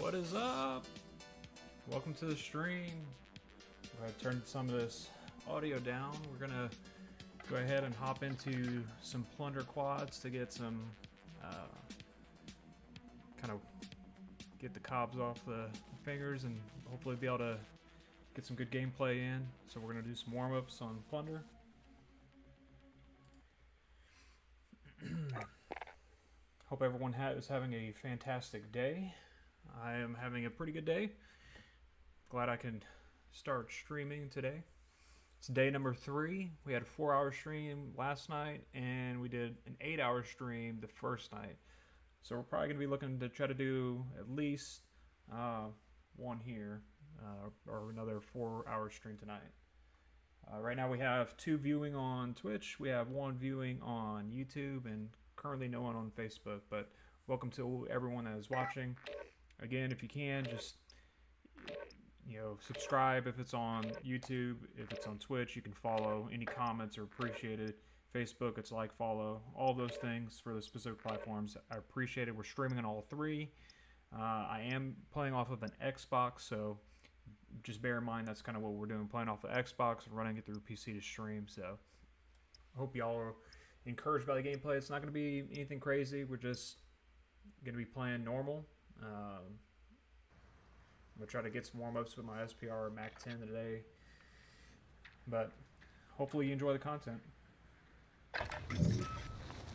What is up? Welcome to the stream. We're going to turn some of this audio down. We're going to go ahead and hop into some plunder quads to get some kind of get the cobs off the fingers and hopefully be able to get some good gameplay in. So we're going to do some warm-ups on plunder. Hope everyone is having a fantastic day. I am having a pretty good day. Glad I can start streaming today. It's day number 3. We had a 4-hour stream last night, and we did an 8-hour stream the first night. So we're probably going to be looking to try to do at least one here, or another 4-hour stream tonight. Right now we have 2 viewing on Twitch. We have 1 viewing on YouTube, and currently no one on Facebook. But welcome to everyone that is watching. Again, if you can, just subscribe if it's on YouTube. If it's on Twitch, you can follow. Any comments are appreciated. Facebook, it's like, follow, all those things for the specific platforms are appreciated. We're streaming on all 3. I am playing off of an Xbox, so just bear in mind that's kind of what we're doing, playing off the Xbox, running it through PC to stream. So I hope y'all are encouraged by the gameplay. It's not going to be anything crazy. We're just going to be playing normal. I'm going to try to get some warm-ups with my SPR or Mac 10 today. But hopefully you enjoy the content.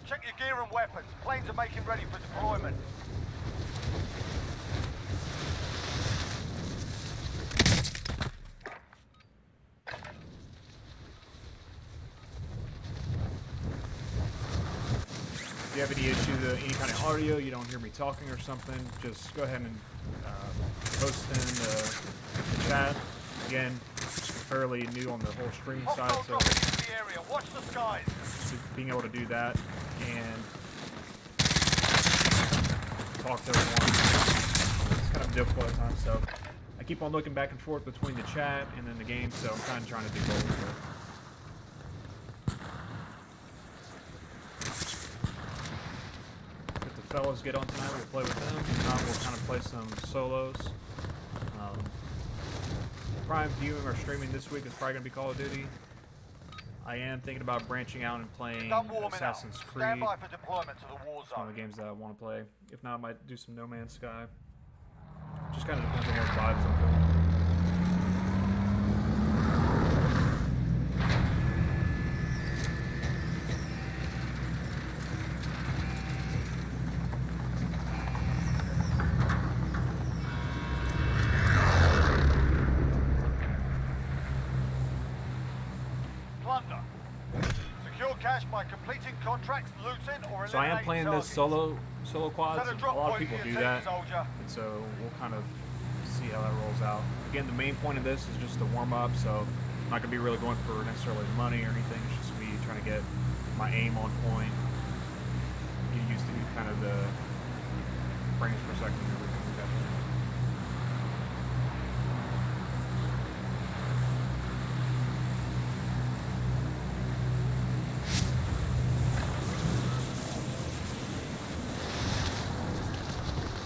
Check your gear and weapons. Planes are making ready for deployment. If you have any issues, any kind of audio, you don't hear me talking or something, just go ahead and post in the chat. Again, we're fairly new on the whole stream side, so the area. Watch the skies. being able to do that and talk to everyone, it's kind of difficult at times. So I keep on looking back and forth between the chat and then the game, so I'm kind of trying to do both. Fellas get on tonight, we'll play with them. If not, we'll kind of play some solos. Prime viewing or streaming this week is probably going to be Call of Duty. I am thinking about branching out and playing Assassin's Creed. Stand by for deployment to the war It's one zone. of the games that I want to play. If not, I might do some No Man's Sky. Just kind of depends on what vibes I'm feeling. By completing contracts, looting, or so I am playing this solo quads. A lot of people do that, soldier. and so we'll kind of see how that rolls out. Again, the main point of this is just to warm up, so I'm not going to be really going for necessarily money or anything. It's just me trying to get my aim on point, get used to kind of the frames per second and everything like that.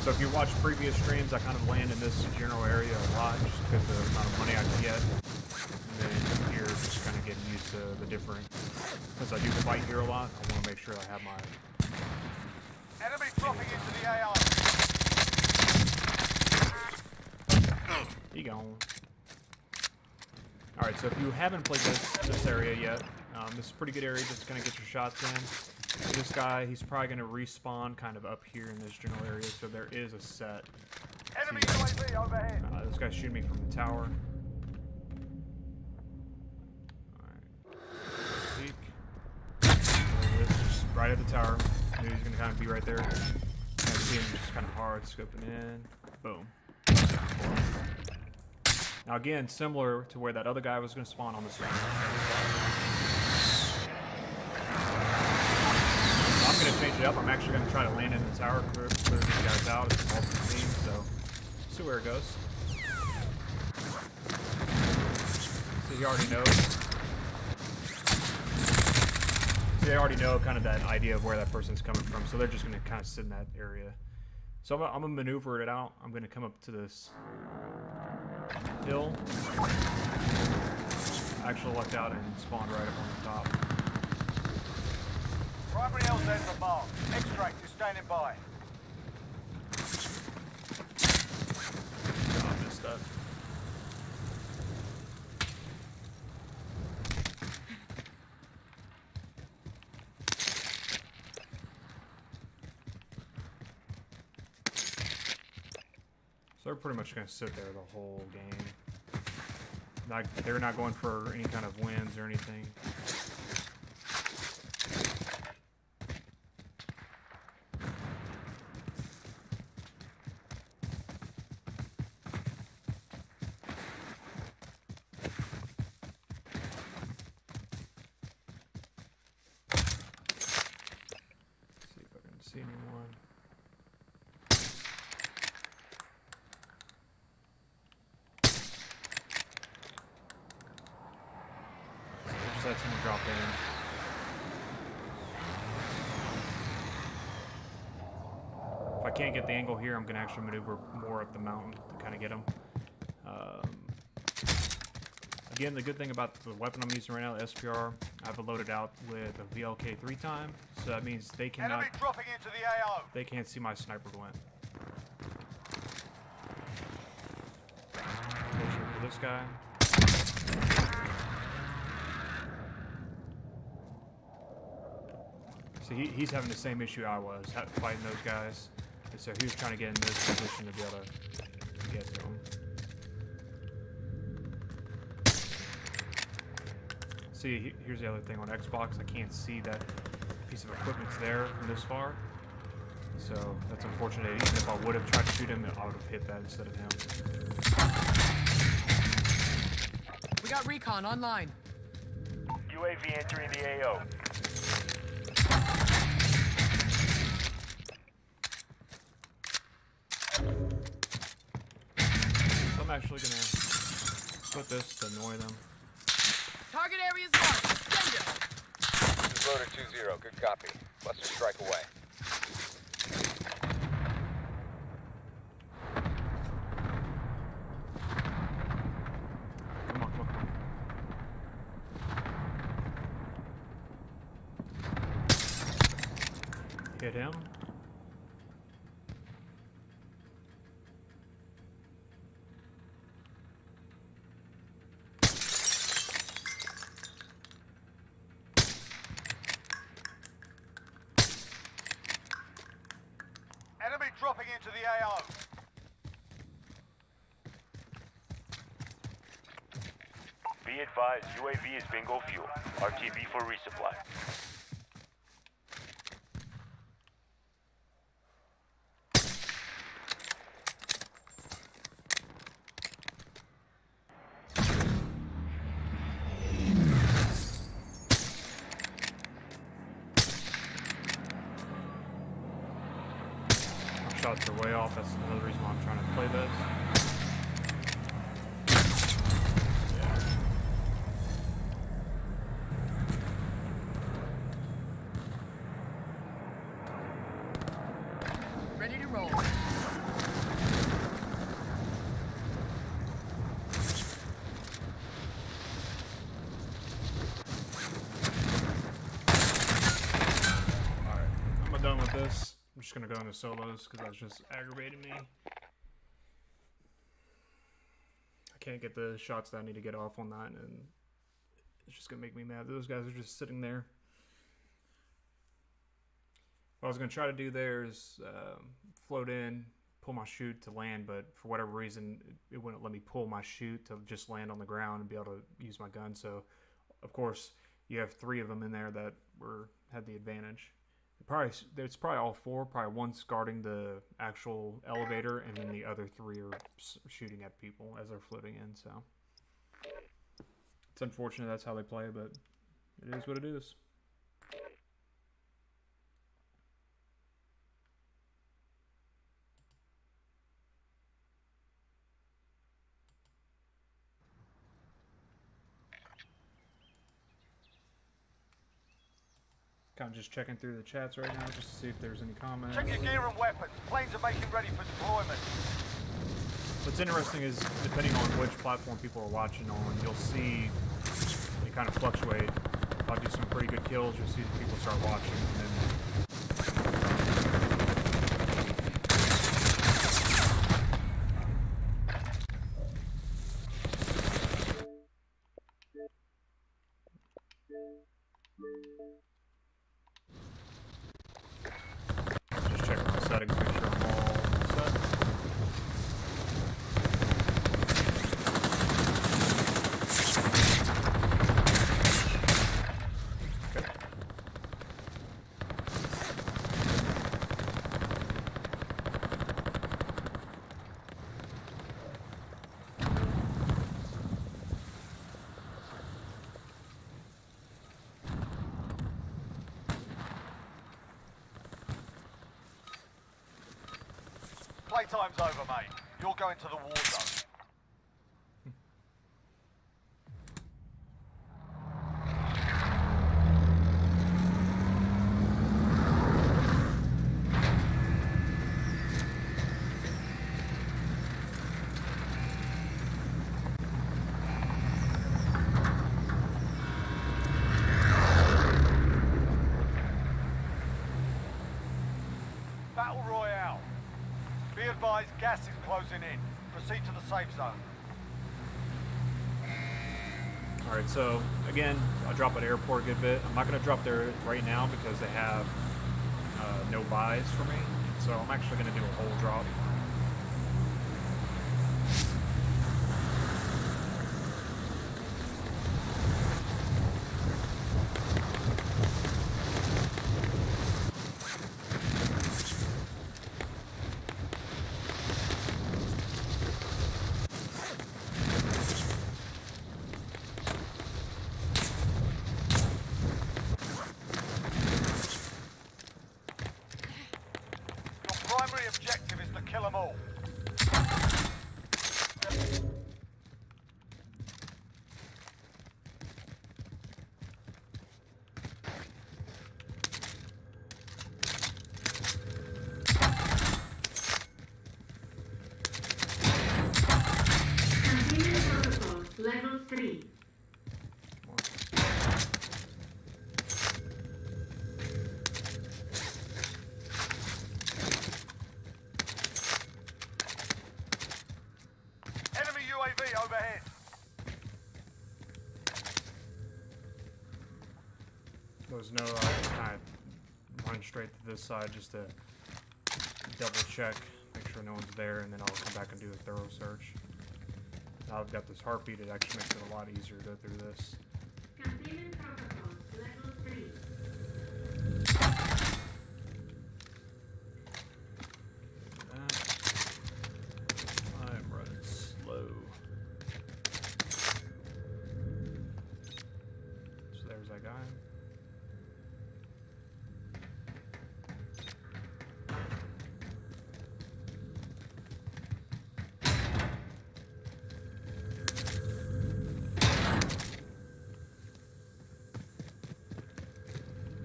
So if you watch previous streams, I kind of land in this general area a lot just because of the amount of money I can get. And then here, just kind of getting used to the different, since I do fight here a lot, I want to make sure I have my... Enemy dropping into the AR. You go. Alright, so if you haven't played this area yet, this is a pretty good area just to kind of get your shots in. This guy, he's probably going to respawn kind of up here in this general area, so there is a set. Enemy UAV overhead. This guy's shooting me from the tower. Alright. Peek. There he is, just right at the tower. Knew he's going to kind of be right there. I see him just kind of hard scoping in. Boom. Now again, similar to where that other guy was going to spawn on this one. I'm going to change it up. I'm actually going to try to land in the tower, clear these guys out. It's a multiple team, so see where it goes. So he already knows. So they already know kind of that idea of where that person's coming from, so they're just going to kind of sit in that area. So I'm gonna maneuver it out. I'm gonna come up to this hill. I actually lucked out and spawned right up on the top. Primary LZs are marked. Extract is standing by. Oh, I missed that. So they're pretty much going to sit there the whole game. They're not going for any kind of wins or anything. See if I can see anyone. Just had someone drop in. If I can't get the angle here, I'm going to actually maneuver more up the mountain to kind of get them. Again, the good thing about the weapon I'm using right now, the SPR, I've loaded out with a VLK 3 time, so that means they cannot. Enemy dropping into the AO. They can't see my sniper glint. Fortunate for this guy. See, he's having the same issue I was, fighting those guys. And so he was trying to get in this position to be able to get to them. See, here's the other thing on Xbox. I can't see that piece of equipment's there from this far. So that's unfortunate. Even if I would have tried to shoot him, I would have hit that instead of him. We got recon online. UAV entering the AO. So I'm actually gonna put this to annoy them. Target area is marked. Send it. This is Loader 2-0. Good copy. Buster strike away. Come on, come on, come on. Hit him. Enemy dropping into the AO. Be advised, UAV is bingo fuel. RTB for resupply. Shots are way off. That's another reason why I'm trying to play this. Ready to roll. Alright, I'm done with this. I'm just gonna go into solos because that's just aggravating me. I can't get the shots that I need to get off on that, and it's just gonna make me mad. Those guys are just sitting there. What I was gonna try to do there is float in, pull my chute to land, but for whatever reason, it wouldn't let me pull my chute to just land on the ground and be able to use my gun. So, of course, you have 3 of them in there that had the advantage. It's probably all 4. Probably one's guarding the actual elevator, and then the other 3 are shooting at people as they're floating in. So it's unfortunate that's how they play, but it is what it is. Kind of just checking through the chats right now just to see if there's any comments. Check your gear and weapons. Planes are making ready for deployment. What's interesting is, depending on which platform people are watching on, you'll see it kind of fluctuate. If I do some pretty good kills, you'll see people start watching, and then just checking my settings, make sure I'm all set. Okay. Playtime's over, mate. You're going to the war zone. Battle Royale. Be advised, gas is closing in. Proceed to the safe zone. Alright, so again, I drop at airport a good bit. I'm not going to drop there right now because they have no buys for me. So I'm actually going to do a whole drop. Your primary objective is to kill them all. Continue protocols, level 3. Enemy UAV overhead. There's no, I kind of run straight to this side just to double check, make sure no one's there, and then I'll come back and do a thorough search. Now I've got this heartbeat, it actually makes it a lot easier to go through this. Containment protocols, level 3. I'm running slow. So there's that guy.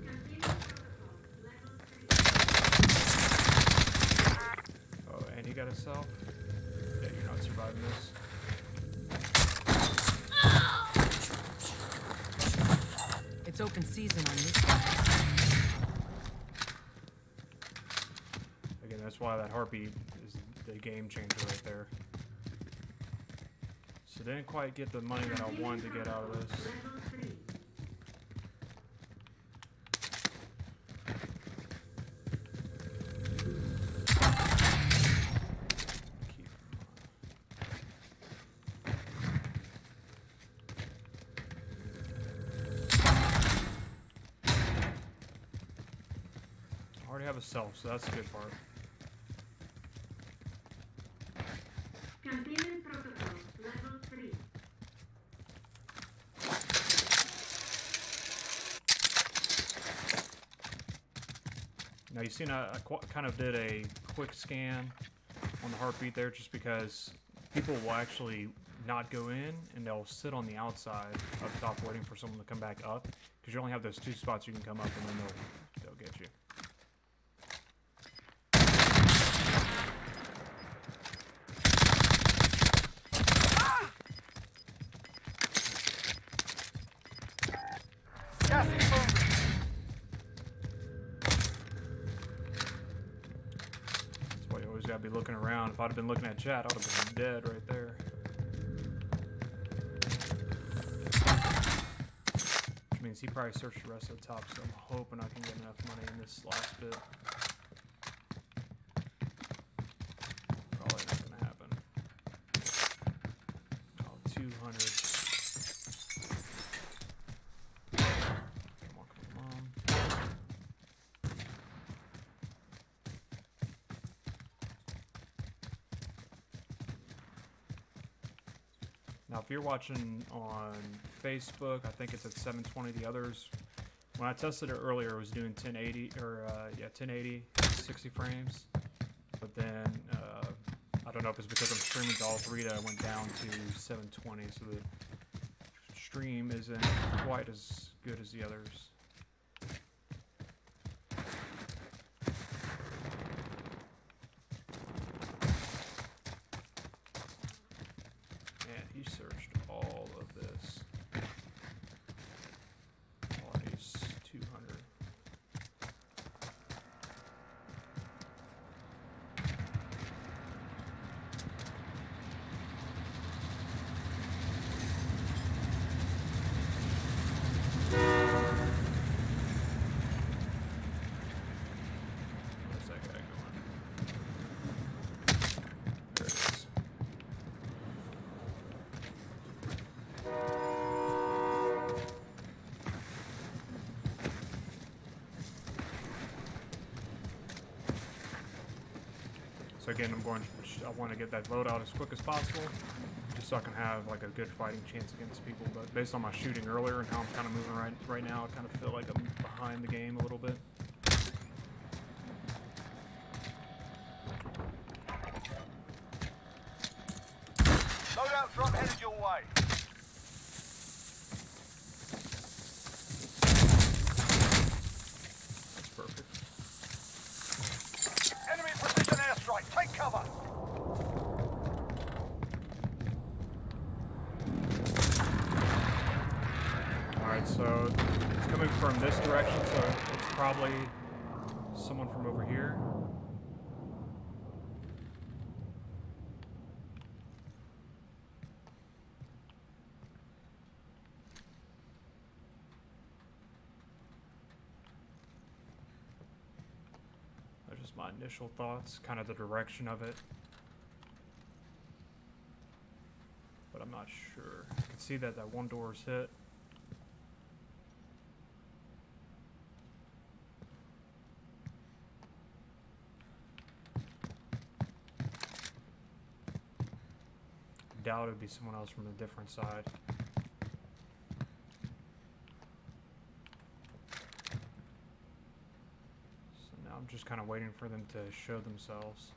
Containment protocols, level 3. Oh, and he got himself. Yeah, you're not surviving this. It's open season on this. Again, that's why that heartbeat is the game changer right there. So didn't quite get the money that I wanted to get out of this. Level 3. Keep I already have a self, so that's the good part. Containment protocols, level 3. Now you seen I kind of did a quick scan on the heartbeat there just because people will actually not go in, and they'll sit on the outside up top waiting for someone to come back up, because you only have those 2 spots you can come up, and then they'll get you. Gas is moving. That's why you always gotta be looking around. If I'd have been looking at chat, I would have been dead right there. Which means he probably searched the rest of the top, so I'm hoping I can get enough money in this last bit. Probably not gonna happen. Oh, 200. Come on, come on. Now, if you're watching on Facebook, I think it's at 720. The others, when I tested it earlier, it was doing 1080 or 1080, 60 frames. But then I don't know if it's because I'm streaming to all 3 that I went down to 720, so the stream isn't quite as good as the others. He searched all of this. All of these 200. Where's that guy going? There it is. So again, I want to get that loadout as quick as possible, just so I can have like a good fighting chance against people. But based on my shooting earlier and how I'm kind of moving right now, I kind of feel like I'm behind the game a little bit. Loadout drop headed your way. That's perfect. Enemy precision airstrike. Take cover. Alright, so it's coming from this direction, so it's probably someone from over here. That's just my initial thoughts, kind of the direction of it. But I'm not sure. I can see that one door is hit. Doubt it would be someone else from a different side. So now I'm just kind of waiting for them to show themselves.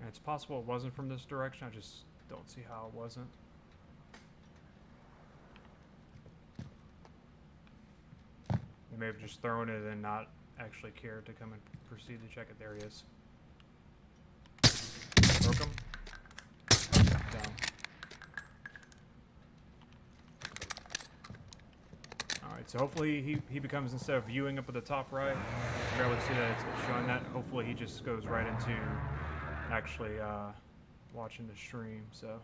And it's possible it wasn't from this direction, I just don't see how it wasn't. They may have just thrown it and not actually cared to come and proceed to check it. There he is. Broke him. Down. Alright, so hopefully he becomes, instead of viewing up at the top right, you can barely see that it's showing that. Hopefully he just goes right into actually watching the stream. So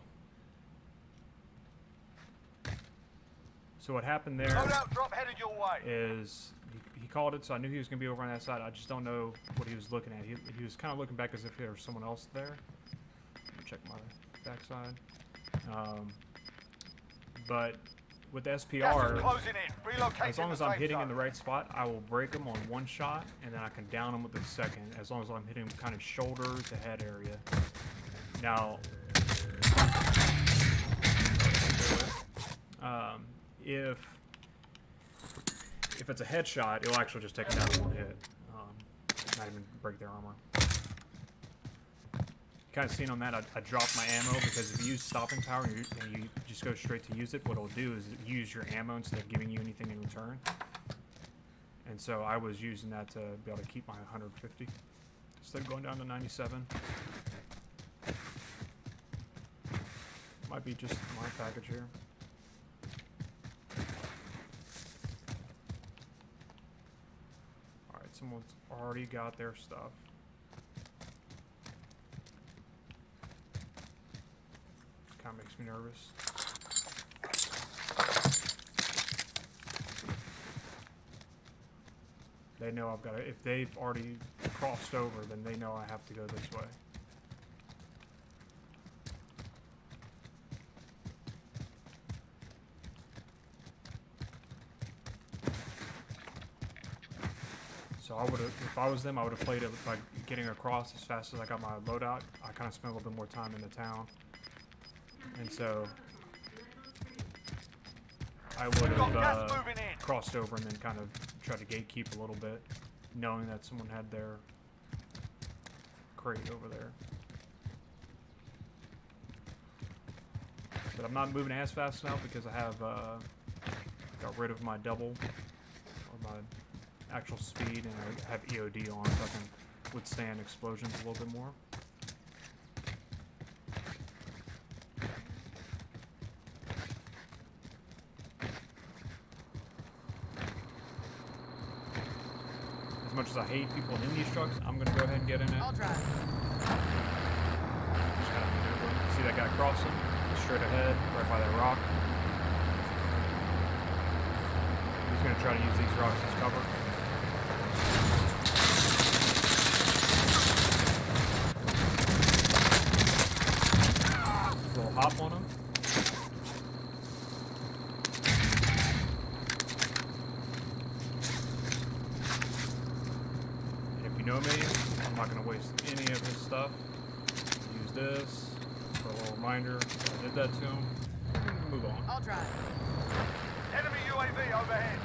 what happened there Loadout drop headed your way. is he called it, so I knew he was gonna be over on that side. I just don't know what he was looking at. He was kind of looking back as if there was someone else there. Let me check my backside. But with the Gas is SPR, closing in. Relocating as long as the I'm safe hitting zone. in the right spot, I will break him on one shot, and then I can down him with the second, as long as I'm hitting him kind of shoulder to head area. Now, If it's a headshot, it'll actually just take it down in one hit. Not even break their armor. Kind of seen on that, I dropped my ammo because if you use stopping power and you just go straight to use it, what it'll do is use your ammo instead of giving you anything in return. And so I was using that to be able to keep my 150 instead of going down to 97. Might be just my package here. Alright, someone's already got their stuff. Kind of makes me nervous. They know I've got to, if they've already crossed over, then they know I have to go this way. So I would have, if I was them, I would have played it by getting across as fast as I got my loadout. I kind of spent a little bit more time in the town. And so I would have crossed over and then kind of tried to gatekeep a little bit, knowing that someone had their crate over there. But I'm not moving as fast now because I have got rid of my double, or my actual speed, and I have EOD on, so I can withstand explosions a little bit more. As much as I hate people in these trucks, I'm gonna go ahead and get in it. I'll drive. Just gotta maneuver. See that guy crossing? Straight ahead, right by that rock. He's gonna try to use these rocks as cover. A little hop on him. You know me, I'm not going to waste any of his stuff. Use this for a little reminder. I did that to him. Move on. I'll drive. Enemy UAV overhead.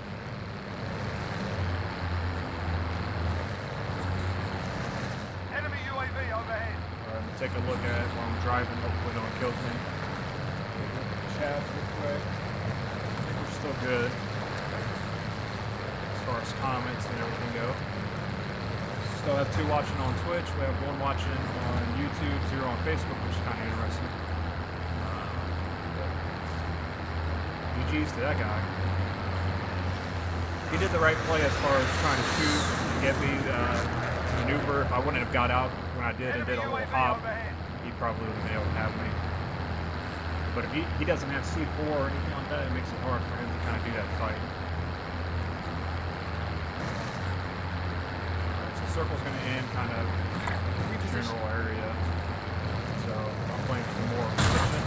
Enemy UAV overhead. Alright, I'm going to take a look at it while I'm driving. Hopefully no one kills me. Chat real quick. I think we're still good as far as comments and everything go. Still have 2 watching on Twitch. We have 1 watching on YouTube, 0 on Facebook, which is kind of interesting. GG's to that guy. He did the right play as far as trying to shoot and get me to maneuver. If I wouldn't have got out when I did and did a little hop, he probably would have been able to have me. But if he doesn't have C4 or anything like that, it makes it hard for him to kind of do that fight. Circle's going to end kind of general area, so I'm playing for more position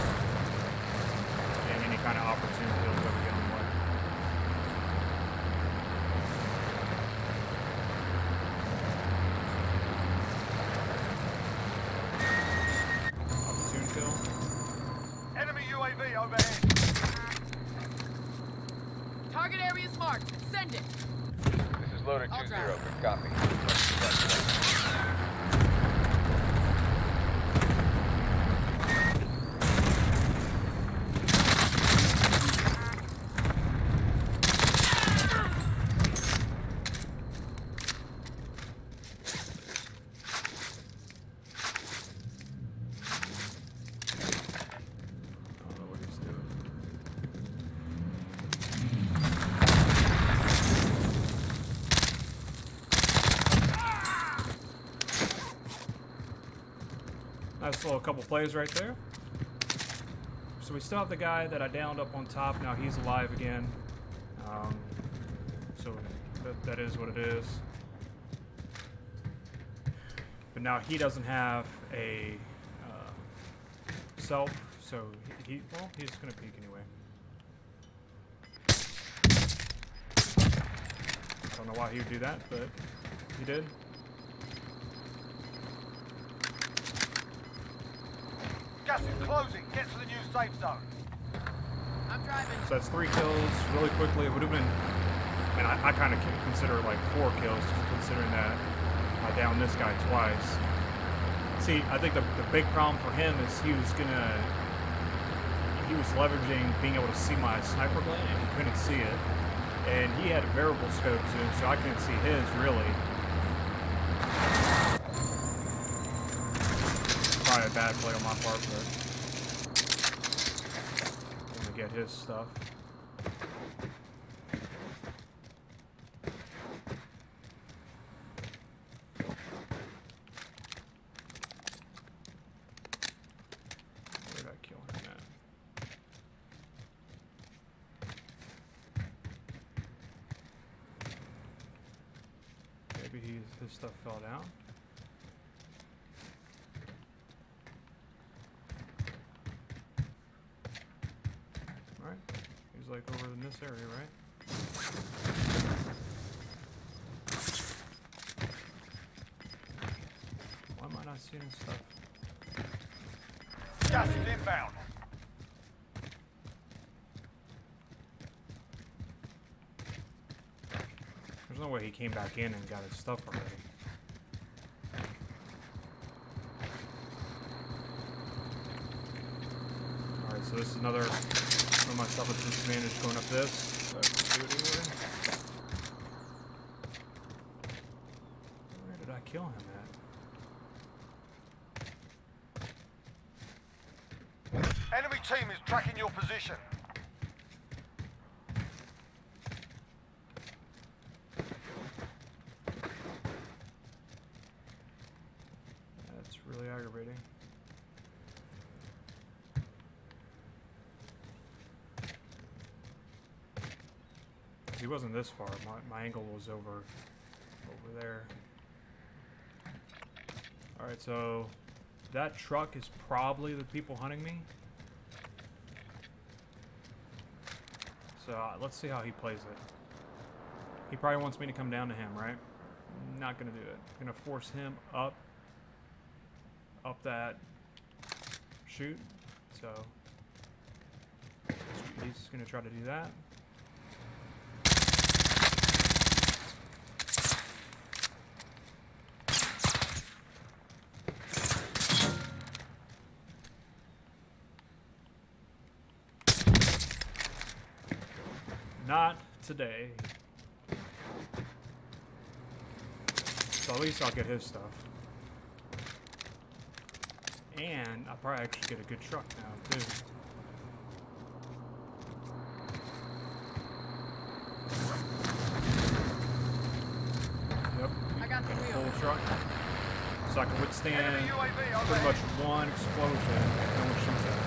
and any kind of opportunity will ever get in the way. Opportune kill. Enemy UAV overhead. Target area is marked. Send it. This is loader 2-0. I'll drive. Good copy. Nice little couple plays right there. So we still have the guy that I downed up on top. Now he's alive again. So that is what it is. But now he doesn't have a self, so he's gonna peek anyway. I don't know why he would do that, but he did. Gas is closing. Get to the new safe zone. I'm driving. So that's 3 kills really quickly. It would have been, and I kind of consider it like 4 kills, just considering that I downed this guy twice. See, I think the big problem for him is he was leveraging being able to see my sniper glint, and he couldn't see it. And he had a variable scope zoom, so I couldn't see his really. Probably a bad play on my part, but I'm gonna get his stuff. Where did I kill him at? Maybe his stuff fell down. Alright, he's like over in this area, right? Why am I not seeing his stuff? Gas is inbound. There's no way he came back in and got his stuff already. Alright, so this is another one of my stuff at disadvantage going up this. So I can do it anyway. Where did I kill him at? Enemy team is tracking your position. That's really aggravating. He wasn't this far. My angle was over there. Alright, so that truck is probably the people hunting me. So let's see how he plays it. He probably wants me to come down to him, right? Not gonna do it. Gonna force him up that chute. So he's gonna try to do that. Not today. So at least I'll get his stuff. And I'll probably actually get a good truck now, too. Yep. I got the wheel. Full truck. So I can withstand Enemy UAV pretty overhead. much one explosion and no one shoots at me.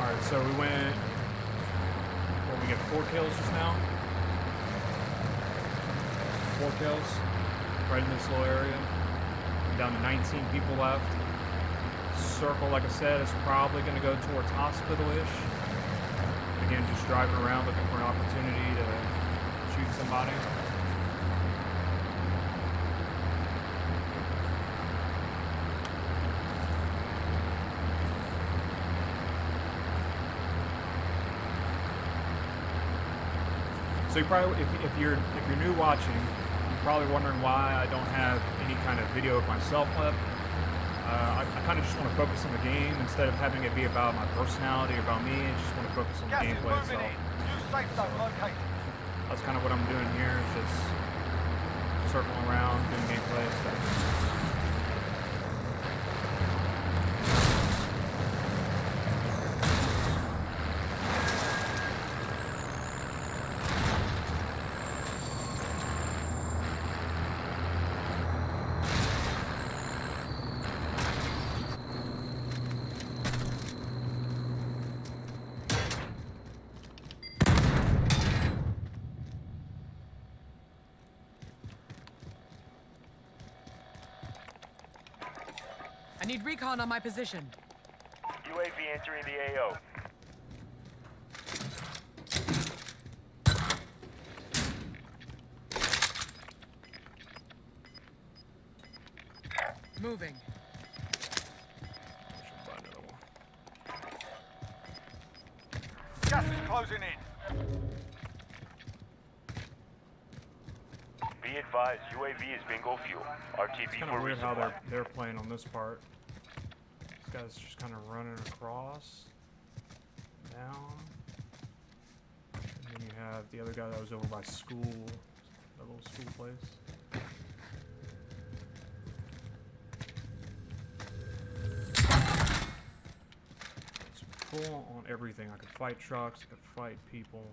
Alright, so we went... Well, we get 4 kills just now. 4 kills. Right in this little area. Down to 19 people left. Circle, like I said, is probably going to go towards hospital-ish. Again, just driving around looking for an opportunity to shoot somebody. So you probably, if you're new watching, you're probably wondering why I don't have any kind of video of myself up. I kind of just want to focus on the game instead of having it be about my personality or about me. I just want to focus on the Gas is gameplay moving itself. in. New safe zone located. That's kind of what I'm doing here. Is just circling around, doing gameplay stuff. I need recon on my position. UAV entering the AO. Moving. Gas is closing in. Be advised, UAV is bingo fuel. RTB Kind for of weird how resupply. they're playing on this part. This guy's just kind of running across, down, and then you have the other guy that was over by school, that little school place. It's full on everything. I could fight trucks, I could fight people.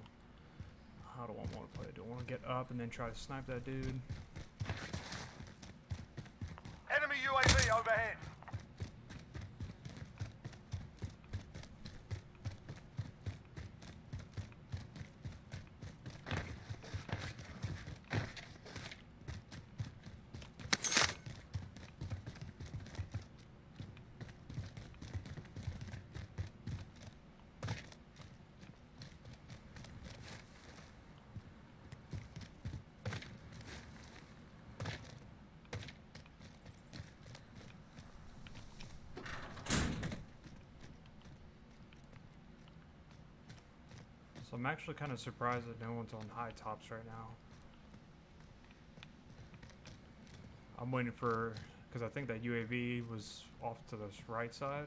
How do I want to play it? Do I want to get up and then try to snipe that dude? Enemy UAV overhead. So I'm actually kind of surprised that no one's on high tops right now. I'm waiting for, because I think that UAV was off to this right side,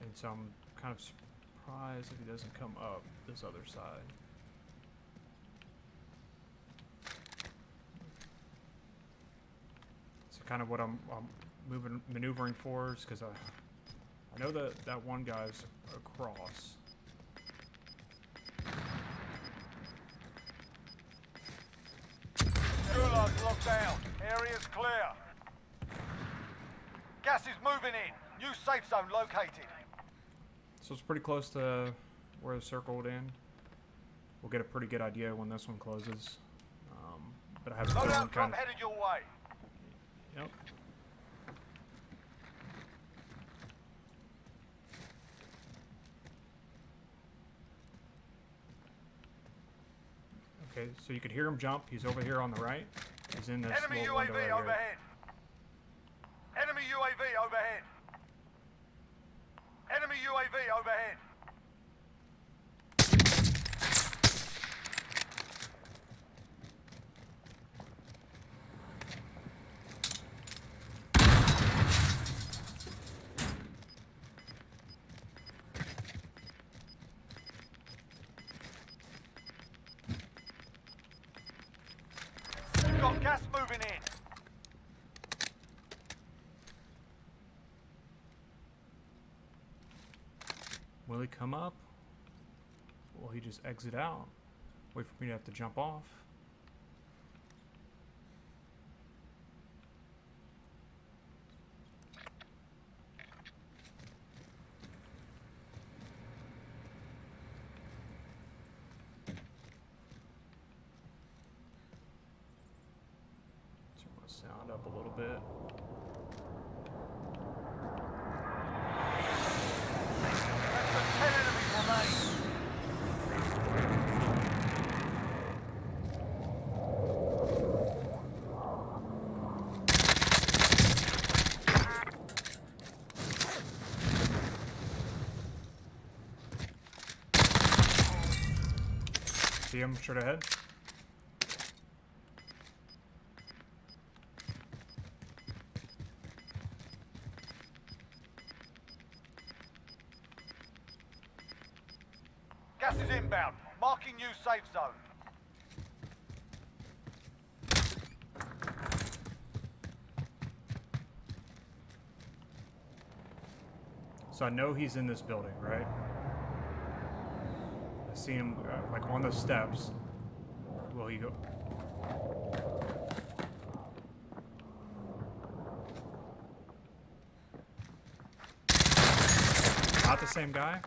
and so I'm kind of surprised if he doesn't come up this other side. So kind of what I'm maneuvering for is because I know that that one guy's across. Gulag's locked down. Area's clear. Gas is moving in. New safe zone located. So it's pretty close to where the circle would end. We'll get a pretty good idea when this one closes. But I have a feeling Loadout kind drop of. headed your way. Yep. Okay, so you could hear him jump. He's over here on the right. He's in this Enemy little window UAV right here. overhead. Enemy UAV overhead. Enemy UAV overhead. We've got gas moving in. Will he come up? Will he just exit out? Wait for me to have to jump off? Turn my sound up a little bit. Less than 10 enemies remain. See him straight ahead? Gas is inbound. Marking new safe zone. So I know he's in this building, right? I see him like on the steps. Will he go? Not the same guy?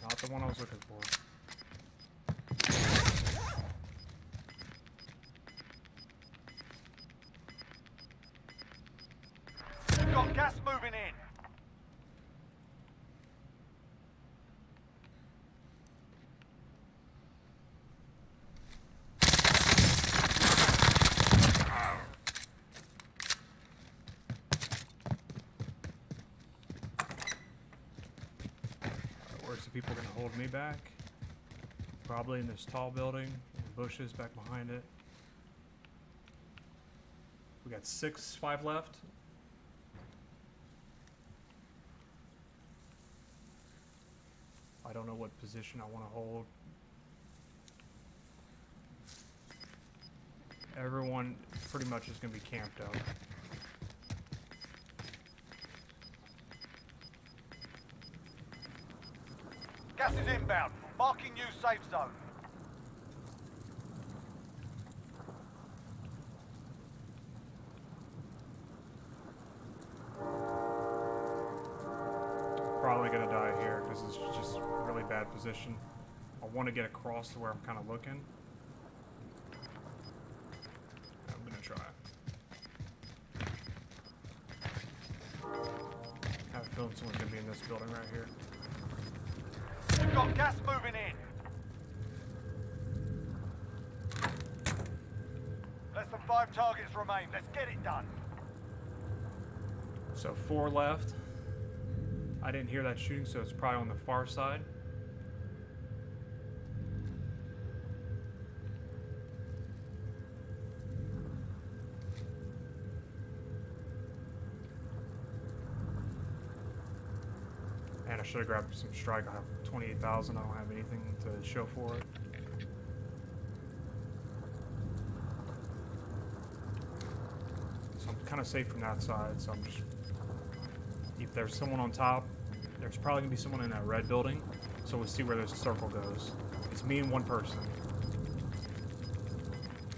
Not the one I was looking for. We've got gas moving in. Where's the people gonna hold me back? Probably in this tall building, and bushes back behind it. We got 5 left. I don't know what position I want to hold. Everyone pretty much is going to be camped up. Gas is inbound. Marking new safe zone. Probably going to die here because it's just a really bad position. I want to get across to where I'm kind of looking. I'm going to try. I have a feeling someone's going to be in this building right here. We've got gas moving in. Less than 5 targets remain. Let's get it done. So 4 left. I didn't hear that shooting, so it's probably on the far side. And I should have grabbed some strike. I have 28,000. I don't have anything to show for it. So I'm kind of safe from that side. So I'm just... If there's someone on top, there's probably going to be someone in that red building. So we'll see where this circle goes. It's me and one person.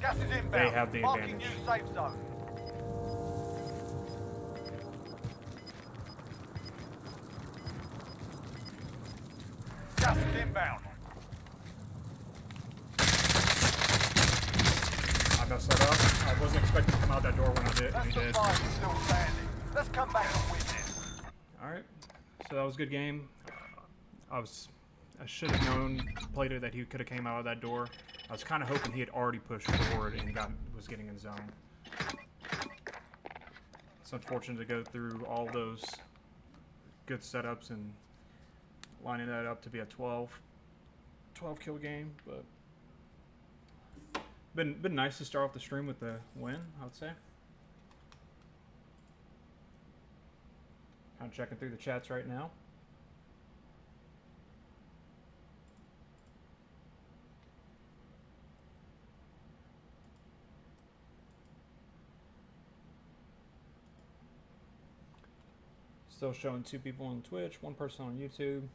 Gas is inbound. They have the Marking advantage. new safe zone. Gas is inbound. I messed that up. I wasn't expecting to come out that door when I did. That's And the he did. fight still standing. Let's come back and win this. Alright, so that was a good game. I should have known later that he could have came out of that door. I was kind of hoping he had already pushed forward and was getting in zone. It's unfortunate to go through all those good setups and lining that up to be a 12 kill game, but been nice to start off the stream with the win, I would say. Kind of checking through the chats right now. Still showing 2 people on Twitch, 1 person on YouTube,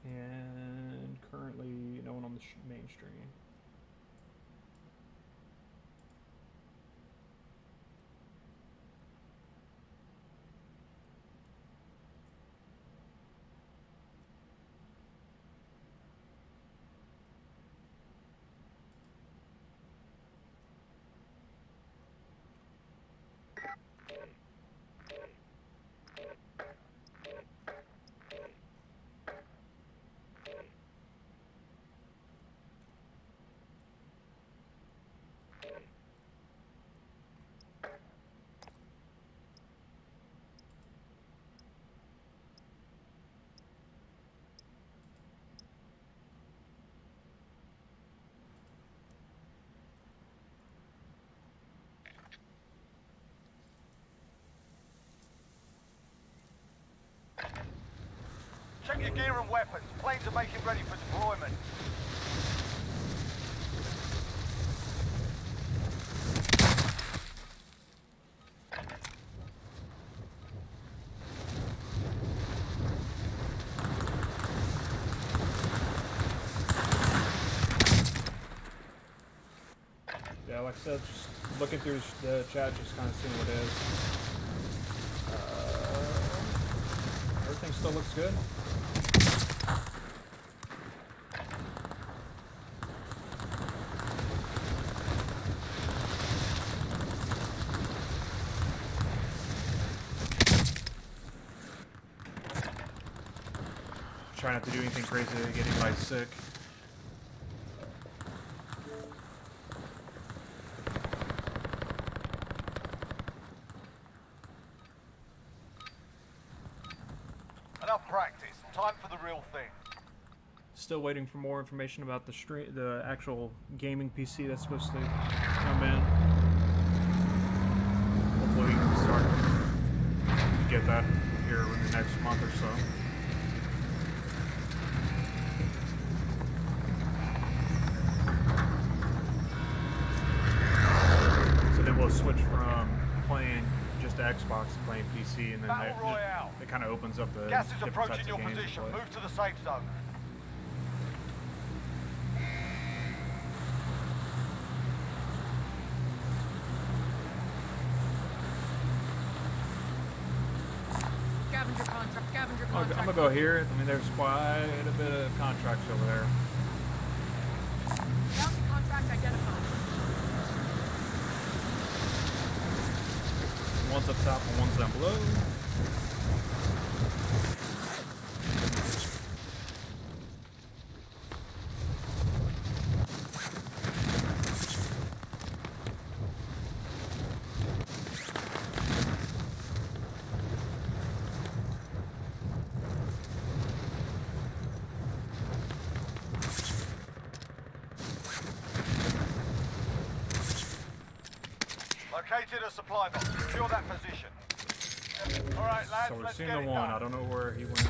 and currently no one on the main stream. Check your gear and weapons. Planes are making ready for deployment. Yeah, like I said, just looking through the chat, just kind of seeing what it is. Everything still looks good. Try not to do anything crazy to get anybody sick. Enough practice. Time for the real thing. Still waiting for more information about the actual gaming PC that's supposed to come in. Hopefully we can start to get that here in the next month or so. So then we'll switch from playing just Xbox to playing PC, and then Battle Royale. it kind of opens up the Gas is different approaching types your of games to position. play. Move to the safe zone. Scavenger contract. Scavenger I'm contract. gonna go here. I mean, there's quite a bit of contracts over there. Bounty contract identified. One's up top and one's down below. Located a supply box. Secure that position. All right, lads, So we're let's seeing get the it one. done. I don't know where he went.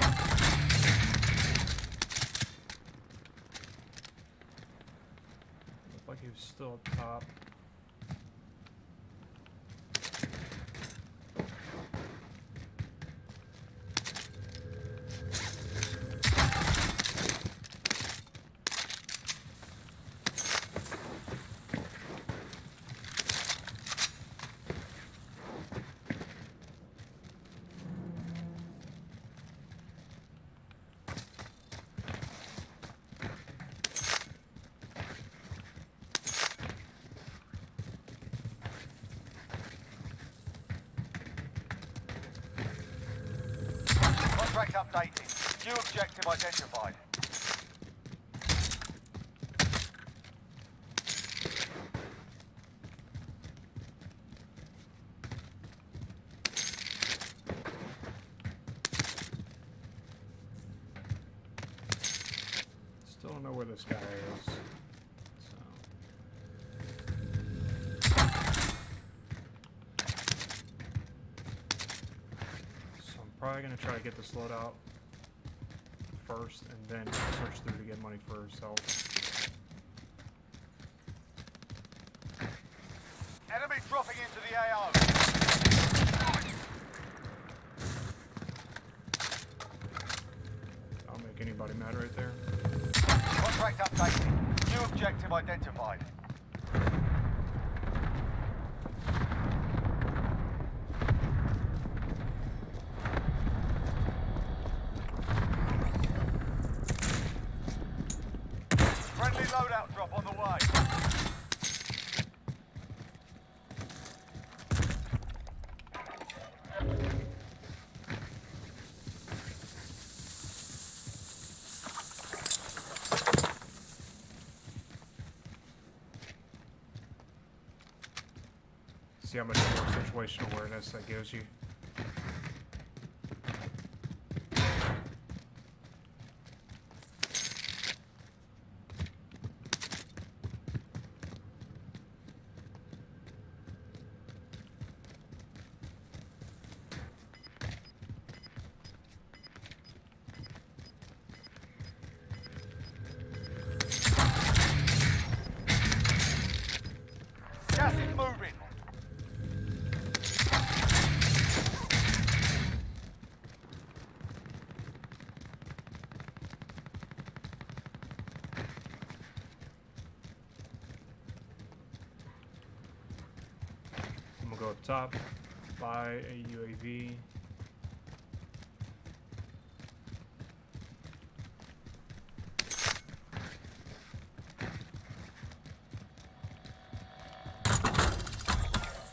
Looked like he was still up top. Contract updated. New objective identified. Still don't know where this guy is. So I'm probably gonna try to get this loadout first, and then search through to get money for herself. Enemy dropping into the AO. I'll make anybody mad right there. Contract updated. New objective identified. Friendly loadout drop on the way. See how much more situational awareness that gives you. Gas is moving. I'm gonna go up top, buy a UAV.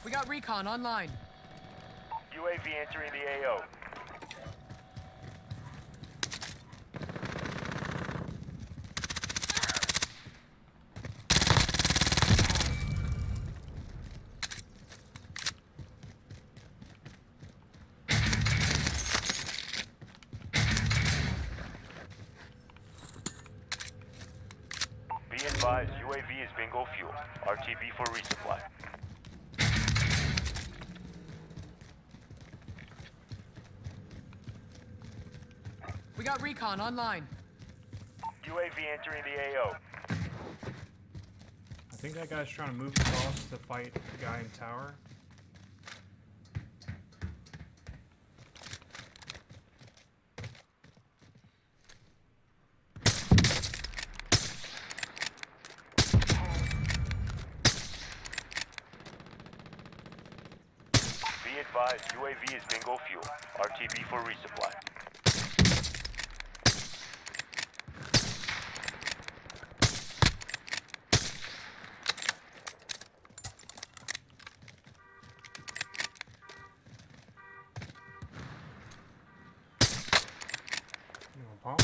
We got recon online. UAV entering the AO. advised, UAV is bingo fuel. RTB for resupply. We got recon online. UAV entering the AO. I think that guy's trying to move across to fight the guy in tower. Be advised, UAV is bingo fuel. RTB for resupply. You know, pump.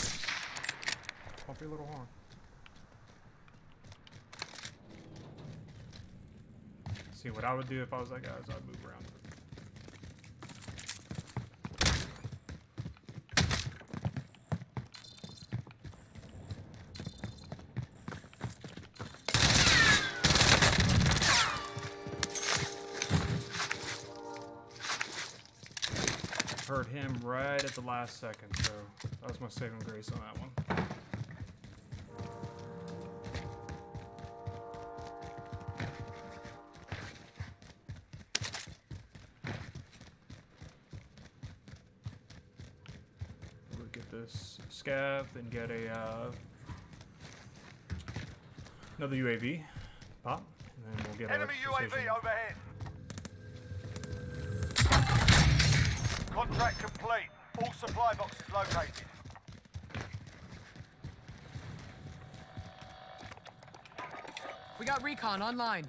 Pump your little horn. See, what I would do if I was that guy is I'd move around. Heard him right at the last second, so that was my saving grace on that one. We'll get this scav, then get a another UAV pop, and then we'll get Enemy a UAV precision. overhead. Contract complete. All supply boxes located. We got recon online.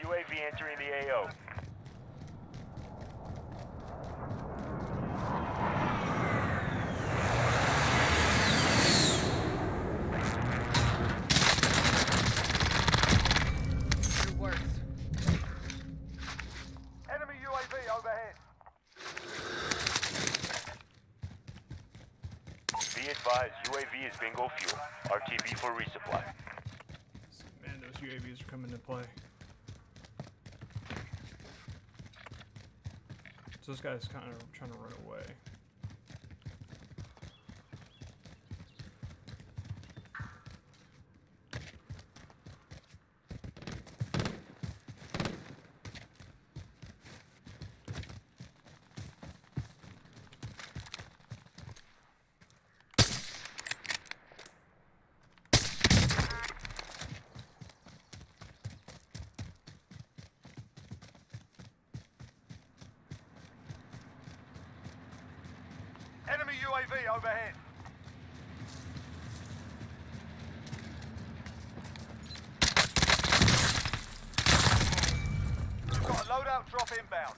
UAV entering the AO. Your worst. Enemy UAV overhead. Be advised, UAV is bingo fuel. RTB for resupply. Man, those UAVs are coming to play. So this guy's kind of trying to run away. Enemy UAV overhead. We've got a loadout drop inbound.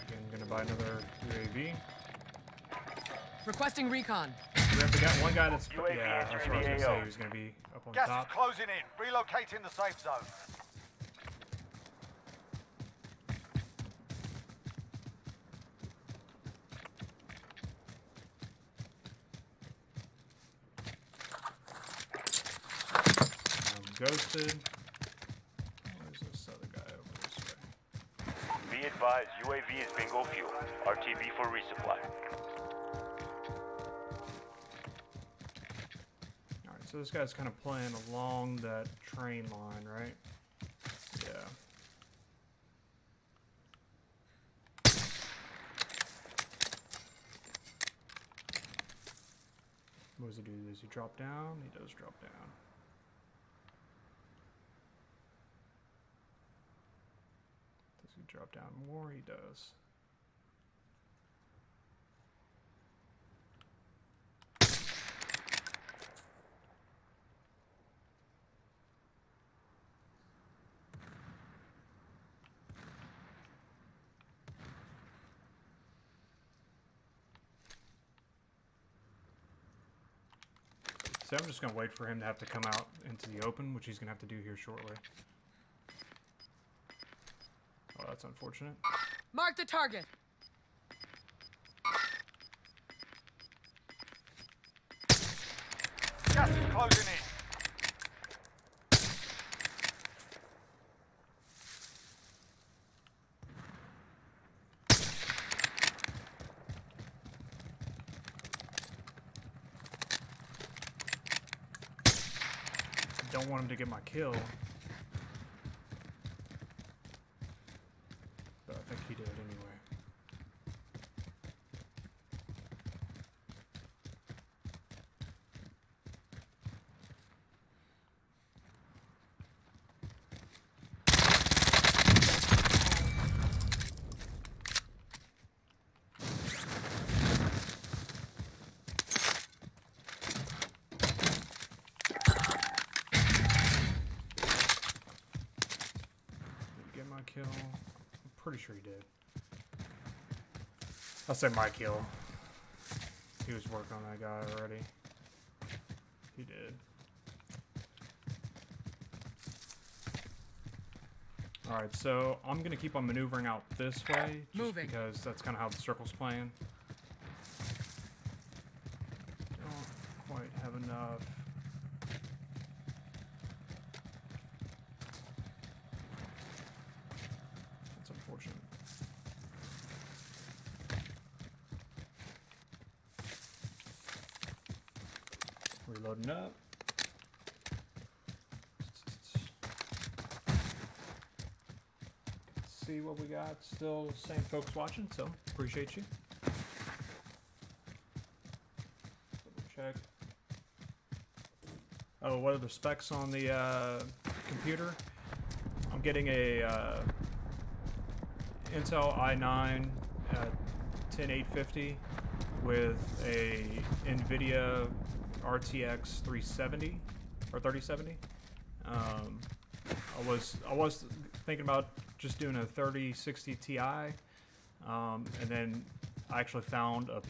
Again, gonna buy another UAV. Requesting recon. We have to get one guy that's UAV yeah, that's what I was entering gonna the say. AO. He was gonna be up on Gas top. is closing in. Relocating the safe zone. Ghosted. Where's this other guy over this way? Be advised, UAV is bingo fuel. RTB for resupply. Alright, so this guy's kind of playing along that train line, right? Yeah. What does he do? Does he drop down? He does drop down. Does he drop down more? He does. So I'm just going to wait for him to have to come out into the open, which he's going to have to do here shortly. Oh, that's unfortunate. Mark the target. Gas is closing in. Don't want him to get my kill. But I think he did anyway. Kill. I'm pretty sure he did. I'll say my kill. He was working on that guy already. He did. Alright, so I'm going to keep on maneuvering out this way. Just because that's kind of how the circle's playing. Don't quite have enough. Reloading up. See what we got. Still the same folks watching, so appreciate you. Double check. Oh, what are the specs on the computer? I'm getting a Intel i9 10850 with a NVIDIA RTX 370 or 3070. I was thinking about just doing a 3060 Ti, and then I actually found a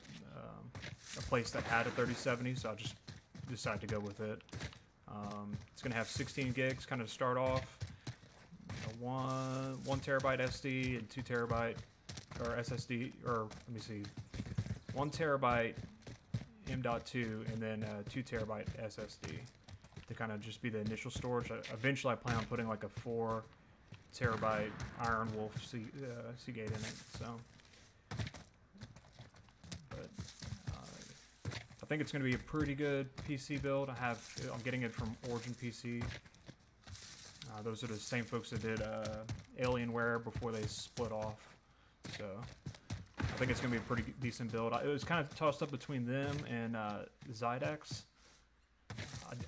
place that had a 3070, so I just decided to go with it. It's gonna have 16 gigs, kind of start off. One terabyte SD and 2 terabyte or SSD, or let me see, 1 terabyte M.2 and then 2 terabyte SSD to kind of just be the initial storage. Eventually I plan on putting like a 4 terabyte Iron Wolf Seagate in it, so but I think it's going to be a pretty good PC build. I'm getting it from Origin PC. Those are the same folks that did Alienware before they split off, so I think it's going to be a pretty decent build. It was kind of tossed up between them and Zydex.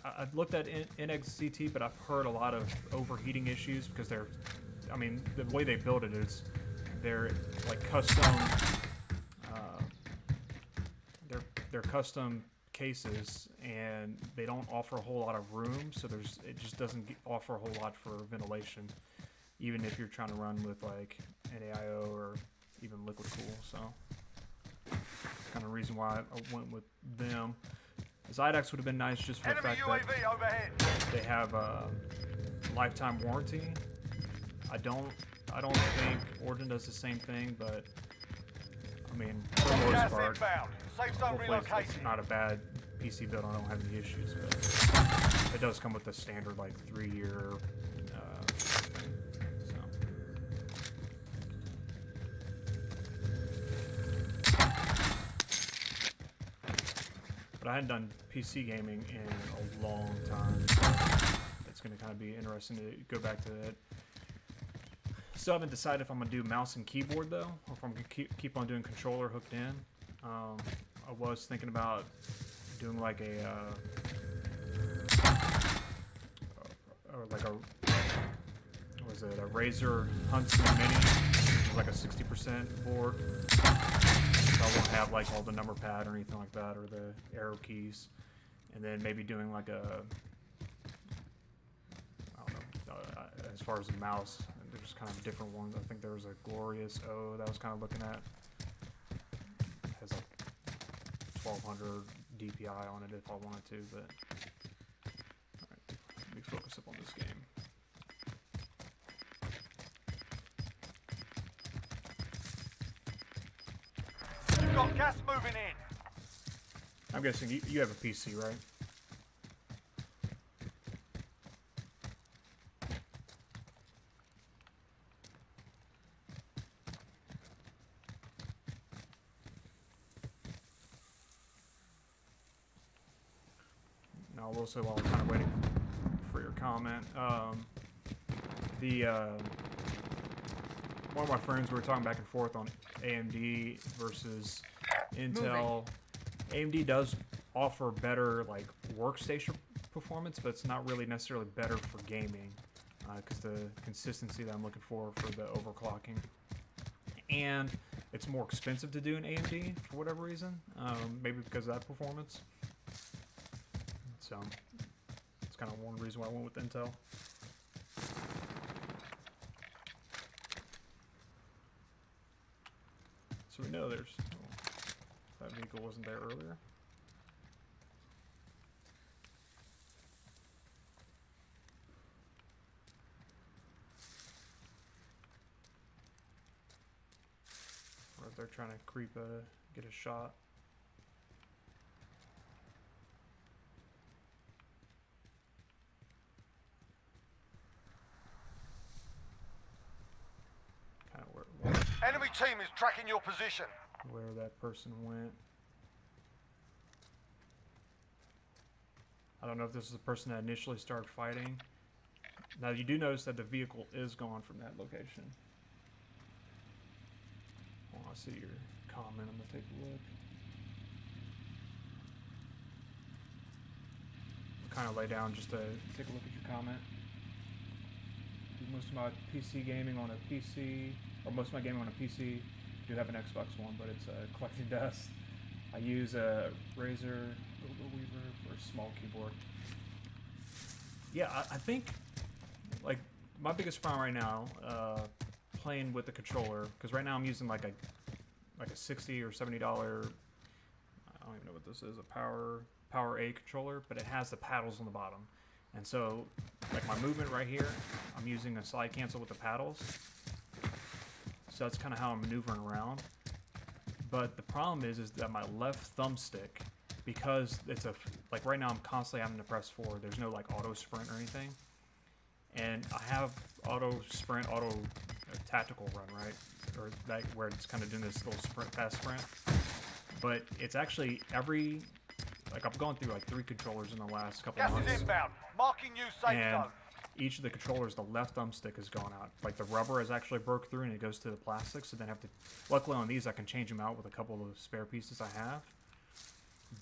I looked at NXCT, but I've heard a lot of overheating issues because the way they build it is they're like custom, they're custom cases, and they don't offer a whole lot of room, so it just doesn't offer a whole lot for ventilation, even if you're trying to run with like NAIO or even liquid cool. So kind of reason why I went with them. Zydex would have been nice just for the fact that they have a lifetime warranty. I don't think Origin does the same thing, but I mean, for the most part, hopefully it's not a bad PC build. I don't have any issues, but it does come with the standard like 3-year thing. So. But I hadn't done PC gaming in a long time, so it's going to kind of be interesting to go back to it. Still haven't decided if I'm going to do mouse and keyboard though, or if I'm going to keep on doing controller hooked in. I was thinking about doing like a Razer Huntsman Mini, which is like a 60% board. So I won't have like all the number pad or anything like that, or the arrow keys. And then maybe doing like a, I don't know, as far as the mouse, there's kind of different ones. I think there was a Glorious O that I was kind of looking at. It has like 1200 DPI on it if I wanted to, but alright, let me focus up on this game. You've got gas moving in. I'm guessing you have a PC, right? I will say while I'm kind of waiting for your comment, one of my friends, we were talking back and forth on AMD versus Intel. AMD does offer better like workstation performance, but it's not really necessarily better for gaming because the consistency that I'm looking for the overclocking, and it's more expensive to do in AMD for whatever reason, maybe because of that performance. So it's kind of one reason why I went with Intel. So we know there's... Oh, that vehicle wasn't there earlier. Or if they're trying to creep get a shot. Kind of where Enemy team is tracking your position. that person went. I don't know if this is the person that initially started fighting. Now you do notice that the vehicle is gone from that location. Oh, I see your comment. I'm gonna take a look. I'll kind of lay down just to take a look at your comment. Do most of my PC gaming on a PC, or most of my gaming on a PC. I do have an Xbox One, but it's collecting dust. I use a Razer Weaver for a small keyboard. Yeah, I think like my biggest problem right now, playing with the controller, because right now I'm using like a $60 or $70. I don't even know what this is, a Power A controller, but it has the paddles on the bottom, and so like my movement right here, I'm using a slide cancel with the paddles. So that's kind of how I'm maneuvering around. But the problem is that my left thumbstick, because it's like right now I'm constantly having to press forward. There's no like auto sprint or anything. And I have auto sprint, tactical run, right? Or that where it's kind of doing this little fast sprint. But it's actually like I've gone through like 3 controllers in the last couple of Gas months. is inbound. Marking new safe And zone. each of the controllers, the left thumbstick has gone out. Like the rubber has actually broke through and it goes to the plastic, so then I have to... Luckily on these I can change them out with a couple of spare pieces I have.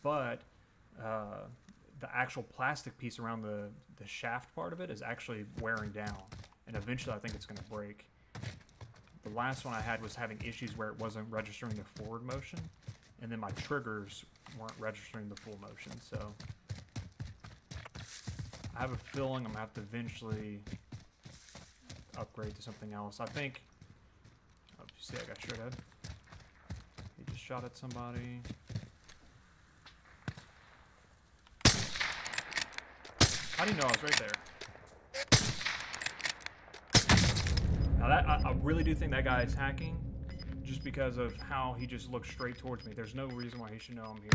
But the actual plastic piece around the shaft part of it is actually wearing down. And eventually I think it's going to break. The last one I had was having issues where it wasn't registering the forward motion. And then my triggers weren't registering the full motion, so... I have a feeling I'm going to have to eventually upgrade to something else. I think... Oh, you see I got straight ahead. He just shot at somebody. How do you know I was right there? Now that, I really do think that guy is hacking, just because of how he just looked straight towards me. There's no reason why he should know I'm here.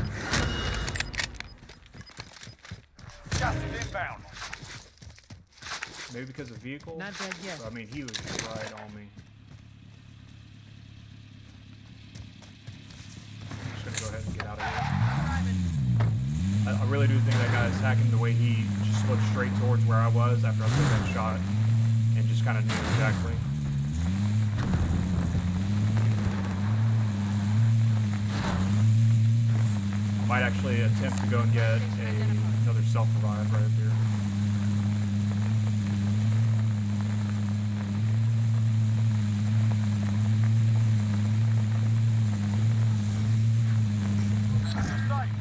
Gas is inbound. Maybe because of vehicle? Not dead yet. But, I mean, he was right on me. I'm just gonna go ahead and get out of here. I really do think that guy is hacking the way he just looked straight towards where I was after I took that shot and just kind of knew exactly. I might actually attempt to go and get another self-revive right up here.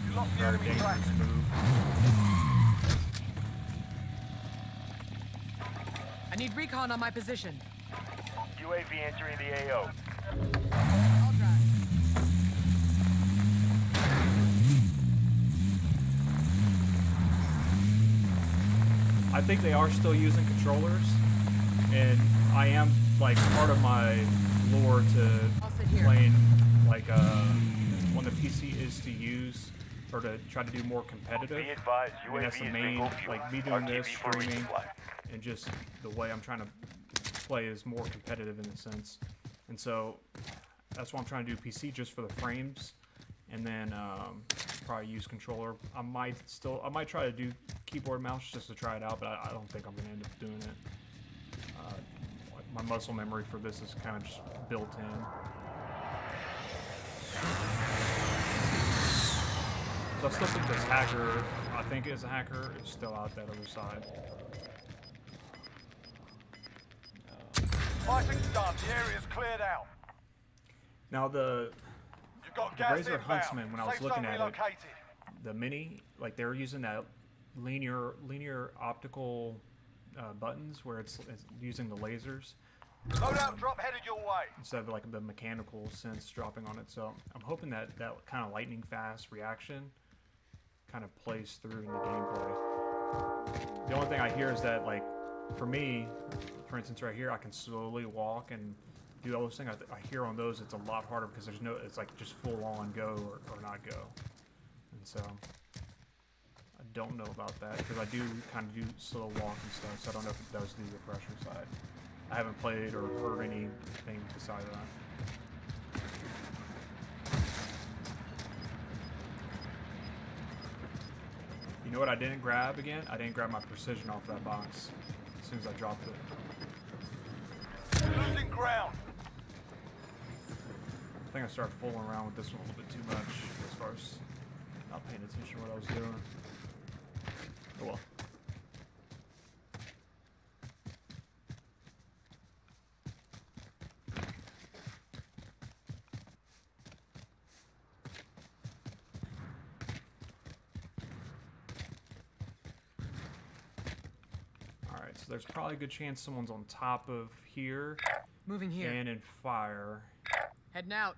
You lost the Very enemy dangerous track. move. I need recon on my position. UAV entering the AO. I'll drive. I think they are still using controllers, and I am like part of my lore to I'll sit here. playing like when the PC is to use or to try to do more competitive. Be advised, I mean, that's UAV the is main, bingo fuel. like me doing this, RTB for streaming, resupply. and just the way I'm trying to play is more competitive in a sense. And so that's why I'm trying to do PC, just for the frames and then probably use controller. I might try to do keyboard mouse just to try it out, but I don't think I'm gonna end up doing it. Like my muscle memory for this is kind of just built in. So I still think this hacker, I think is a hacker, is still out that other side. Fighting's done. The area's cleared out. Now the You've got The gas Razor inbound. Huntsman, when I was Safe looking zone at it, relocated. the mini, like they were using that linear optical buttons where it's using the lasers Loadout drop headed your way. instead of like the mechanical sense dropping on it. So I'm hoping that kind of lightning fast reaction kind of plays through in the gameplay. The only thing I hear is that, like, for me, for instance, right here, I can slowly walk and do all those things. I hear on those it's a lot harder because there's no, it's like just full on go or not go. And so I don't know about that because I do kind of do slow walk and stuff, so I don't know if it does do the pressure side. I haven't played or heard anything besides that. You know what I didn't grab again? I didn't grab my precision off that box as soon as I dropped it. Losing ground. I think I started fooling around with this one a little bit too much as far as not paying attention to what I was doing. Oh well. Alright, so there's probably a good chance someone's on top of here Moving here. and in fire. Heading out.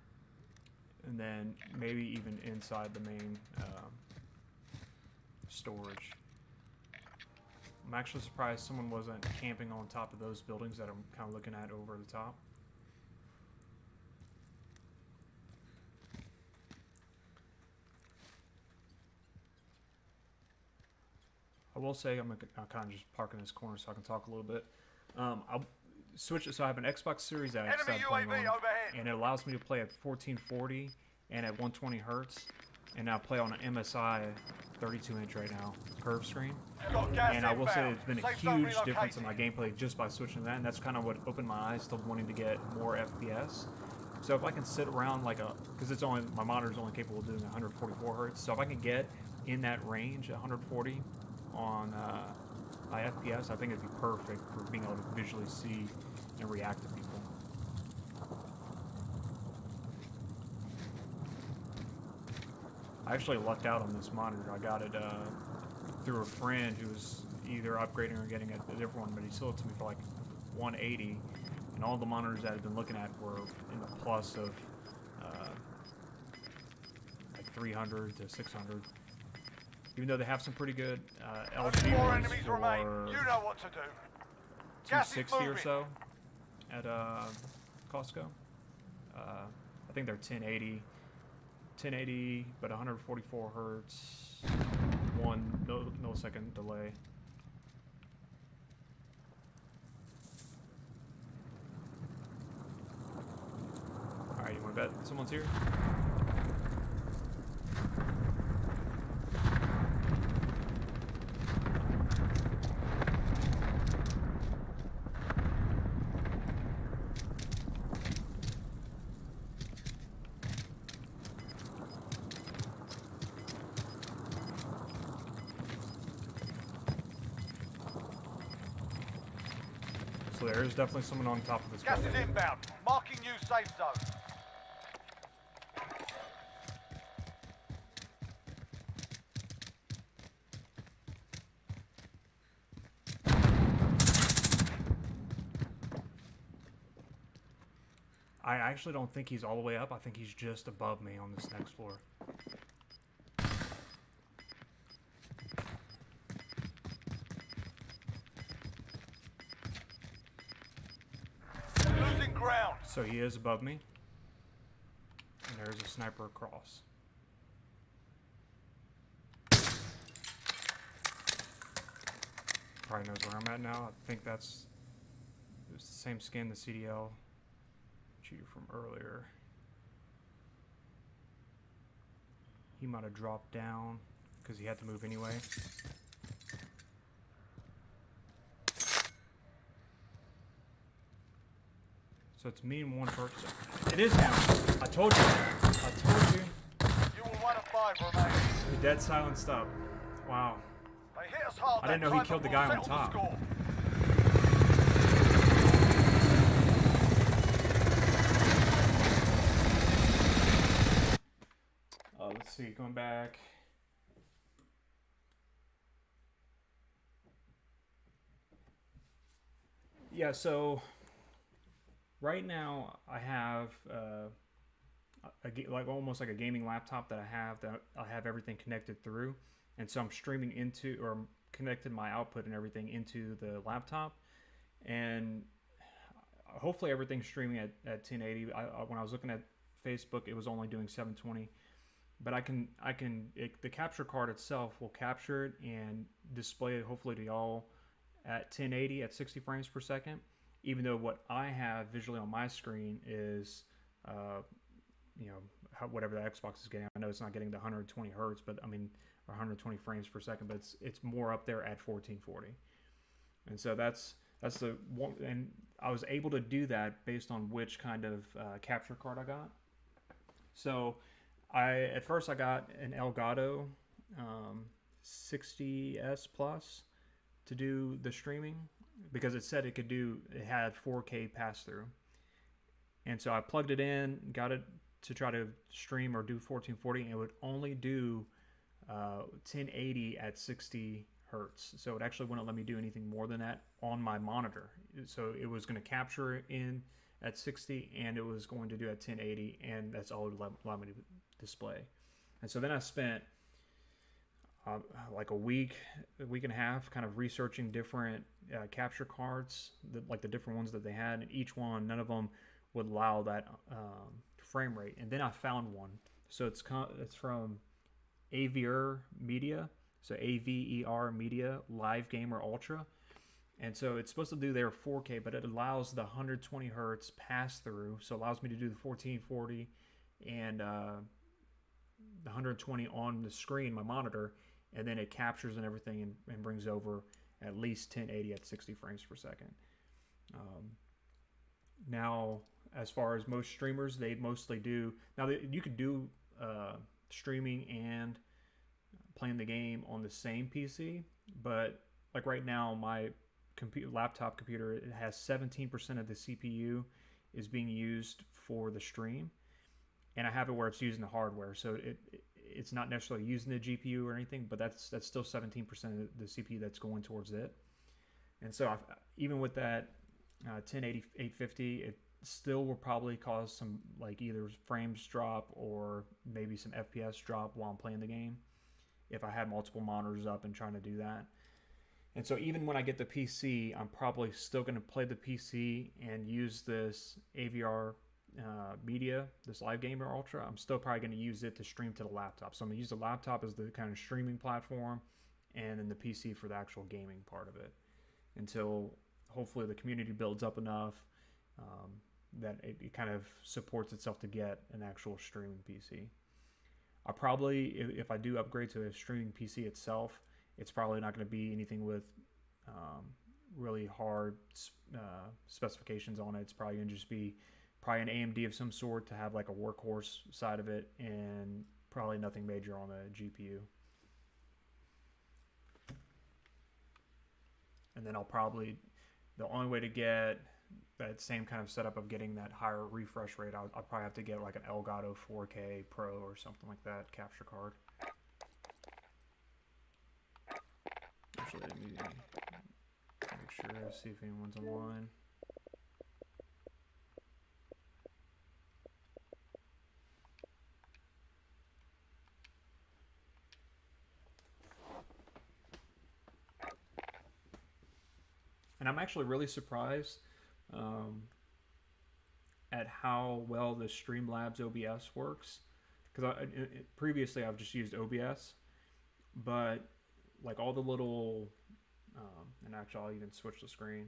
And then maybe even inside the main storage. I'm actually surprised someone wasn't camping on top of those buildings that I'm kind of looking at over the top. I will say I'm kind of just park in this corner so I can talk a little bit. I'll switch it so I have an Xbox Series X that Enemy I'm playing UAV on, overhead. and it allows me to play at 1440 and at 120 hertz, and I play on an MSI 32-inch right now curved screen. You've got gas And I will say inbound. there's been a Safe zone huge difference in my relocated. gameplay just by switching to that, and that's kind of what opened my eyes to wanting to get more FPS. So if I can sit around like because it's only, my monitor's only capable of doing 144 hertz, so if I can get in that range, 140 on my FPS, I think it'd be perfect for being able to visually see and react to people. I actually lucked out on this monitor. I got it through a friend who was either upgrading or getting a different one, but he sold it to me for like 180, and all the monitors that I've been looking at were in the plus of like 300 to 600. Even though they have some pretty good Only LG 4 ones enemies for remain. You know what to do. Gas is 260 or moving. so at Costco. I think they're 1080, but 144 hertz, 1 millisecond delay. All right, you want to bet someone's here? So there is definitely someone on top of this Gas is building. inbound. Marking new safe zone. I actually don't think he's all the way up. I think he's just above me on this next floor. Losing ground. So he is above me. And there's a sniper across. Probably knows where I'm at now. I think it's the same skin, the CDL shooter from earlier. he might have dropped down because he had to move anyway. So it's me and one person. It is him. I told you. I told you. You were 1 of 5 remaining. He dead silenced up. Wow. They hit us hard. I didn't that know he time, killed but the guy we'll on settle the top. score. Let's see. Going back. Yeah, so right now I have like almost like a gaming laptop that I have everything connected through, and so I'm streaming into or I'm connected my output and everything into the laptop, and hopefully everything's streaming at 1080. When I was looking at Facebook, it was only doing 720, but the capture card itself will capture it and display it hopefully to y'all at 1080 at 60 frames per second, even though what I have visually on my screen is whatever the Xbox is getting. I know it's not getting the 120 hertz, but I mean, or 120 frames per second, but it's more up there at 1440. And so that's the one, and I was able to do that based on which kind of capture card I got. So at first I got an Elgato 60S Plus to do the streaming because it said it had 4K pass through. And so I plugged it in, got it to try to stream or do 1440, and it would only do 1080 at 60 hertz. So it actually wouldn't let me do anything more than that on my monitor. So it was going to capture it in at 60, and it was going to do at 1080, and that's all it would allow me to display. And so then I spent like a week and a half kind of researching different capture cards, like the different ones that they had, and each one, none of them would allow that frame rate. And then I found one. So it's from Aver Media, so AVER Media Live Gamer Ultra. And so it's supposed to do their 4K, but it allows the 120 hertz pass through, so it allows me to do the 1440 and the 120 on the screen, my monitor, and then it captures and everything and brings over at least 1080 at 60 frames per second. Now, as far as most streamers, they mostly do. Now, you could do streaming and playing the game on the same PC, but like right now, my laptop computer, it has 17% of the CPU is being used for the stream, and I have it where it's using the hardware, so it's not necessarily using the GPU or anything, but that's still 17% of the CPU that's going towards it. And so even with that 1080 850, it still will probably cause some like either frames drop or maybe some FPS drop while I'm playing the game if I have multiple monitors up and trying to do that. And so even when I get the PC, I'm probably still going to play the PC and use this AVR Media, this Live Gamer Ultra. I'm still probably going to use it to stream to the laptop. So I'm going to use the laptop as the kind of streaming platform, and then the PC for the actual gaming part of it, until hopefully the community builds up enough that it kind of supports itself to get an actual streaming PC. I probably, if I do upgrade to a streaming PC itself, it's probably not going to be anything with really hard specifications on it. It's probably going to just be an AMD of some sort to have like a workhorse side of it, and probably nothing major on the GPU. And then the only way to get that same kind of setup of getting that higher refresh rate, I'll probably have to get like an Elgato 4K Pro or something like that capture card. Actually, let me make sure to see if anyone's online. And I'm actually really surprised at how well the Streamlabs OBS works, because previously I've just used OBS, but like all the little and actually I'll even switch the screen.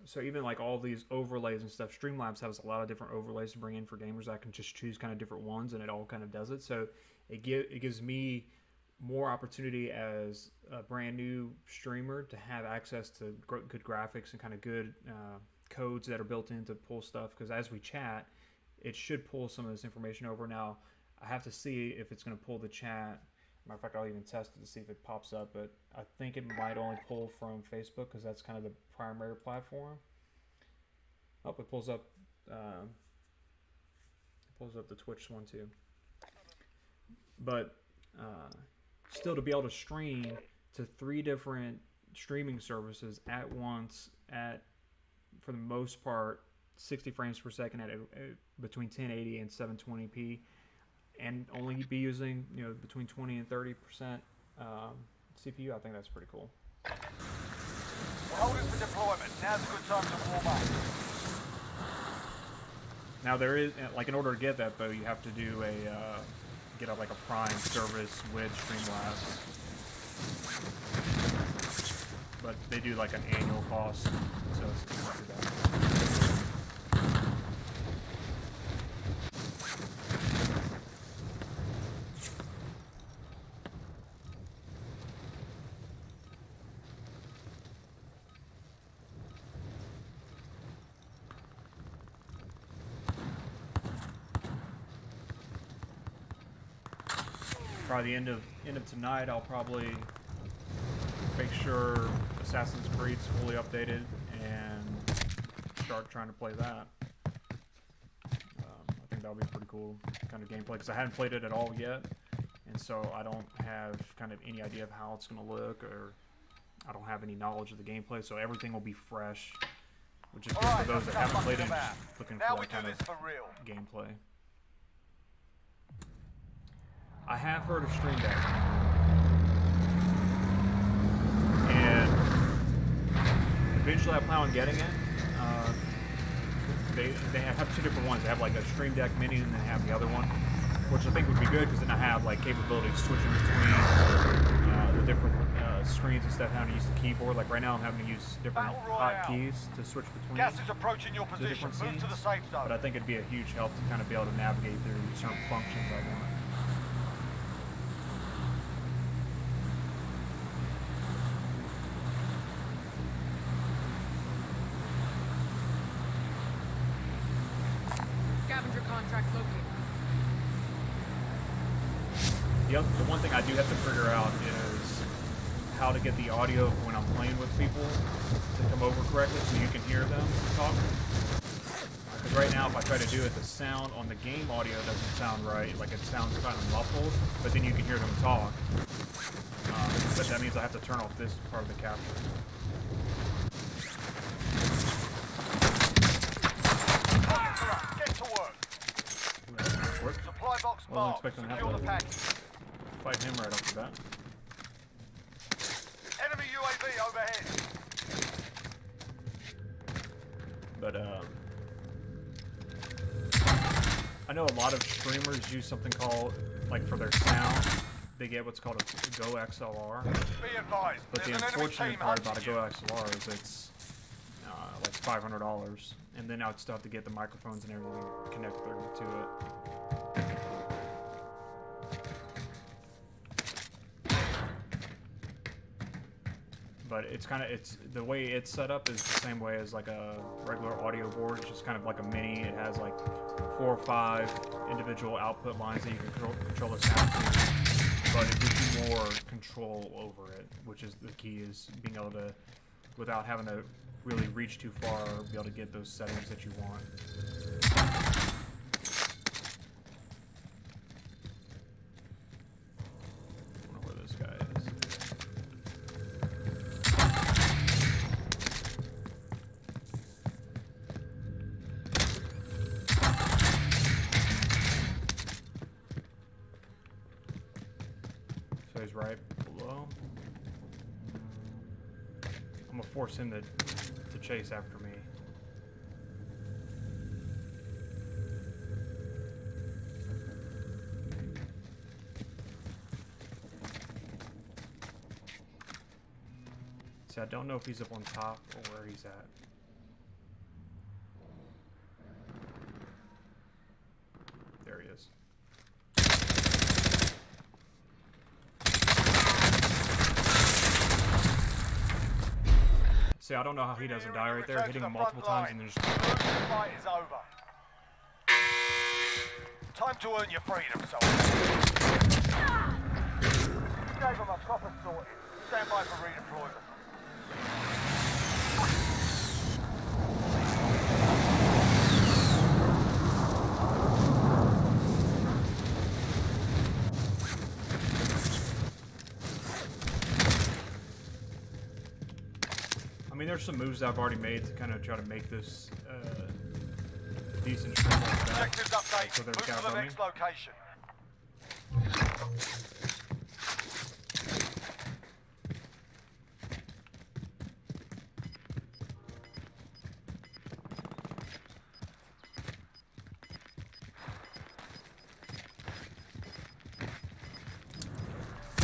So even like all these overlays and stuff, Streamlabs has a lot of different overlays to bring in for gamers. I can just choose kind of different ones, and it all kind of does it. So it gives me more opportunity as a brand new streamer to have access to good graphics and kind of good codes that are built in to pull stuff. Because as we chat, it should pull some of this information over. Now I have to see if it's going to pull the chat. Matter of fact, I'll even test it to see if it pops up, but I think it might only pull from Facebook because that's kind of the primary platform. Oh, it pulls up the Twitch one too. But still, to be able to stream to 3 different streaming services at once at, for the most part, 60 frames per second at between 1080 and 720p. And only be using, you know, between 20 and 30% CPU. I think that's pretty cool. We're holding for deployment. Now's a good time to warm up. Now there is, like, in order to get that though, you have to do get a Prime service with Streamlabs. But they do like an annual cost, so it's not too bad. Probably the end of tonight, I'll probably make sure Assassin's Creed's fully updated and start trying to play that. I think that'll be pretty cool kind of gameplay because I hadn't played it at all yet, and so I don't have kind of any idea of how it's going to look, or I don't have any knowledge of the gameplay, so everything will be fresh, which is good for those that haven't played it and just looking for that kind of gameplay. I have heard of Stream Deck, and eventually I plan on getting it. They have 2 different ones. They have like a Stream Deck Mini, and they have the other one, which I think would be good because then I have like capability of switching between the different screens instead of having to use the keyboard. Like right now, I'm having to use different hotkeys to switch between Gas is approaching your the position. different Move scenes. to the safe zone. But I think it'd be a huge help to kind of be able to navigate through certain functions I want. Scavenger contract located. The one thing I do have to figure out is how to get the audio when I'm playing with people to come over correctly so you can hear them talk. Because right now, if I try to do it, the sound on the game audio doesn't sound right. Like, it sounds kind of muffled, but then you can hear them talk. But that means I have to turn off this part of the capture. Get to work. Ooh, that's nice work. Supply box Wasn't marked. expecting that Secure the to package. fight him right off the bat. Enemy UAV overhead. But I know a lot of streamers use something called, like for their sound, they get what's called a Go XLR. Be advised. But the There's an enemy unfortunate team part about a hunting Go you. XLR is it's like $500, and then I'd still have to get the microphones and everything connected to it. But it's the way it's set up is the same way as like a regular audio board. It's just kind of like a mini. It has like 4 or 5 individual output lines that you can control the sound to. But it gives you more control over it, which is the key, is being able to, without having to really reach too far, be able to get those settings that you want. I don't know where this guy is. So he's right below. I'm gonna force him to chase after me. See, I don't know if he's up on top or where he's at. See, I don't know how he doesn't die right there, Return hitting to him the multiple front times and line. then just... The fight is over. Time to earn your freedom, soldier. Gave him a proper sorted. Stand by for redeployment. I mean, there's some moves that I've already made to kind of try to make this decent stream like that. Objectives update. So there's Move guys to the on me. next location.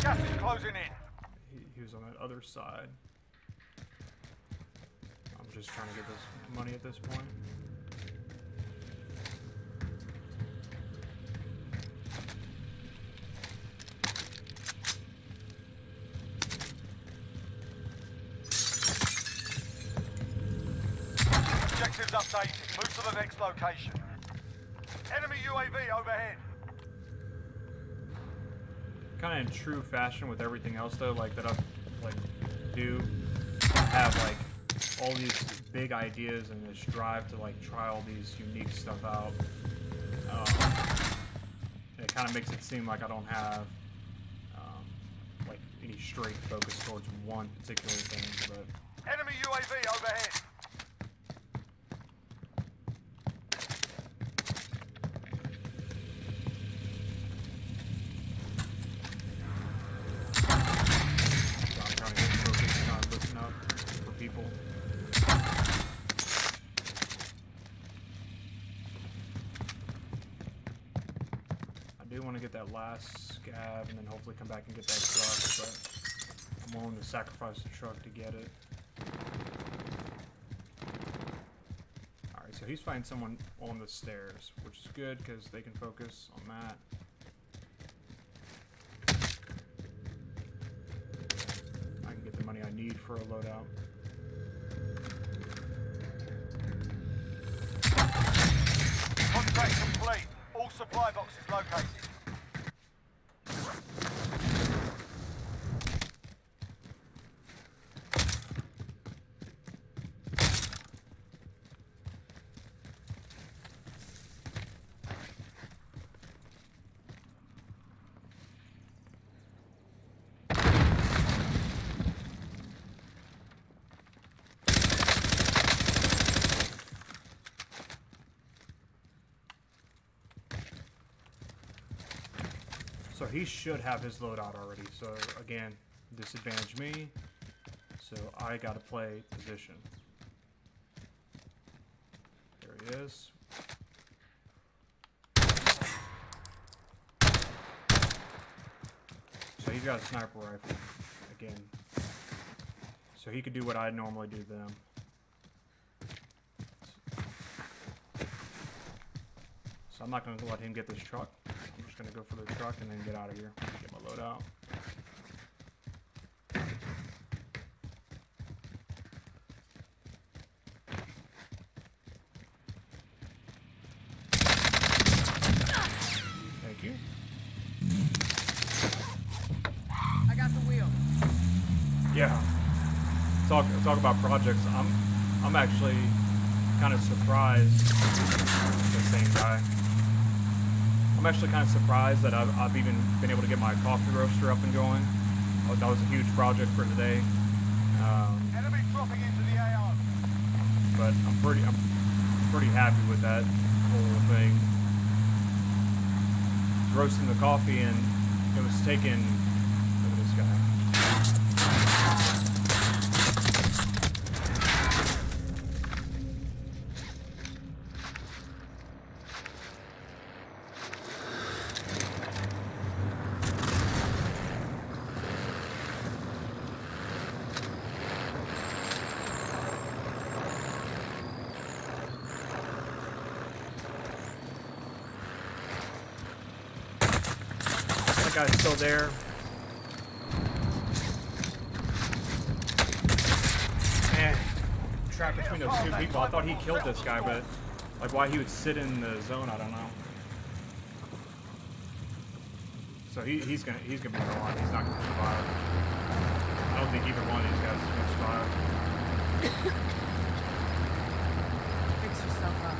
Gas is closing in. He was on that other side. I'm just trying to get this money at this point. Objectives updated. Move to the next location. Enemy UAV overhead. Kind of in true fashion with everything else though, like that I do have like all these big ideas and this drive to like try all these unique stuff out. It kind of makes it seem like I don't have like any straight focus towards one particular thing, but Enemy UAV overhead. I'm trying to get focused, kind of listen up for people. I do want to get that last scav and then hopefully come back and get that truck, but I'm willing to sacrifice the truck to get it. Alright, so he's fighting someone on the stairs, which is good because they can focus on that. I can get the money I need for a loadout. Contract complete. All supply boxes located. So he should have his loadout already. So again, disadvantage me. So I gotta play position. There he is. So he's got a sniper rifle again. So he could do what I normally do to them. So I'm not gonna let him get this truck. I'm just gonna go for the truck and then get out of here. Get my load out. Thank you. I got the wheel. Yeah. Talk about projects. I'm actually kind of surprised. The same guy. I'm actually kind of surprised that I've even been able to get my coffee roaster up and going. That was a huge project for today. Enemy dropping into the AO. But I'm pretty happy with that whole thing. I was roasting the coffee and it was taking. Look at this guy. That guy's still there. trapped between those two people. I thought he killed this guy, but like why he would sit in the zone, I don't know. So he's gonna be gone. He's not gonna survive. I don't think either one of these guys is gonna survive. Fix yourself up.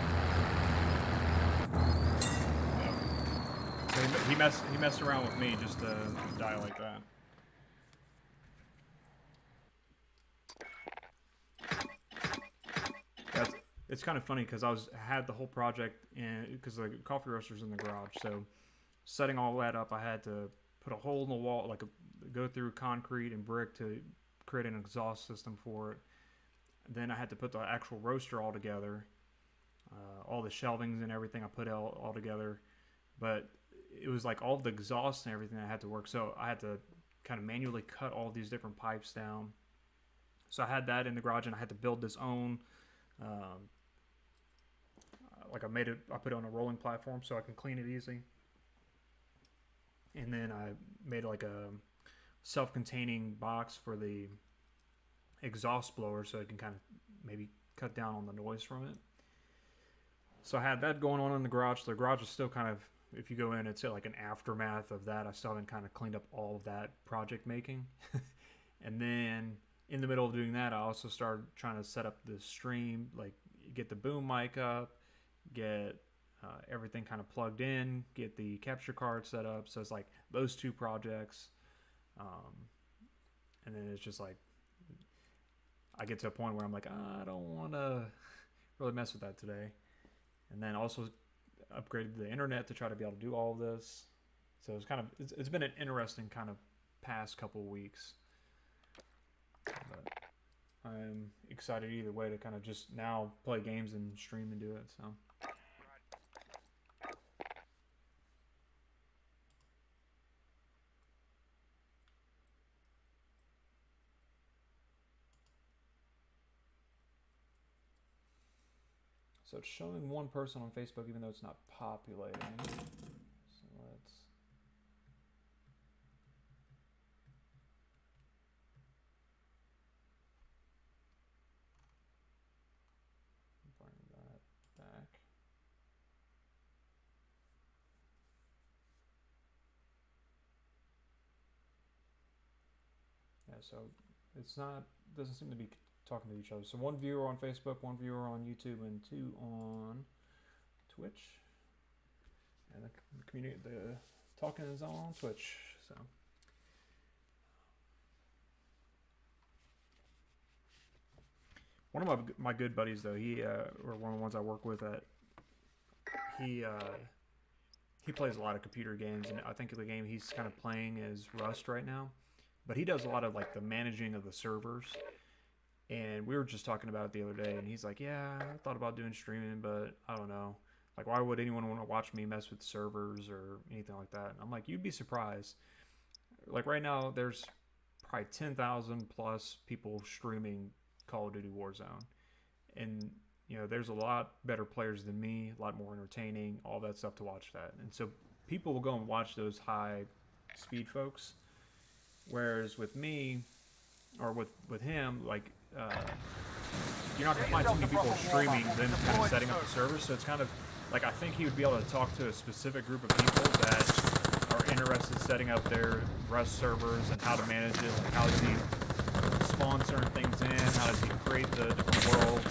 So he messed around with me just to die like that. It's kind of funny because I had the whole project in because the coffee roaster's in the garage. So setting all that up, I had to put a hole in the wall, like go through concrete and brick to create an exhaust system for it. Then I had to put the actual roaster all together, all the shelvings and everything. I put all together, but it was like all of the exhaust and everything that had to work. So I had to kind of manually cut all these different pipes down. So I had that in the garage, and I had to build this own. Like I put it on a rolling platform so I can clean it easy. And then I made like a self-containing box for the exhaust blower so it can kind of maybe cut down on the noise from it. So I had that going on in the garage. The garage is still kind of, if you go in, it's like an aftermath of that. I still haven't kind of cleaned up all of that project making. And then in the middle of doing that, I also started trying to set up the stream, like get the boom mic up, get everything kind of plugged in, get the capture card set up. So it's like those two projects. And then it's just like, I get to a point where I'm like, I don't want to really mess with that today. And then also upgraded the internet to try to be able to do all of this. So it's been an interesting kind of past couple weeks. But I'm excited either way to kind of just now play games and stream and do it. So it's showing one person on Facebook even though it's not populating. So let's bring that back. Yeah, so doesn't seem to be talking to each other. So one viewer on Facebook, one viewer on YouTube, and 2 on Twitch. And the community, the talking is on Twitch. So one of my good buddies though, he or one of the ones I work with he plays a lot of computer games, and I think the game he's kind of playing is Rust right now. But he does a lot of like the managing of the servers. And we were just talking about it the other day, and he's like, yeah, I thought about doing streaming, but I don't know. Like, why would anyone want to watch me mess with servers or anything like that? And I'm like, you'd be surprised. Like, right now, there's probably 10,000 plus people streaming Call of Duty Warzone. And, you know, there's a lot better players than me, a lot more entertaining, all that stuff to watch that. And so people will go and watch those high-speed folks. Whereas with me, or with him, like, you're not going to find too many people streaming them kind of setting up the servers. So it's kind of like, I think he would be able to talk to a specific group of people that are interested in setting up their Rust servers and how to manage it. Like, how does he spawn certain things in? How does he create the different worlds?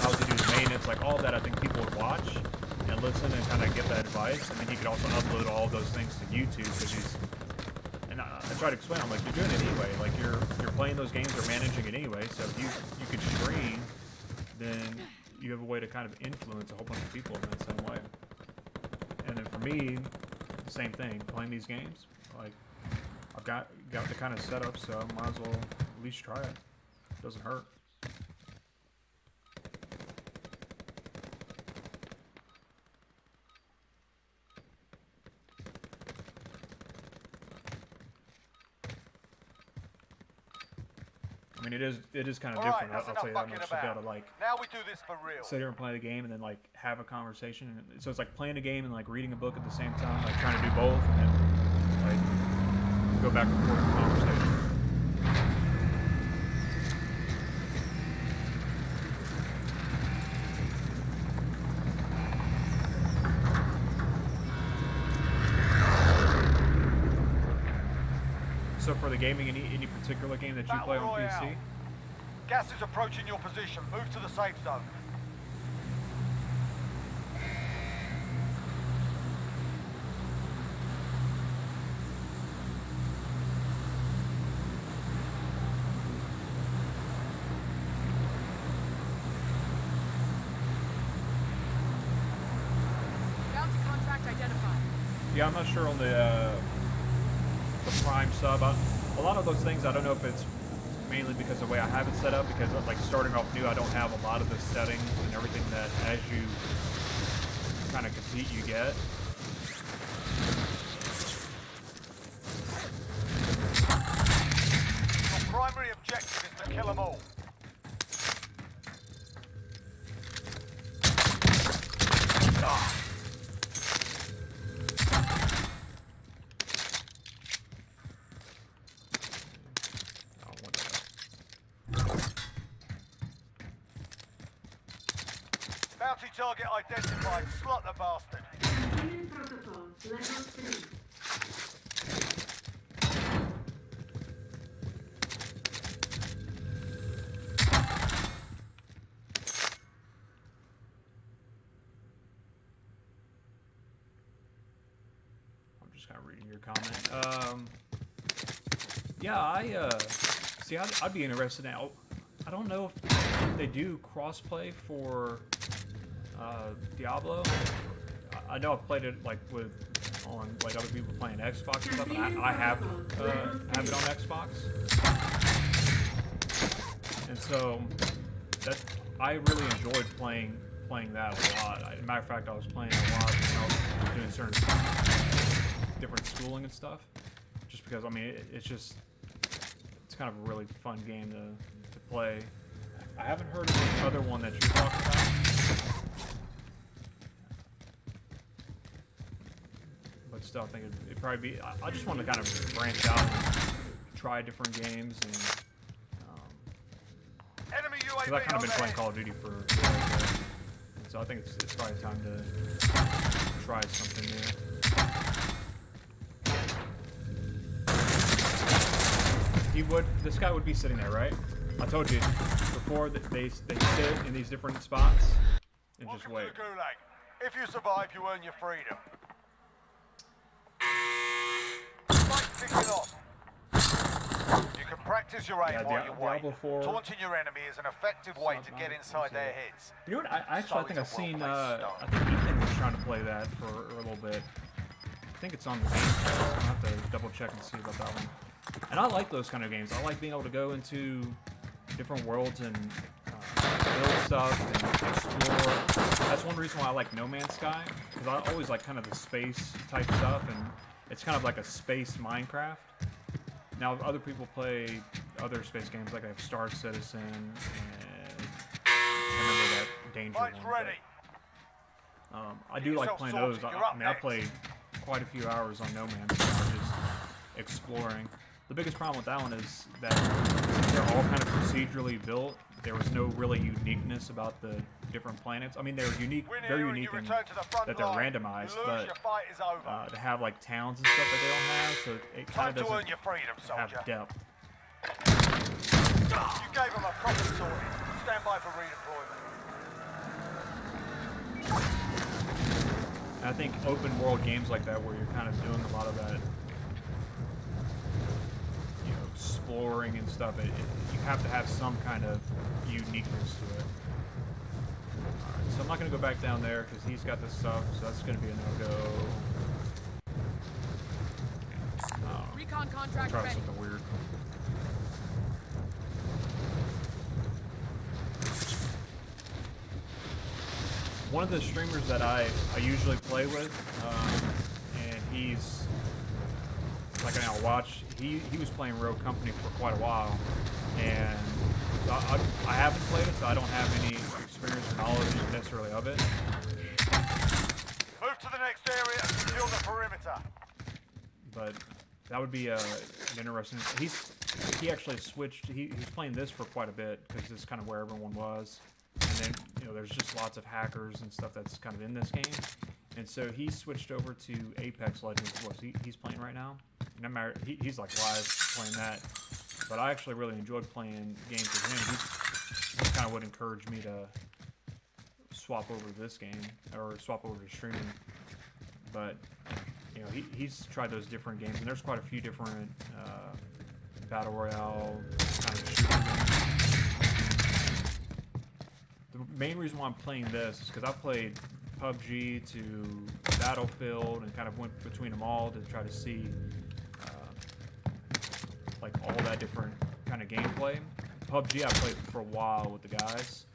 How does he do the maintenance? Like, all of that, I think people would watch and listen and kind of get that advice. And then he could also upload all of those things to YouTube because he's. And I try to explain, I'm like, you're doing it anyway. Like, you're playing those games or managing it anyway. So if you could stream, then you have a way to kind of influence a whole bunch of people in that same way. And then for me, the same thing. Playing these games, like, I've got the kind of setup, so I might as well at least try it. It doesn't hurt. I mean, it is kind of different. Right, I'll tell you that much. To be able to like now we do this for real. sit here and play the game and then like have a conversation. So it's like playing a game and like reading a book at the same time, like trying to do both, and then like go back and forth in conversation. So for the gaming, any particular game that you Battle play on Royale. PC? Gas is approaching your position. Move to the safe zone. Bounty contract identified. Yeah, I'm not sure on the Prime sub. A lot of those things, I don't know if it's mainly because of the way I have it set up, because like starting off new, I don't have a lot of the settings and everything that as you kind of compete you get. Your primary objective is to kill them all. I don't want that. Bounty target identified. Slot the bastard. Containment protocol level 3. I'm just kind of reading your comment. Yeah, see, I'd be interested now. I don't know if they do crossplay for Diablo. I know I've played it like with on like other people playing Xbox and stuff. And I have it on Xbox, and so that I really enjoyed playing that a lot. As a matter of fact, I was playing a lot when I was doing certain different schooling and stuff. Just because I mean, it's kind of a really fun game to play. I haven't heard of the other one that you're talking about. But still, I think it'd probably be. I just want to kind of branch out and try different games, and Enemy because UAV I've kind of been playing overhead. Call of Duty for a bit, so I think it's probably time to try something new. This guy would be sitting there, right? I told you before that they sit in these different spots and just Welcome wait. to the Gulag. If you survive, you earn your freedom. Fight's kicking off. You can practice your aim Yeah, while you wait. Diablo 4. Taunting your enemy is an effective way to get inside their heads. You know what? I think I've It's a well seen. placed I start. think Ethan was trying to play that for a little bit. I think it's on the Game Pass. I'll have to double check and see about that one. And I like those kind of games. I like being able to go into different worlds and build stuff and explore. That's one reason why I like No Man's Sky, because I always like kind of the space type stuff, and it's kind of like a space Minecraft. Now, other people play other space games, like I have Star Citizen and I remember that Danger Fight's one. ready. I do like yourself playing sorted. those. You're I up mean, I next. played quite a few hours on No Man's Sky, just exploring. The biggest problem with that one is that since they're all kind of procedurally built, there was no really uniqueness about the different planets. I mean, they're unique, Win very here and you unique in return to the front that they're line. randomized, You lose, but your fight is over. to have like towns and stuff that they don't have, so it Time kind to of earn doesn't your freedom, have soldier. depth. You gave him a proper sorting. Stand by for redeployment. And I think open world games like that, where you're kind of doing a lot of that, you know, exploring and stuff, you have to have some kind of uniqueness to it. Alright, so I'm not going to go back down there because he's got this stuff, so that's going to be a no-go. Recon contract Try ready. something weird. One of the streamers that I usually play with, and he's like I'll watch. He was playing Rogue Company for quite a while, and I haven't played it, so I don't have any experience or knowledge necessarily of it. Move to the next area and secure the perimeter. But that would be an interesting. He actually switched. He's playing this for quite a bit because this is kind of where everyone was. And then, you know, there's just lots of hackers and stuff that's kind of in this game. And so he switched over to Apex Legends, what he's playing right now. No matter, he's like live playing that. But I actually really enjoyed playing games with him. He kind of would encourage me to swap over to this game or swap over to streaming. But you know, he's tried those different games, and there's quite a few different battle royale kind of shooting games. The main reason why I'm playing this is because I played PUBG to Battlefield and kind of went between them all to try to see like all that different kind of gameplay. PUBG I played for a while with the guys,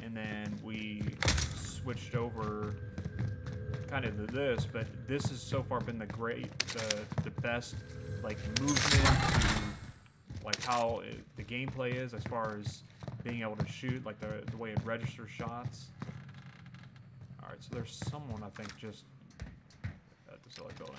and then we switched over kind of to this, but this has so far been the best like movement to like how the gameplay is as far as being able to shoot, like the way it registers shots. Alright, so there's someone I think just at this other building.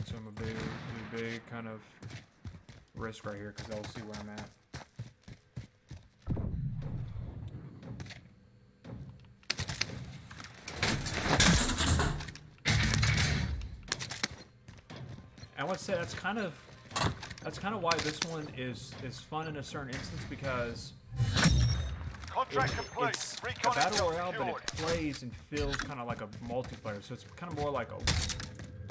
So I'm a big kind of risk right here because I'll see where I'm at. I would say that's kind of why this one is fun in a certain instance, because Contract complete. it's a Recon battle intel royale, but secured. it plays and feels kind of like a multiplayer. So it's kind of more like a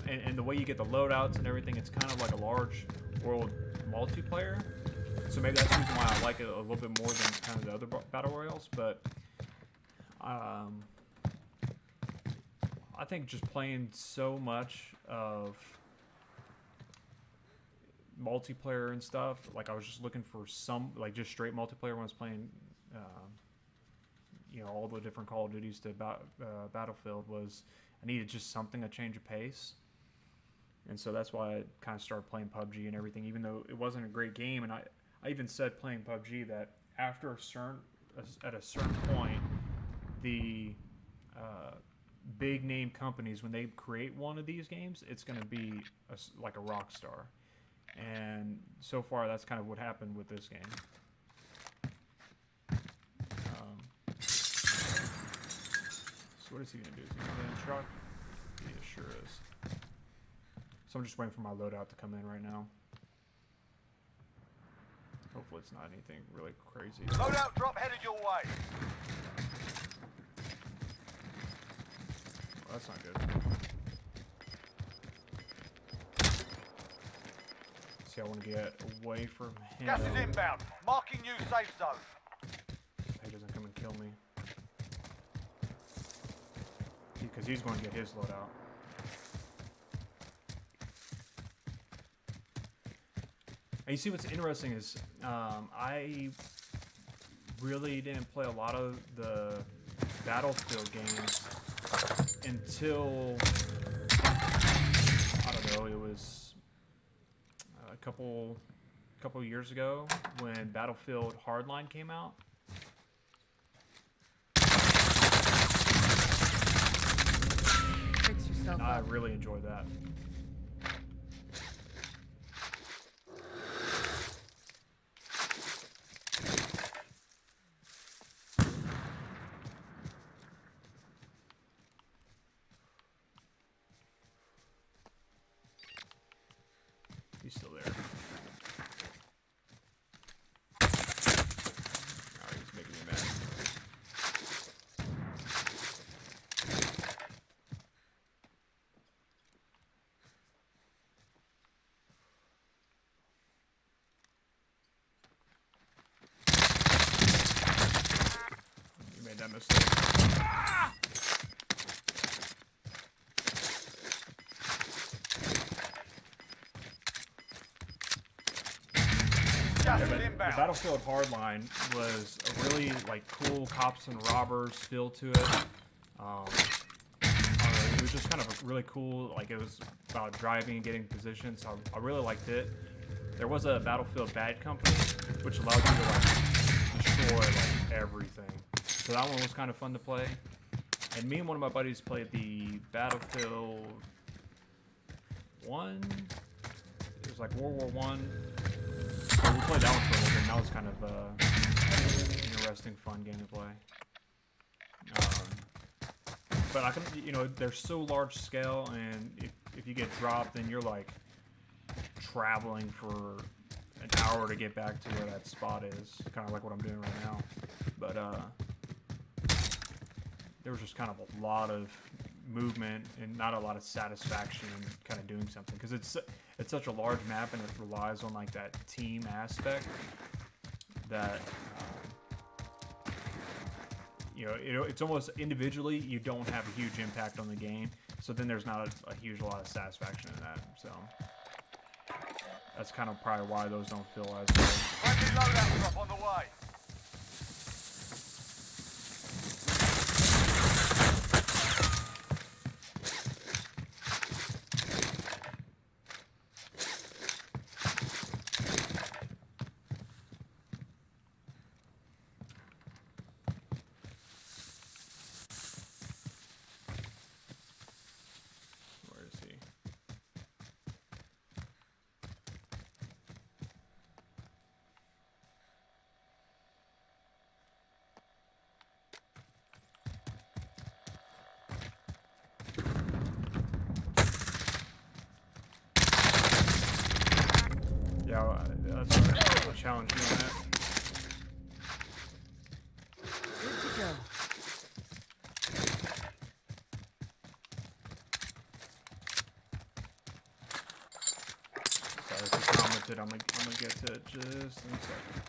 and the way you get the loadouts and everything, it's kind of like a large world multiplayer. So maybe that's the reason why I like it a little bit more than kind of the other battle royales. But I think just playing so much of multiplayer and stuff, like I was just looking for some like just straight multiplayer when I was playing, you know, all the different Call of Duties to Battlefield. Was I needed just something, a change of pace. And so that's why I kind of started playing PUBG and everything, even though it wasn't a great game. And I even said playing PUBG that after at a certain point, the big name companies, when they create one of these games, it's going to be like a rock star. And so far, that's kind of what happened with this game. So what is he going to do? Is he going to get in the truck? He sure is. So I'm just waiting for my loadout to come in right now. Hopefully it's not anything really crazy. Loadout drop headed your way. Well, that's not good. See, I want to get away from him. Gas is inbound. Marking new safe zone. He doesn't come and kill me. Because he's going to get his loadout. And you see what's interesting is I really didn't play a lot of the Battlefield games until, I don't know, it was a couple years ago when Battlefield Hardline came out. Fix yourself And I up. really enjoyed that. He's still there. Alright, he's making me mad. You made that mistake. Gas Yeah, is but the inbound. Battlefield Hardline was a really like cool cops and robbers feel to it. I don't know, it was just kind of a really cool, like it was about driving and getting positions. So I really liked it. There was a Battlefield Bad Company, which allowed you to like just destroy like everything. So that one was kind of fun to play. And me and one of my buddies played the Battlefield 1. It was like World War 1. So we played that one for a little bit, and that was kind of interesting, fun game to play. But I can, you know, they're so large scale, and if you get dropped, then you're like traveling for an hour to get back to where that spot is. Kind of like what I'm doing right now. But there was just kind of a lot of movement and not a lot of satisfaction in kind of doing something, because it's such a large map and it relies on like that team aspect that you know, it's almost individually you don't have a huge impact on the game, so then there's not a huge lot of satisfaction in that. So that's kind of probably why those don't feel as good. Friendly loadout drop on the way. Where is he? Yeah, that's a challenge doing that. Good to go. Sorry if you commented, I'm gonna get to it just in a second.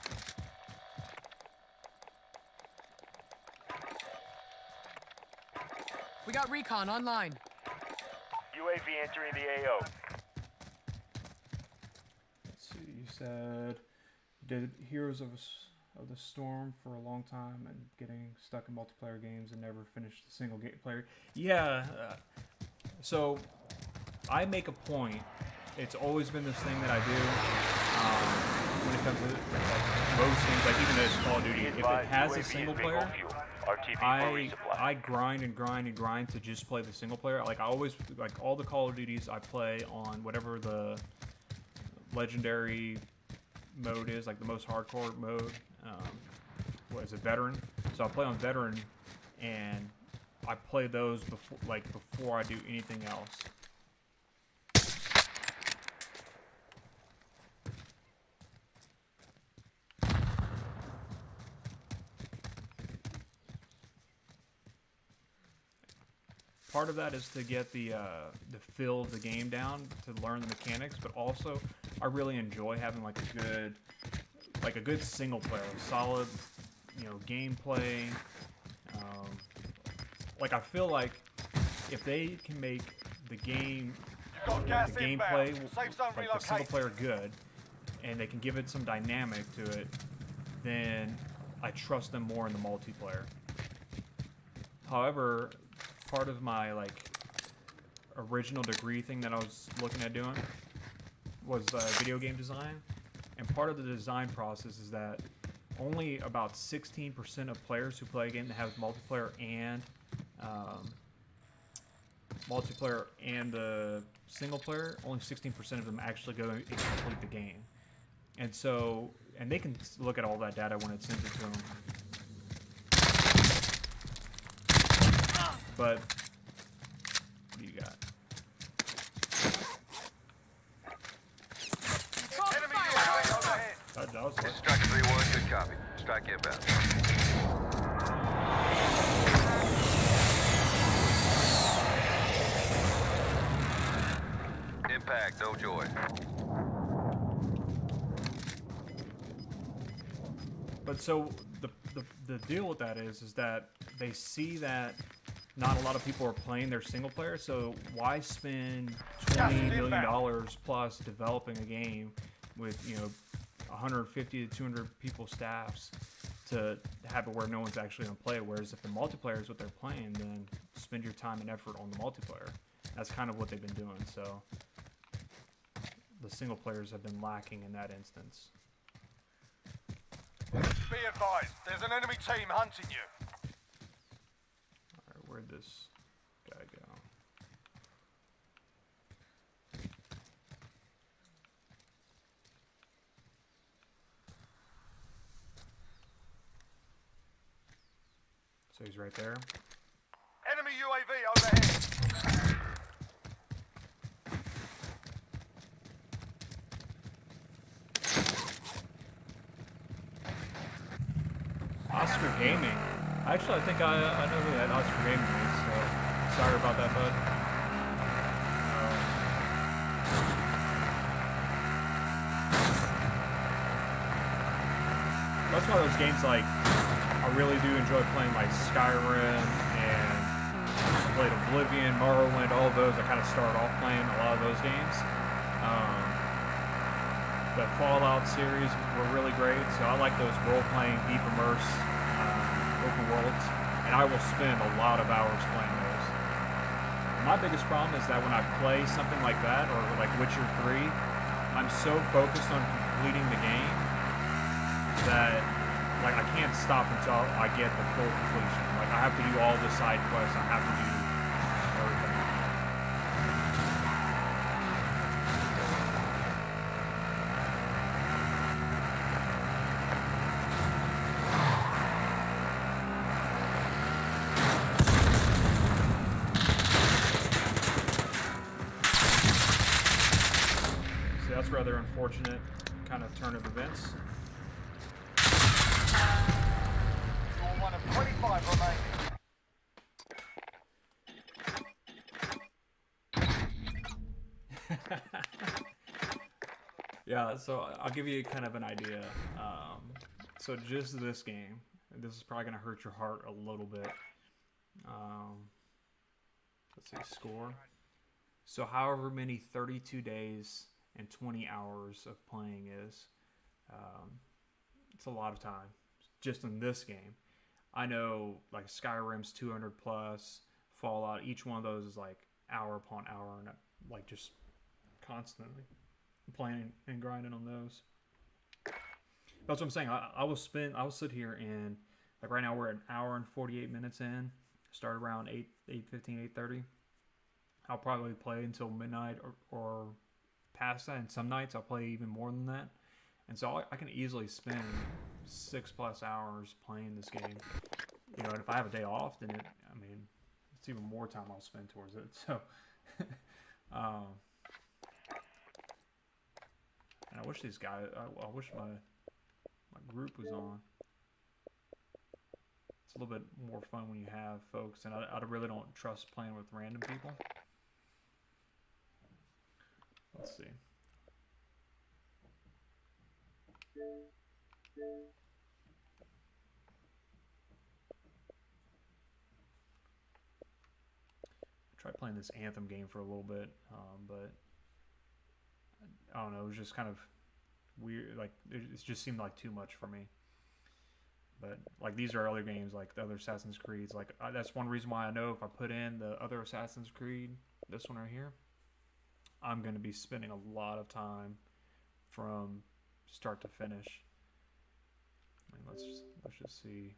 We got recon online. UAV entering the AO. Let's see, you said you did Heroes of the Storm for a long time and getting stuck in multiplayer games and never finished a single game player. Yeah, so I make a point. It's always been this thing that I do when it comes to like, most things, like even this Call of Duty. If it has a single player, I grind and grind and grind to just play the single player. Like I always, like all the Call of Duties I play on whatever the legendary mode is, like the most hardcore mode. What is it, veteran? So I play on veteran, and I play those before I do anything else. Part of that is to get the feel of the game down, to learn the mechanics, but also I really enjoy having like a good single player, solid, you know, gameplay. Like I feel like if they can make the game, You've got gas the inbound. gameplay, Safe zone like the single relocate. player good, and they can give it some dynamic to it, then I trust them more in the multiplayer. However, part of my like original degree thing that I was looking at doing was video game design, and part of the design process is that only about 16% of players who play a game that has multiplayer and the single player, only 16% of them actually go and complete the game. And so, and they can look at all that data when it's sent to them. But what do you got? Enemy UAV overhead. That was what? Strike 3-1, good copy. Strike inbound. Impact, no joy. But so the deal with that is that they see that not a lot of people are playing their single player, so why spend $20 million plus developing a game with, you know, 150 to 200 people staffs to have it where no one's actually going to play it? Whereas if the multiplayer is what they're playing, then spend your time and effort on the multiplayer. That's kind of what they've been doing. So the single players have been lacking in that instance. Be advised, there's an enemy team hunting you. Alright, where'd this guy go? So he's right there. Enemy UAV overhead. Oscar Gaming. Actually, I think I know who that Oscar Gaming is, so sorry about that, bud. That's one of those games, like, I really do enjoy playing, like, Skyrim, and I played Oblivion, Morrowind, all of those. I kind of started off playing a lot of those games. The Fallout series were really great, so I like those role-playing, deep immerse, open worlds, and I will spend a lot of hours playing those. My biggest problem is that when I play something like that, or like Witcher 3, I'm so focused on completing the game that like I can't stop until I get the full completion. Like I have to do all the side quests, I have to do everything. So that's rather unfortunate kind of turn of events. You're one of 25 remaining. Yeah, so I'll give you kind of an idea. So just this game, this is probably going to hurt your heart a little bit. Let's see, score. So however many 32 days and 20 hours of playing is, it's a lot of time just in this game. I know like Skyrim's 200 plus, Fallout, each one of those is like hour upon hour, and like just constantly playing and grinding on those. That's what I'm saying. I will sit here and like right now we're an hour and 48 minutes in. Start around 8:15, 8:30. I'll probably play until midnight or past that, and some nights I'll play even more than that. And so I can easily spend 6+ hours playing this game. You know, and if I have a day off, then it's even more time I'll spend towards it. So, and I wish these guys, I wish my group was on. It's a little bit more fun when you have folks, and I really don't trust playing with random people. Let's see. I tried playing this Anthem game for a little bit, but I don't know, it was just kind of weird. Like it just seemed like too much for me. But like these are other games, like the other Assassin's Creeds. Like that's one reason why I know if I put in the other Assassin's Creed, this one right here, I'm going to be spending a lot of time from start to finish. I mean, let's just see.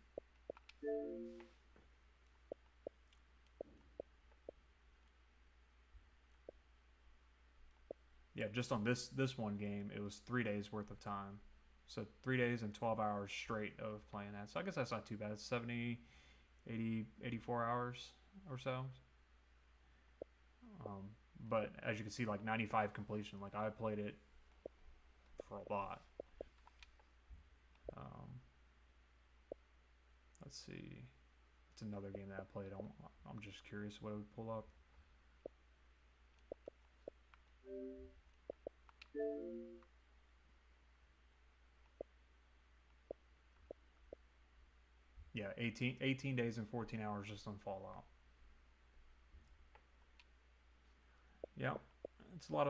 Yeah, just on this one game, it was 3 days worth of time. So 3 days and 12 hours straight of playing that. So I guess that's not too bad. It's 70, 80, 84 hours or so. But as you can see, like 95 completion. Like I played it for a lot. Let's see. It's another game that I played. I'm just curious what it would pull up. Yeah, 18 days and 14 hours just on Fallout. Yeah, it's a lot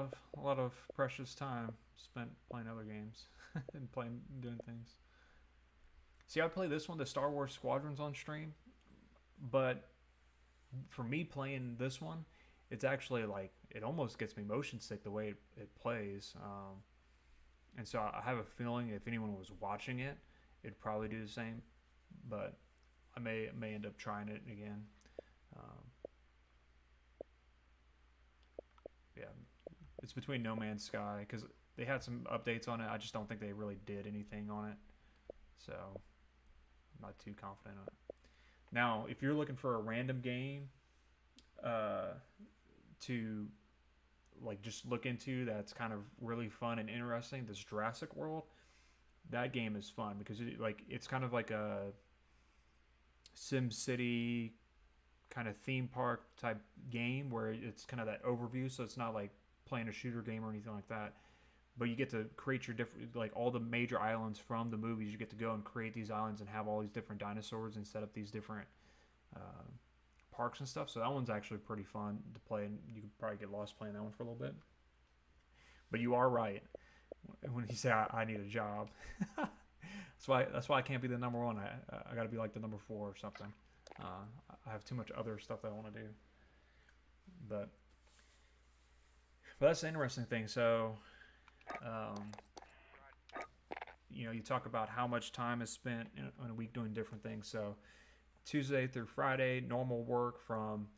of precious time spent playing other games and doing things. See, I play this one, the Star Wars Squadrons, on stream, but for me playing this one, it's actually like it almost gets me motion sick the way it plays. And so I have a feeling if anyone was watching it, it'd probably do the same, but I may end up trying it again. Yeah, it's between No Man's Sky because they had some updates on it. I just don't think they really did anything on it, so I'm not too confident on it. Now, if you're looking for a random game to like just look into that's kind of really fun and interesting, this Jurassic World, that game is fun because it's kind of like a Sim City kind of theme park type game where it's kind of that overview, so it's not like playing a shooter game or anything like that, but you get to create your different, like all the major islands from the movies. You get to go and create these islands and have all these different dinosaurs and set up these different parks and stuff. So that one's actually pretty fun to play, and you could probably get lost playing that one for a little bit. But you are right when you say I need a job. That's why I can't be the number one. I got to be like the number 4 or something. I have too much other stuff that I want to do. But that's the interesting thing. So, you talk about how much time is spent in a week doing different things. So Tuesday through Friday, normal work from,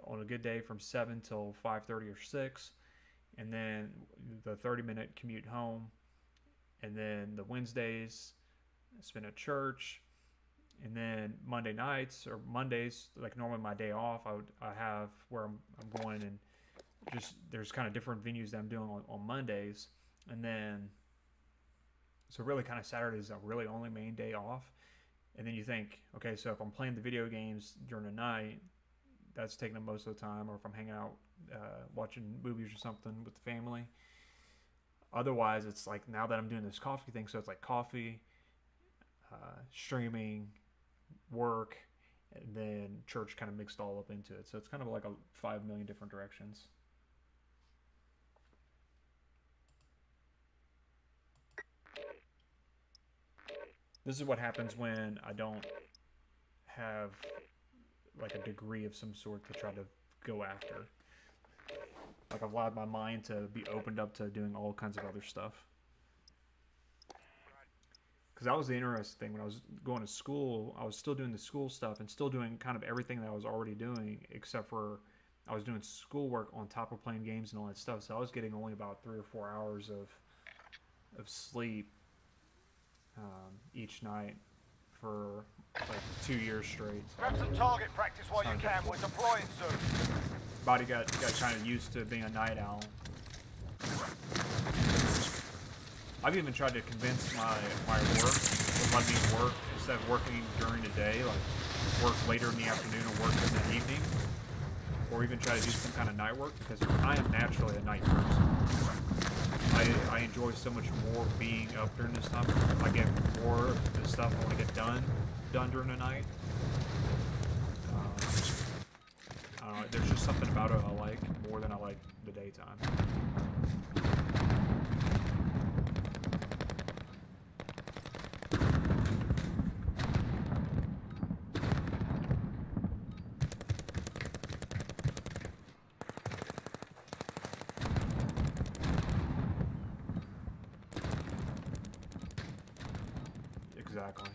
on a good day from 7 till 5:30 or 6. And then the 30-minute commute home. And then the Wednesdays spent at church. And then Monday nights or Mondays, like normally my day off, I have where I'm going, and just there's kind of different venues that I'm doing on Mondays. And then, so really kind of Saturday is a really only main day off. And then you think, okay, so if I'm playing the video games during the night, that's taking up most of the time. Or if I'm hanging out, watching movies or something with the family. Otherwise, it's like now that I'm doing this coffee thing, so it's like coffee, streaming, work, and then church kind of mixed all up into it. So it's kind of like 5 million different directions. This is what happens when I don't have like a degree of some sort to try to go after. Like I've allowed my mind to be opened up to doing all kinds of other stuff. Because that was the interesting thing. When I was going to school, I was still doing the school stuff and still doing kind of everything that I was already doing, except for I was doing schoolwork on top of playing games and all that stuff. So I was getting only about 3 or 4 hours of sleep each night for like 2 years straight. Grab some target practice while you can. We're deploying soon. Body got kind of used to being a night owl. I've even tried to convince my work to let me work instead of working during the day, like work later in the afternoon or work in the evening, or even try to do some kind of night work, because I am naturally a night person. I enjoy so much more being up during this time. I get more of the stuff I want to get done during the night. I don't know, there's just something about it I like more than I like the daytime. Exactly.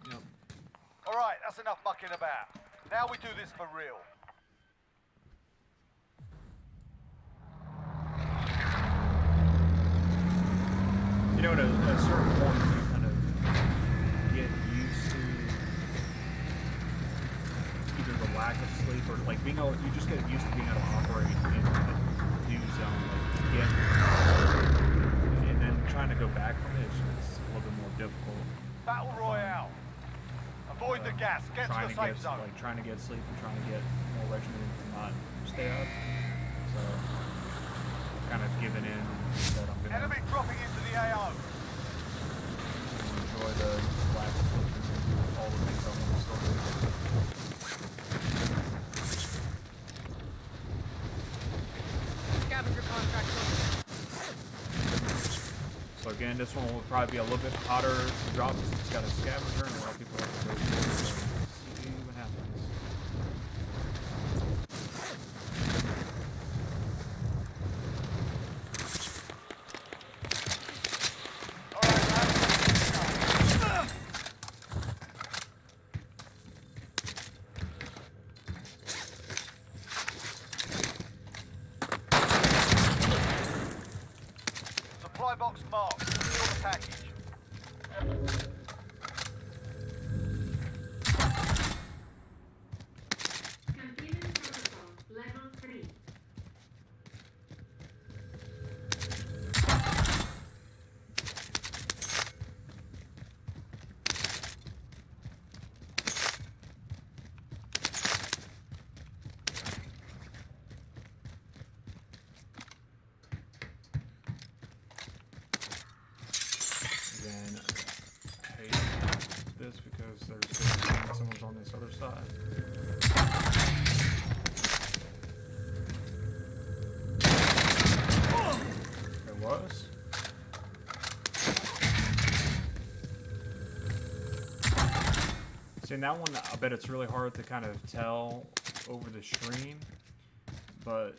Yep. All right, that's enough mucking about. Now we do this for real. At a certain point, you kind of get used to either the lack of sleep or like being able. You just get used to being able to operate in a new zone, and then trying to go back from it is a little bit more difficult. Battle Royale. Avoid the gas. Get to the safe zone. Like trying to get sleep and trying to get more regimented to not stay up. So kind of giving in that I'm gonna. Enemy dropping into the AO. Enjoy the lack of sleep and all the things I want to still do. Scavenger contract. So again, this one will probably be a little bit hotter to drop. It's got a scavenger and a lot of people have to go for it. So see what happens. See, in that one, I bet it's really hard to kind of tell over the stream, but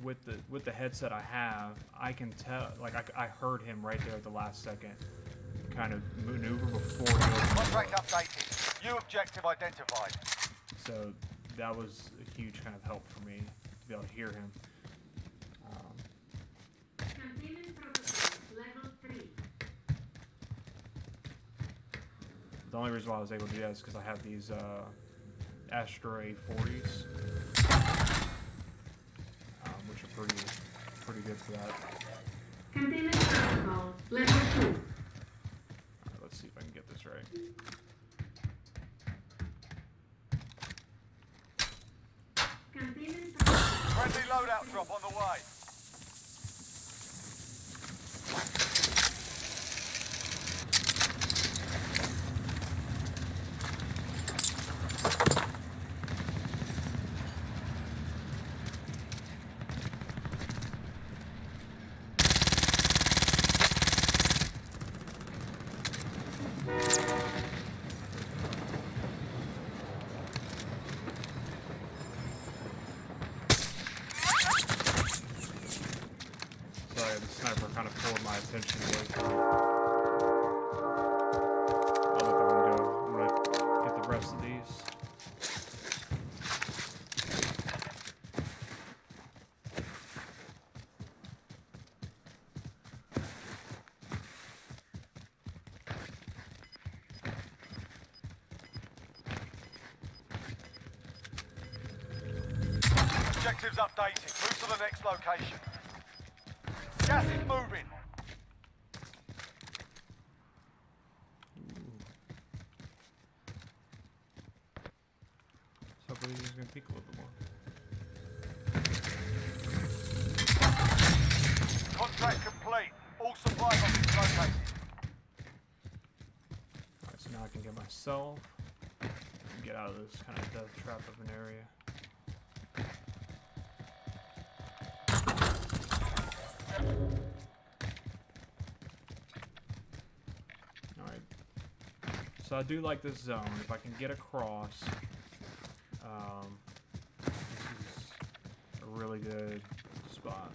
with the headset I have, I can tell. Like I heard him right there at the last second, kind of maneuver before he opened the Contract door. updated. New objective identified. So that was a huge kind of help for me to be able to hear him. Containment protocol level 3. The only reason why I was able to do that is because I have these Astro A40s, which are pretty good for that. Containment protocol level 2. Alright, let's see if I can get this right. Containment protocol. Friendly loadout drop on the way. Sorry, the sniper kind of pulled my attention away from it. I'll let that one go. I'm gonna get the rest of these. Objectives updated. Move to the next location. Gas is moving. So hopefully he's gonna peek a little bit more. Contract complete. All supply boxes located. Alright, so now I can get myself and get out of this kind of death trap of an area. Alright. So I do like this zone. If I can get across, this is a really good spot.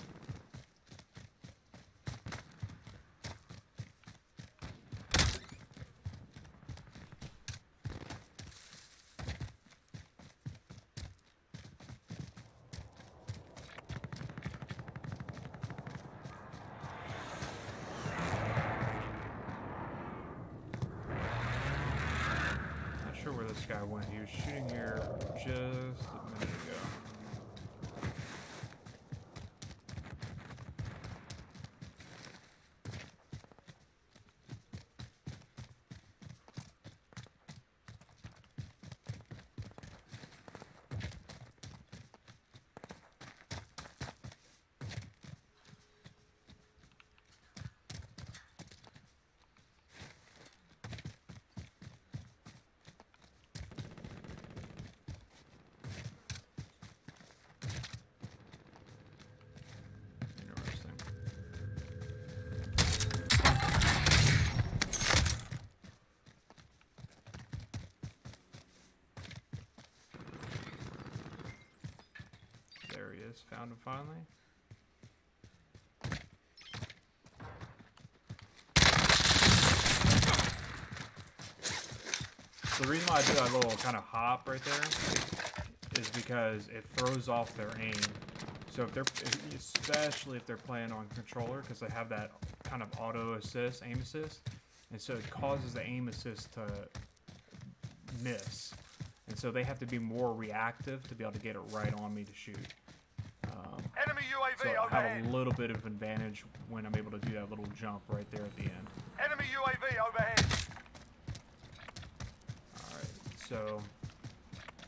Not sure where this guy went. He was shooting here just a minute ago. Interesting. There he is. Found him finally. The reason why I do that little kind of hop right there is because it throws off their aim. So if they're, especially if they're playing on controller, because they have that kind of auto assist, aim assist, and so it causes the aim assist to miss, and so they have to be more reactive to be able to get it right on me to shoot. Enemy UAV So I have overhead. a little bit of advantage when I'm able to do that little jump right there at the end. Enemy UAV overhead. Alright, so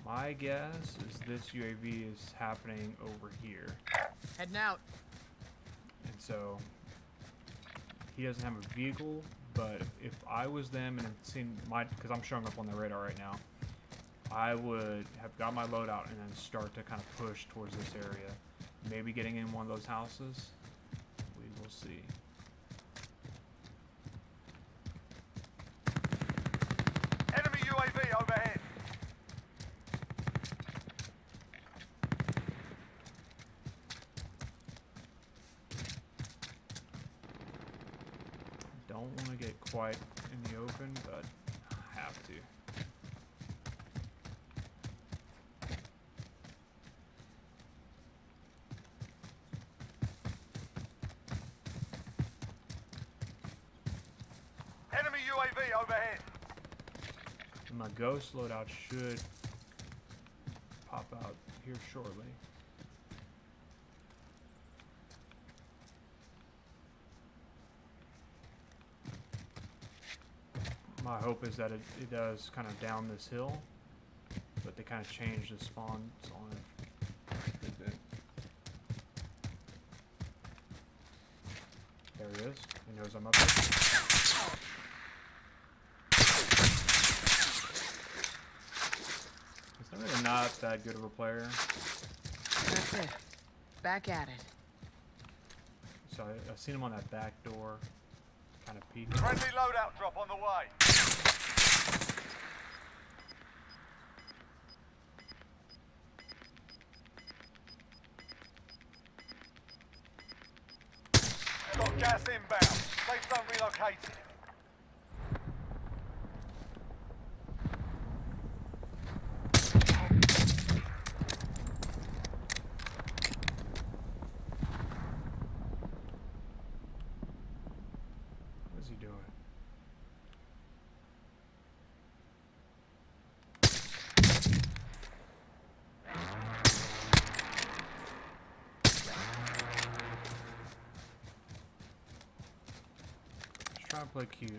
my guess is this UAV is happening over here. Heading out. And so he doesn't have a vehicle, but if I was them and had seen my, because I'm showing up on the radar right now, I would have got my loadout and then start to kind of push towards this area. Maybe getting in one of those houses. We will see. Enemy UAV overhead. Don't want to get quite in the open, but I have to. Enemy UAV overhead. And my ghost loadout should pop out here shortly. My hope is that it does kind of down this hill, but they kind of change the spawns on it a bit. There he is. He knows I'm up there. He's really not that good of a player. That's it. Back at it. So I've seen him on that back door, kind of peeking. Friendly loadout drop on the way. Got gas inbound. Safe zone relocated. What is he doing? Let's try and play cute.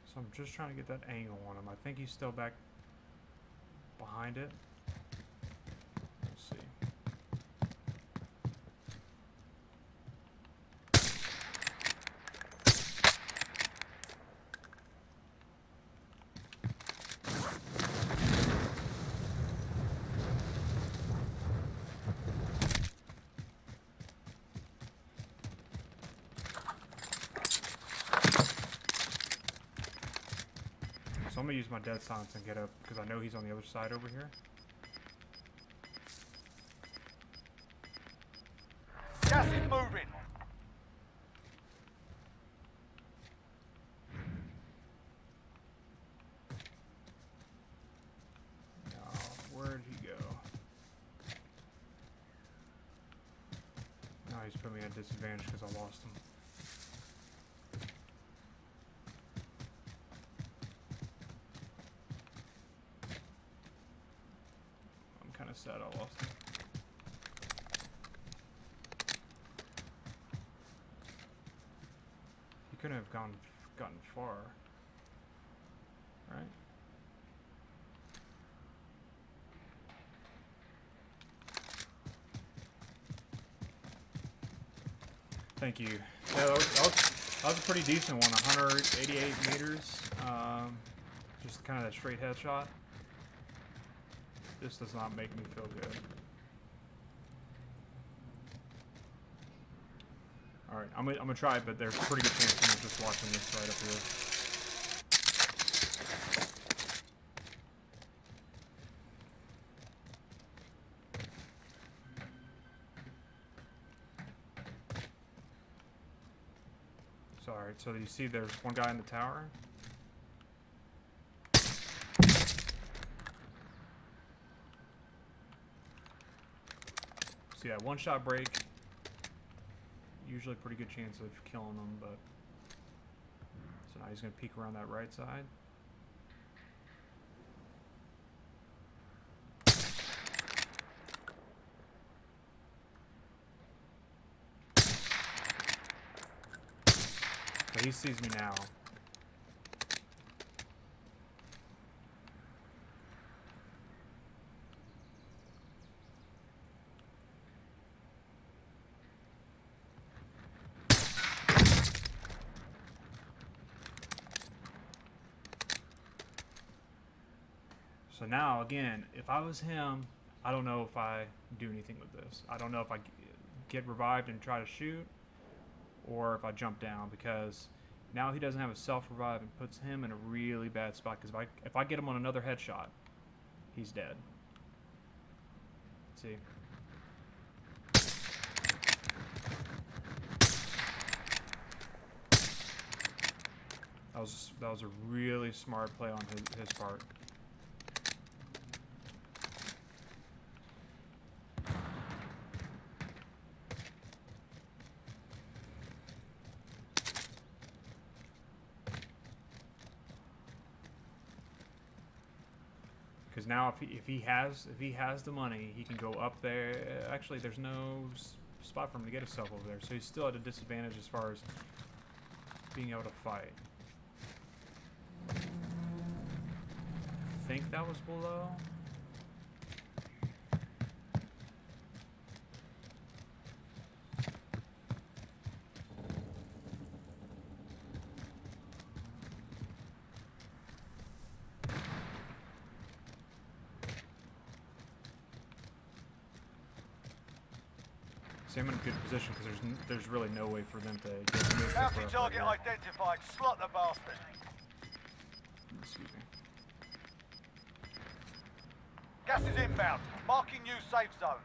So I'm just trying to get that angle on him. I think he's still back behind it. Let's see. So I'm gonna use my dead silence and get up because I know he's on the other side over here. Gas is moving. Oh, where'd he go? Now he's putting me at a disadvantage because I lost him. I'm kind of sad I lost him. He couldn't have gotten far, right? Thank you. Yeah, that was a pretty decent one. 188 meters. Just kind of that straight headshot. This does not make me feel good. All right, I'm gonna try it, but there's a pretty good chance I'm just watching this right up here. So, all right, so you see there's one guy in the tower. So yeah, one shot break. Usually pretty good chance of killing him, but so now he's gonna peek around that right side. So he sees me now. So now, again, if I was him, I don't know if I do anything with this. I don't know if I get revived and try to shoot, or if I jump down, because now he doesn't have a self-revive and puts him in a really bad spot, because if I get him on another headshot, he's dead. Let's see. That was a really smart play on his part. Because now if he has the money, he can go up there. Actually, there's no spot for him to get himself over there, so he's still at a disadvantage as far as being able to fight. I think that was below. See, I'm in a good position because there's really no way for them to get me. Bounty target identified. Slot the bastard. Excuse me. Gas is inbound. Marking new safe zone.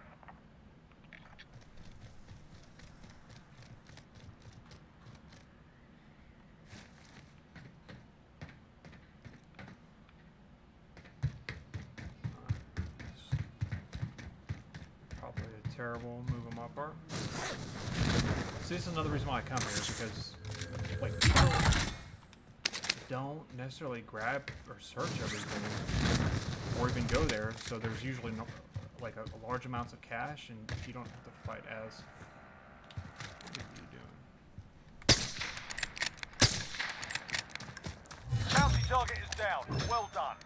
Probably a terrible move on my part. See, this is another reason why I come here, is because, like, people don't necessarily grab or search everything, or even go there, so there's usually no, like, a large amounts of cash, and you don't have to fight as. What are you doing? Bounty target is down. Well done.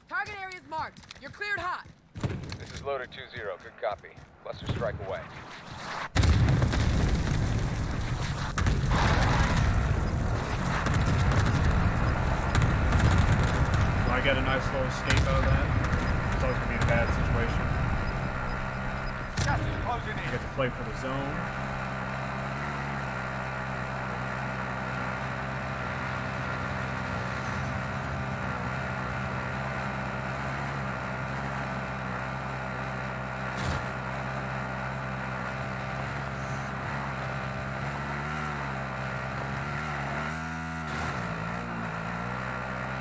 Target area is marked. You're cleared hot. This is loader 2-0. Good copy. Cluster strike away. So I get a nice little escape out of that. It's always going to be a bad situation. Gas is closing I in. get to play for the zone.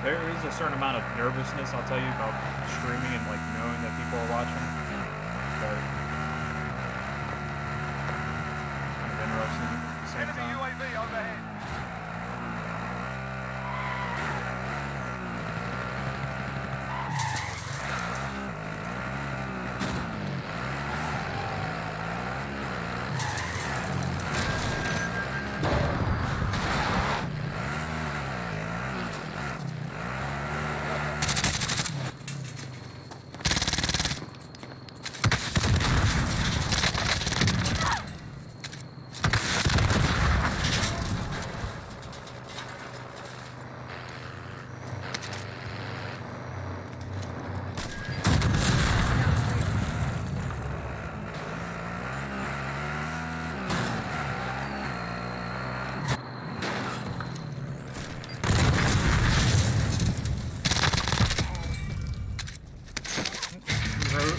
There is a certain amount of nervousness, I'll tell you, about streaming and like knowing that people are watching. But it's kind of interesting at the same Enemy time. UAV overhead.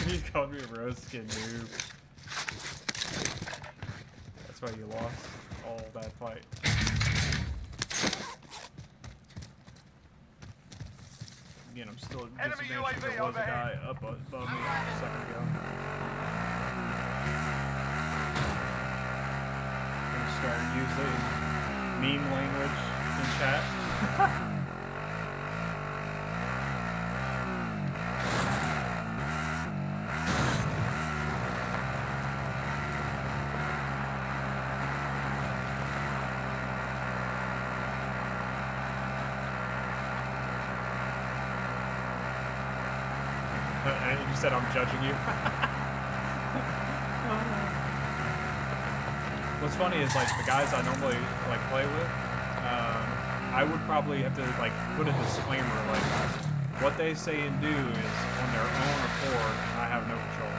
He called me a rose skin noob. That's why you lost all that fight. Again, I'm still at Enemy disadvantage because UAV there was a overhead. guy up above me a second ago. Gonna start using meme language in chat. And you said I'm judging you. What's funny is like the guys I normally like play with, I would probably have to like put a disclaimer like what they say and do is on their own accord, and I have no control.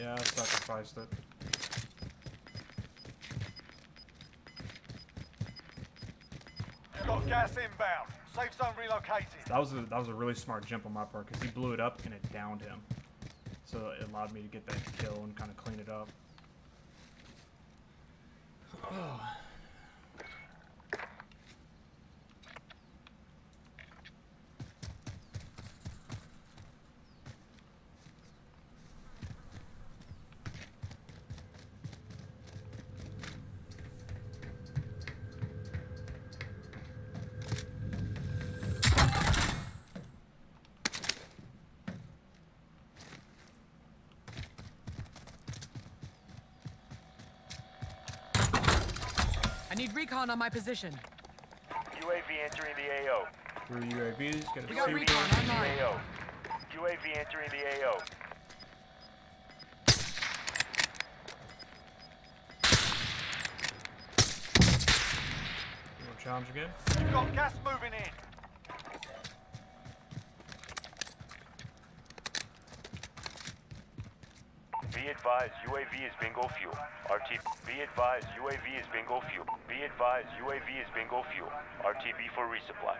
Yeah, I sacrificed it. You've got gas inbound. Safe zone relocated. That was a really smart jump on my part because he blew it up and it downed him. So it allowed me to get that kill and kind of clean it up. I need recon on my position. UAV entering the AO. Through UAVs, get We a got suit. recon online. AO. UAV entering the AO. Challenge again. You've got gas moving in. Be advised, UAV is bingo fuel. RTB. Be advised, UAV is bingo fuel. Be advised, UAV is bingo fuel. RTB for resupply.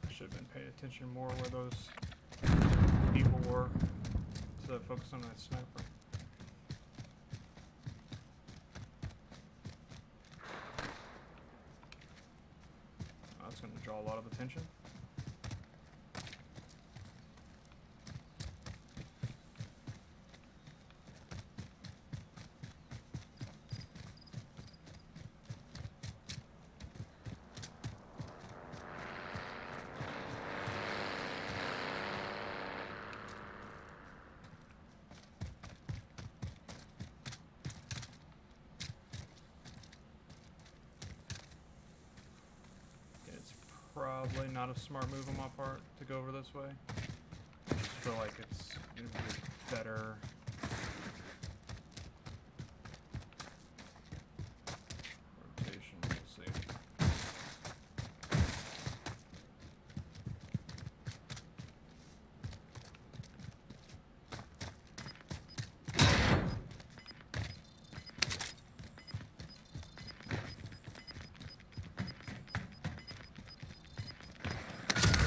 I should have been paying attention more where those people were instead of focus on that sniper. Oh, that's going to draw a lot of attention. It's probably not a smart move on my part to go over this way. I just feel like it's going to be better. Rotation, we'll see.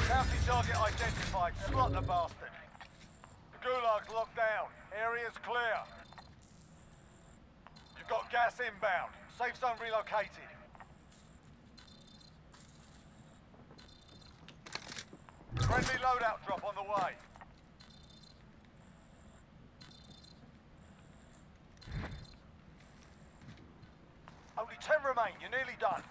Bounty target identified. Slot the bastard. The gulag's locked down. Area's clear. You've got gas inbound. Safe zone relocated. Friendly loadout drop on the way. Only 10 remain. You're nearly done.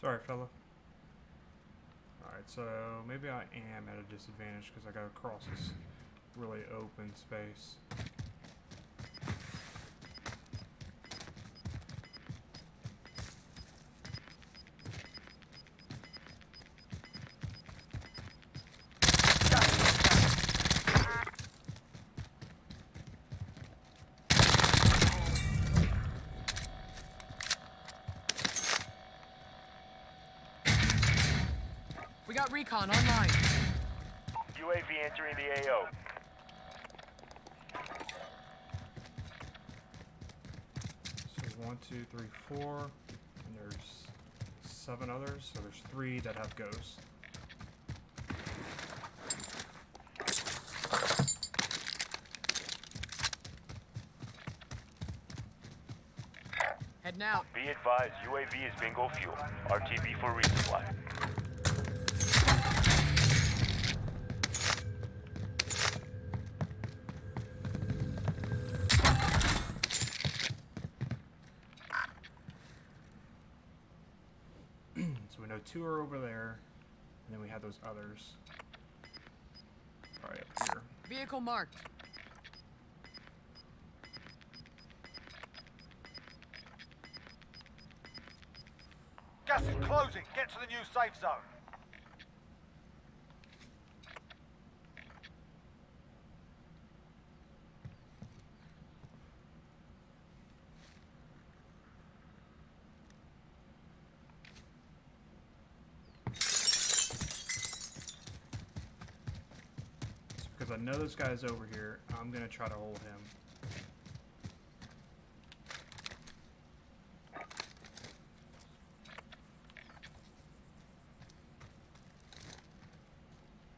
Sorry, fella. Alright, so maybe I am at a disadvantage because I gotta cross this really open space. We got recon online. UAV entering the AO. So 1, 2, 3, 4, and there's 7 others, so there's 3 that have ghosts. Heading out. Be advised, UAV is bingo fuel. RTB for resupply. So we know 2 are over there, and then we have those others. Probably up here. Vehicle marked. Gas is closing. Get to the new safe zone. Because I know this guy's over here, I'm gonna try to hold him.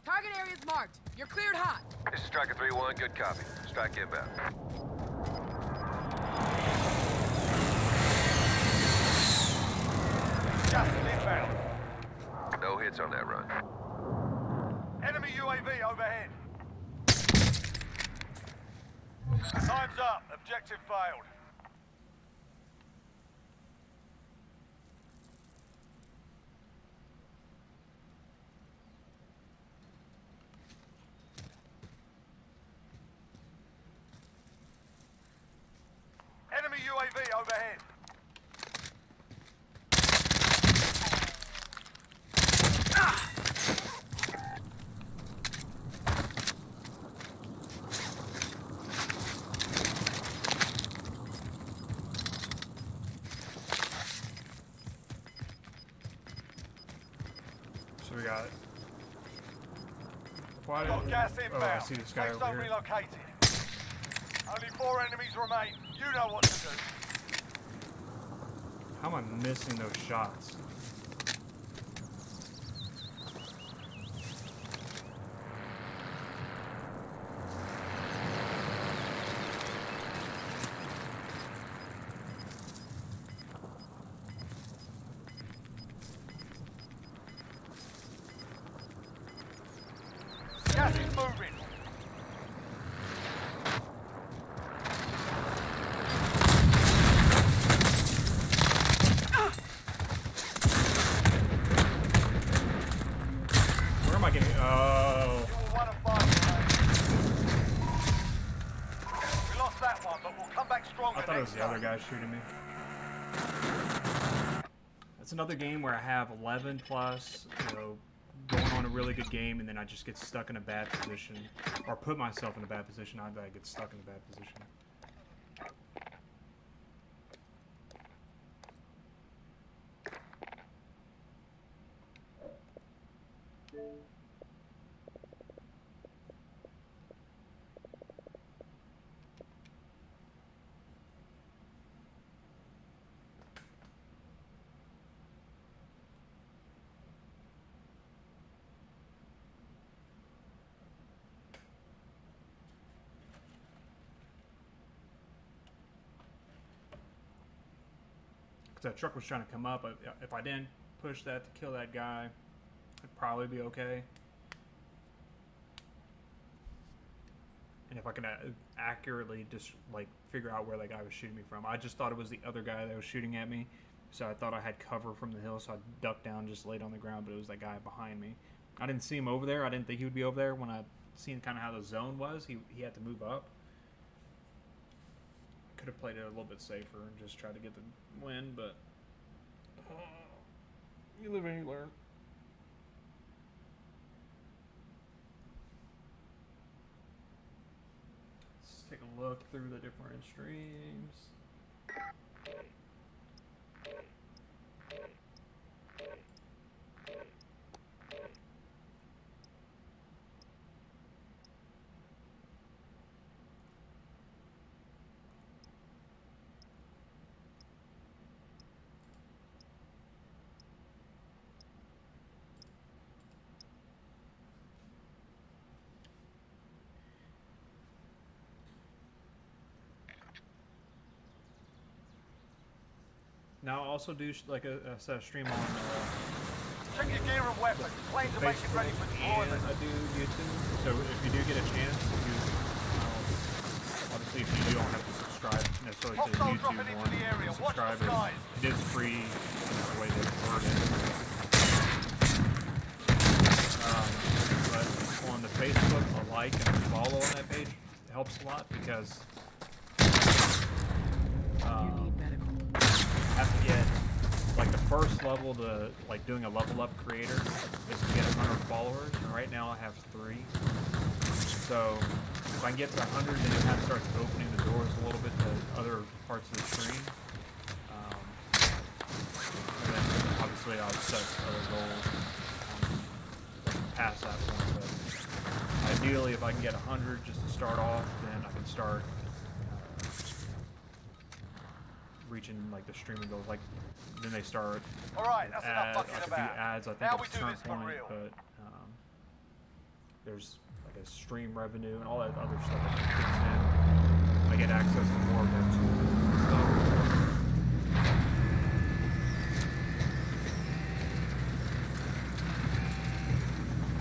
Target area's marked. You're cleared hot. This is Striker 3-1, good copy. Strike inbound. Gas is inbound. No hits on that run. Enemy UAV overhead. Time's up. Objective failed. Enemy UAV overhead. So we got. Why Got did- gas oh, inbound. I see this guy Safe over zone here. relocated. Only 4 enemies remain. You know what to do. How am I missing those shots? Gas is moving. Where am I getting? Oh. You were 1 of 5 remain. We lost that one, but we'll come back stronger I thought it was next the other time. guy shooting me. That's another game where I have 11 plus, you know, going on a really good game, and then I just get stuck in a bad position, or put myself in a bad position. Not that I get stuck in a bad position. Because that truck was trying to come up. If I didn't push that to kill that guy, I'd probably be okay. And if I can accurately just like figure out where that guy was shooting me from. I just thought it was the other guy that was shooting at me. So I thought I had cover from the hill, so I ducked down, just laid on the ground, but it was that guy behind me. I didn't see him over there. I didn't think he would be over there. When I seen kind of how the zone was, he had to move up. Could have played it a little bit safer and just tried to get the win, but you live and you learn. Let's take a look through the different streams. Now I'll also do like a set of stream on Check your gear and weapons. Planes are making ready for and deployment. I do YouTube. So if you do get a chance, obviously if you don't have to subscribe necessarily to Hostile YouTube dropping into one, the area. Watch the subscribe. skies. It is free. The way they word it. But on the Facebook, a like and a follow on that page helps a lot because You need medical. have to get like the first level to like doing a level up creator is to get 100 followers, and right now I have 3. So if I can get to 100, then it kind of starts opening the doors a little bit to other parts of the stream. And then obviously I'll set other goals past that point. But ideally, if I can get 100 just to start off, then I can start reaching like the streaming goals. Like then they start. All right, that's enough I fucking could do about. ads. I think Now at we a do certain this for point, real. but there's like a stream revenue and all that other stuff that kicks in. I get access to more of their tools and stuff.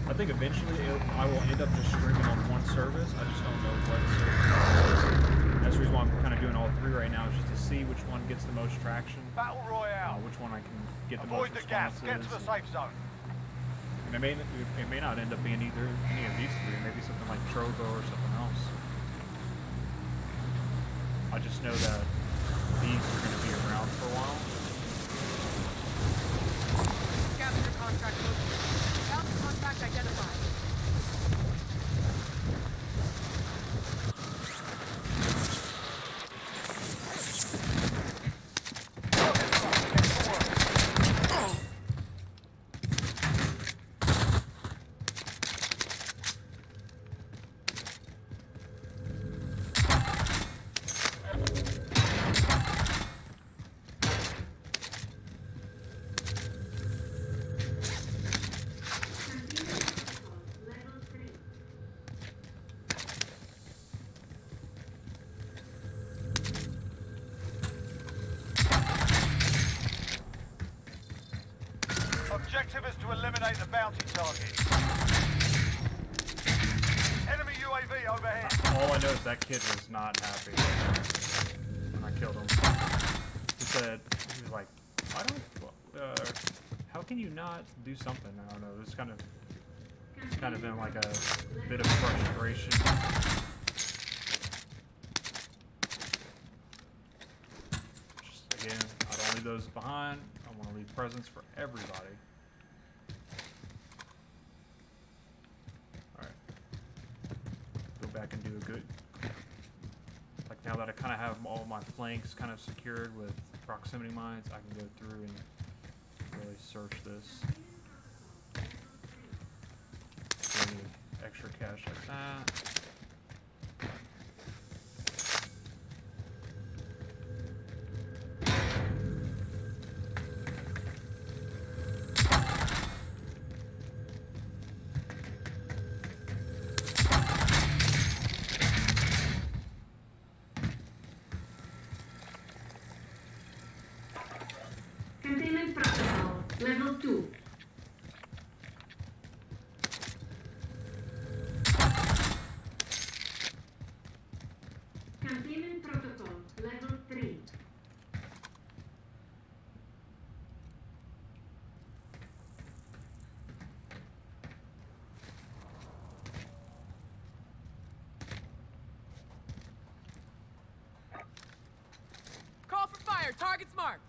I think eventually I will end up just streaming on one service. I just don't know what service it is. That's the reason why I'm kind of doing all 3 right now, is just to see which one gets the most traction, Battle Royale. which one I can get the Avoid most the gas. responses. Get to the safe zone. And it may not end up being any of these 3. Maybe something like Trovo or something else. I just know that these are going to be around for a while. Scavenger contract located. Bounty contract identified. Objective is to eliminate the bounty target. Enemy UAV overhead. All I know is that kid was not happy when I killed him. He was like, I don't, how can you not do something? I don't know. It's kind of been like a bit of frustration. Just again, I don't leave those behind. I want to leave presents for everybody. Alright. Go back and do a good... Like now that I kind of have all my flanks kind of secured with proximity mines, I can go through and really search this. Any extra cash like that. Containment protocol, level 2. Containment protocol, level 3. Call for fire. Target's marked.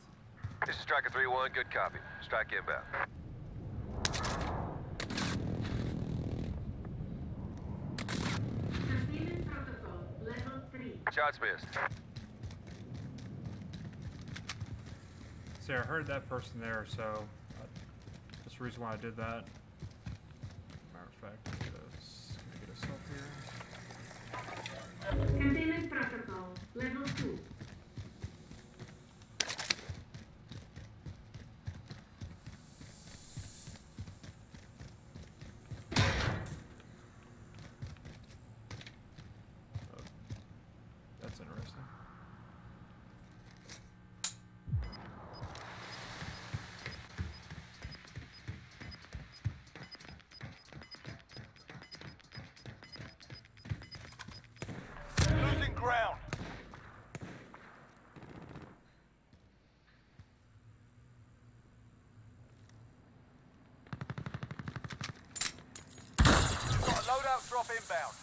This is Striker 3-1, good copy. Strike inbound. Containment protocol, level 3. Shots missed. See, I heard that person there, so that's the reason why I did that. Matter of fact, can I get us up here? Containment protocol, level 2. That's interesting. Airdrop inbound.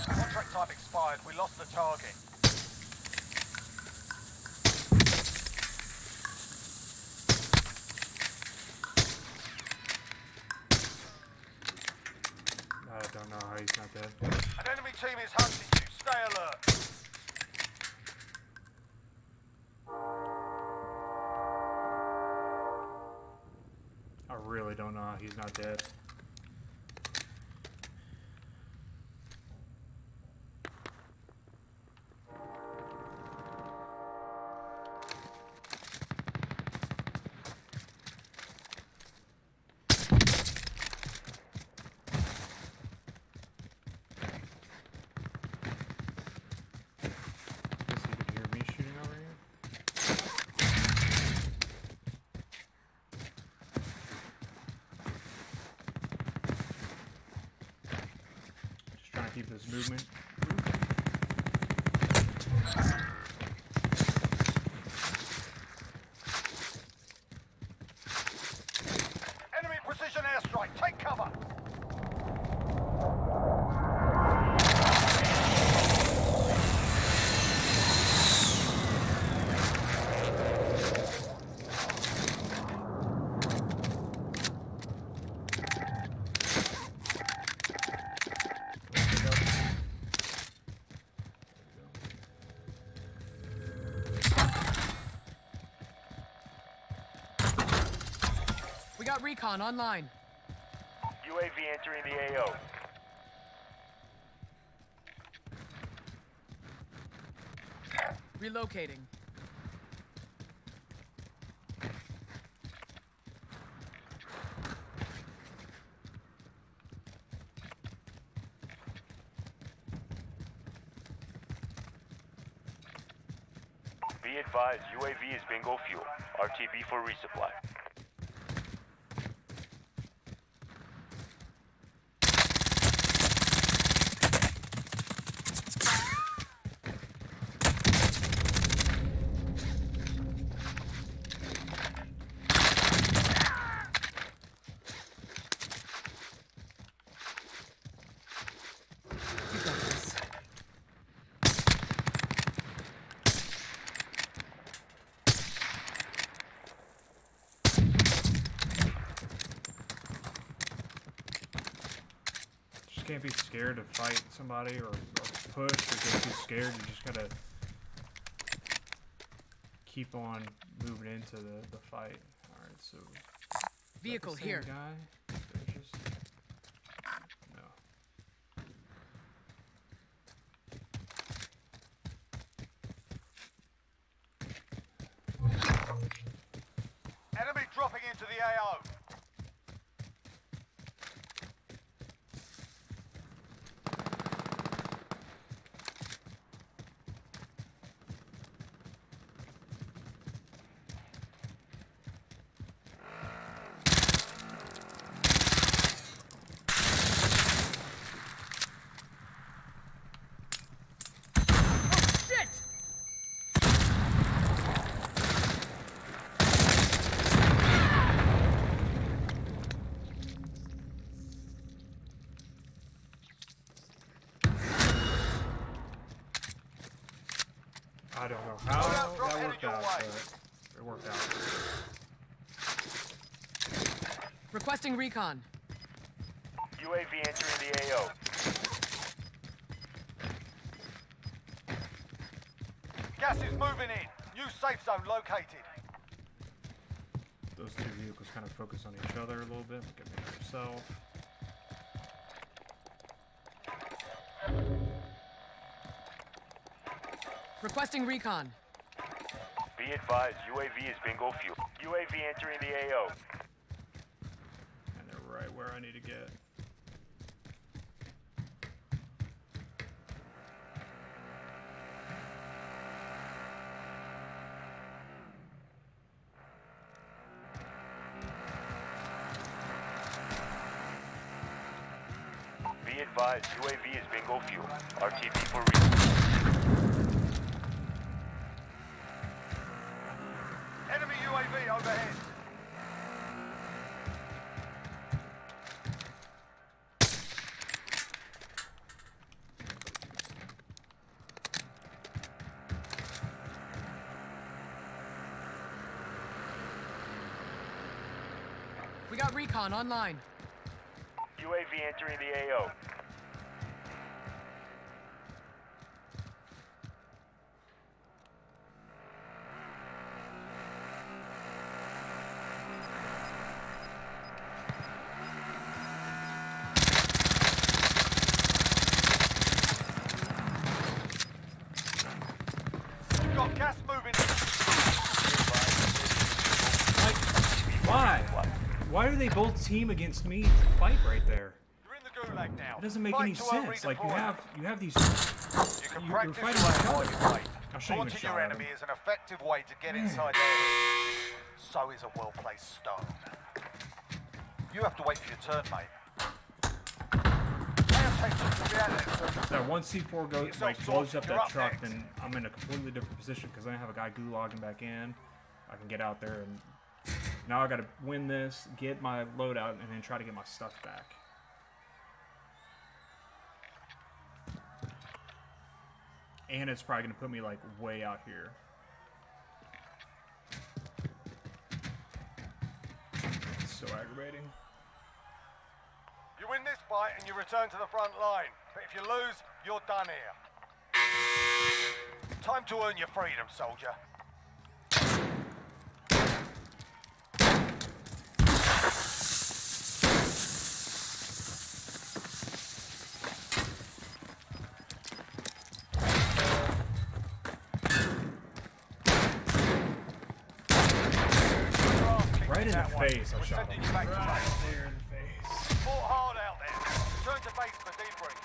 Contract type expired. We lost the target. I don't know how he's not dead. An enemy team is hunting you. Stay alert. I really don't know how he's not dead. Guess you could hear me shooting over here. Just trying to keep this movement. Enemy precision airstrike. Take cover. We got recon online. UAV entering the AO. Relocating. Be advised, UAV is bingo fuel. RTB for resupply. You got this. Just can't be scared to fight somebody or push or get too scared. You just gotta keep on moving into the fight. Alright, so Vehicle the same here. guy? There's just no. Enemy dropping into the AO. Shit! I don't know how Loadout drop that headed worked your out, way. but it worked out. Requesting recon. UAV entering the AO. Gas is moving in. New safe zone located. Those two vehicles kind of focus on each other a little bit. Look at me yourself. Requesting recon. Be advised, UAV is bingo fuel. UAV entering the AO. And they're right where I need to get. Be advised, UAV is bingo fuel. RTB for resupply. Enemy UAV overhead. We got recon online. UAV entering the AO. We've got gas moving. Why? Why do they both team against me to fight right there? You're in the gulag now. It doesn't make Fight any to earn sense. Like you redeployment. have these. You can you're practice fighting your each aim while other. you fight. I'll show you a Taunting shot your at enemy him. is an effective way to get inside their head. So is a well-placed stone. You have to wait for your turn, mate. Pay attention to reality, sir. That one C4 goes Yourself like blows sorted. up You're that up truck, next. then I'm in a completely different position because I have a guy gulagging back in. I can get out there and now I got to win this, get my loadout, and then try to get my stuff back. And it's probably gonna put me like way out here. It's so aggravating. You win this fight and you return to the front line. But if you lose, you're done here. Time to earn your freedom, soldier. Right in the That way. face, I We're shot sending him. you back to Right base. there in the face. Fought hard out there. Return to base for debrief.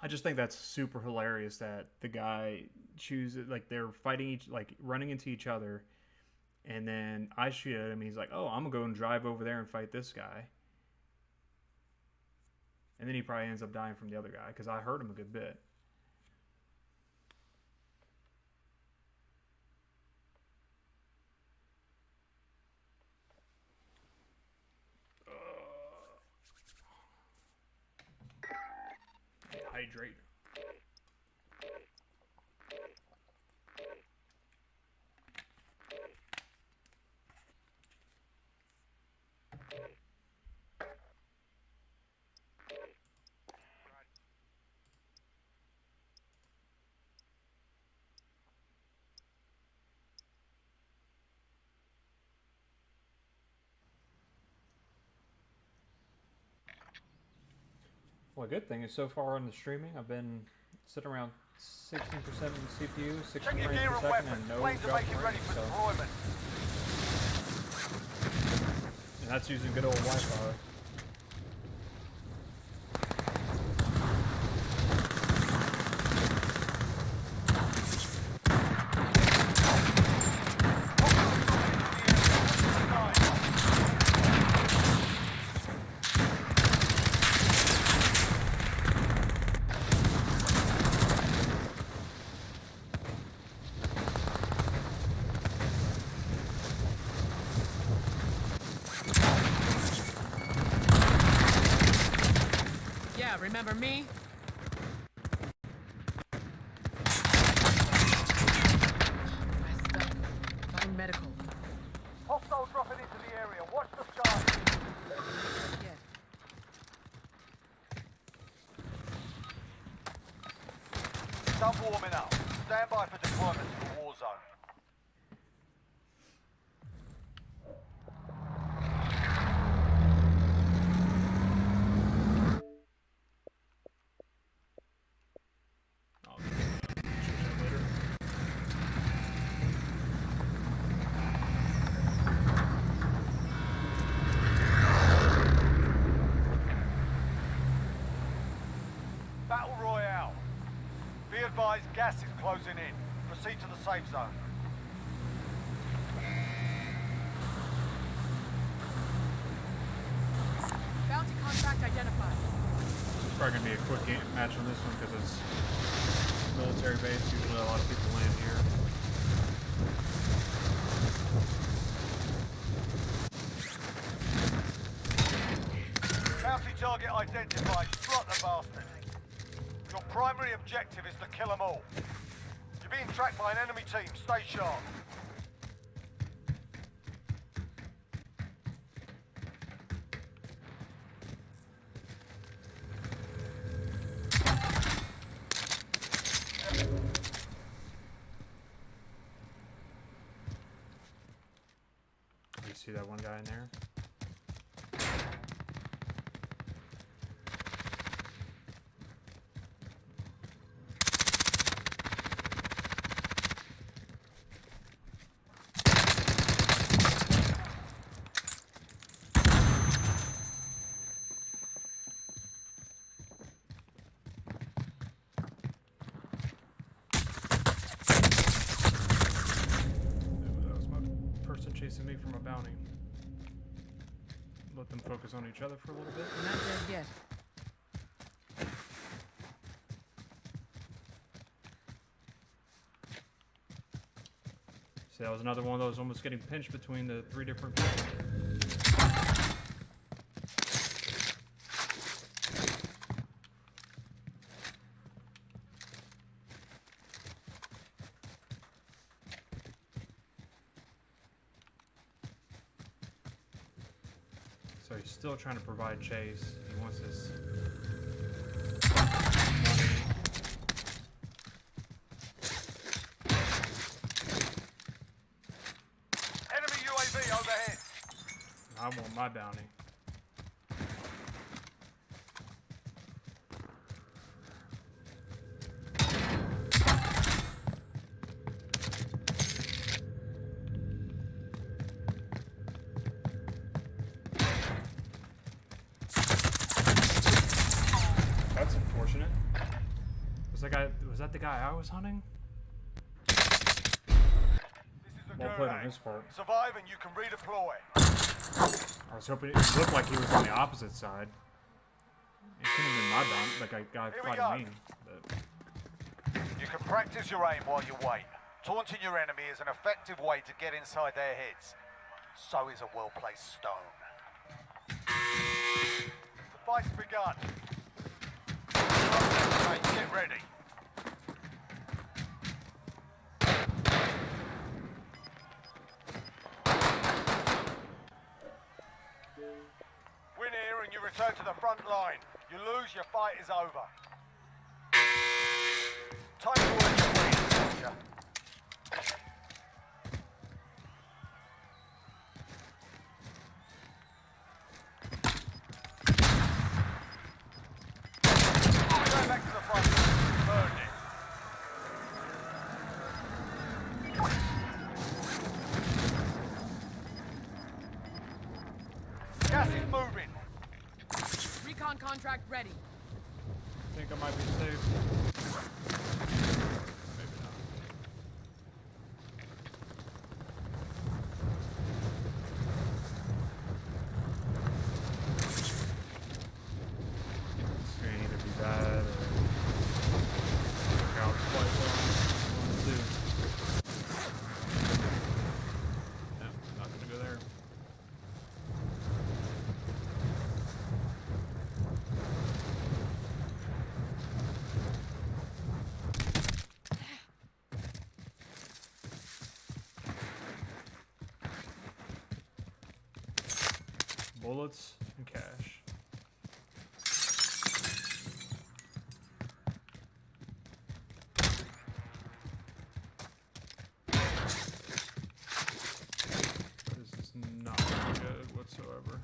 I just think that's super hilarious that the guy chooses, like, they're fighting each, like, running into each other, and then I shoot at him. He's like, "Oh, I'm gonna go and drive over there and fight this guy," and then he probably ends up dying from the other guy because I hurt him a good bit. Hydrate. Well, a good thing is so far on the streaming, I've been sitting around 16% in the CPU, 60 Check your frames gear per and second, weapons. and no Planes are drop making frames, ready for so, deployment. and that's using good old Wi-Fi. Yeah, remember me? Messed up. Calling medical. Hostile dropping into the area. Watch the sky. Yeah. Stop warming up. Stand by for deployment to the war zone. I'll switch that later. Battle Royale. Be advised, gas is closing in. Proceed to the safe zone. contract identified. It's probably gonna be a quick match on this one because it's military base. Usually a lot of people land here. Bounty target identified. Slot the bastard. Your primary objective is to kill them all. You're being tracked by an enemy team. Stay sharp. You see that one guy in there? That was my person chasing me from a bounty. Let them focus on each other for a little bit. Not dead yet. See, that was another one of those almost getting pinched between the three different people. So he's still trying to provide chase. He wants his money. Enemy UAV overhead. I want my bounty. That's unfortunate. Was that the guy I was hunting? This is the Well played on Gulag. his part. Survive and you can redeploy. I was hoping it looked like he was on the opposite side. It couldn't have been my bounty, like a guy Here we fighting me. go. But You can practice your aim while you wait. Taunting your enemy is an effective way to get inside their heads. So is a well-placed stone. The fight's begun. Mate, get ready. Win here and you return to the front line. You lose, your fight is over. Time to earn your freedom, soldier. Go back to the front. Burn it. Gas is moving. Recon contract ready. I think I might be safe. Maybe not. This is gonna either be bad or work out quite well. One of the two. Nope, not gonna go there. Bullets and cash. This is not good whatsoever.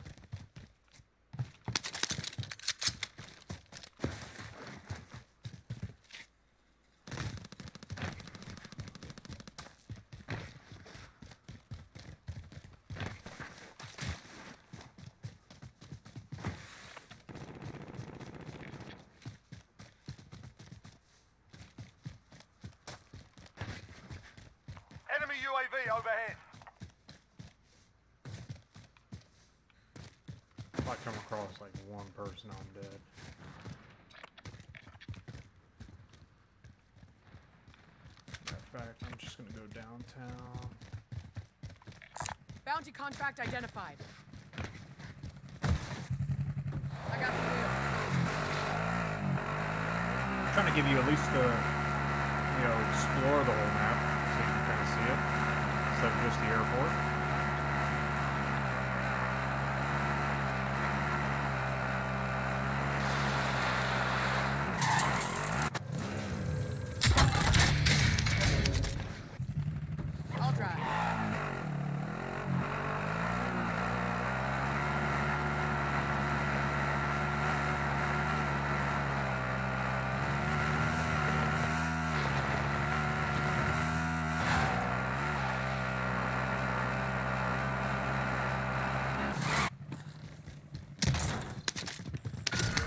Enemy UAV overhead. Right, come on. across like one person, I'm dead. Matter of fact, I'm just gonna go downtown. Bounty contract identified. I got the wheel. I'm trying to give you at least the, explore the whole map so you can kind of see it instead of just the airport. I'll drive.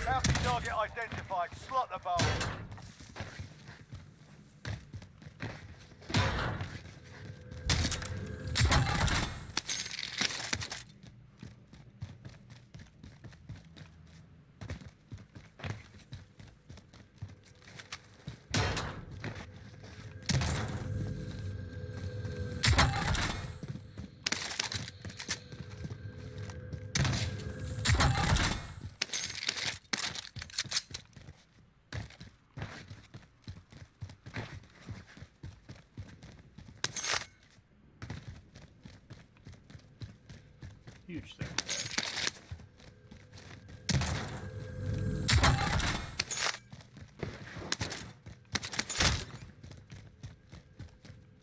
Bounty target identified. Slot the bowl. Huge thing.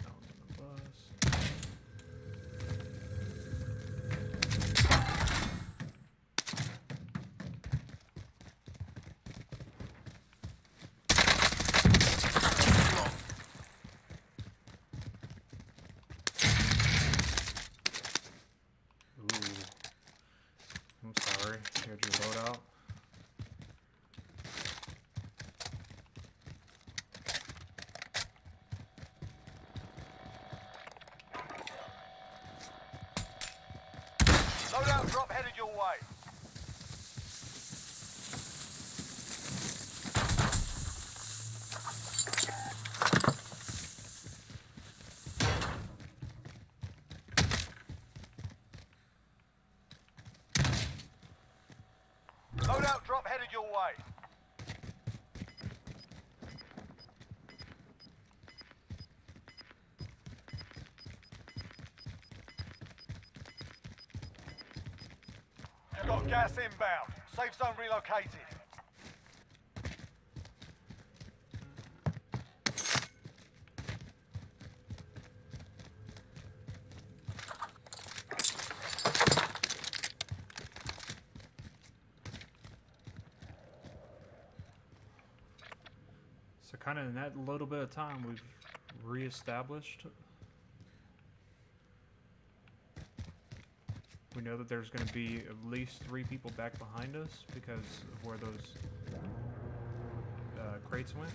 Down on the bus. Ooh. I'm sorry. Here's your loadout. Loadout drop headed your way. Loadout drop headed your way. You've got gas inbound. Safe zone relocated. So kind of in that little bit of time, we've reestablished. We know that there's going to be at least 3 people back behind us because of where those crates went.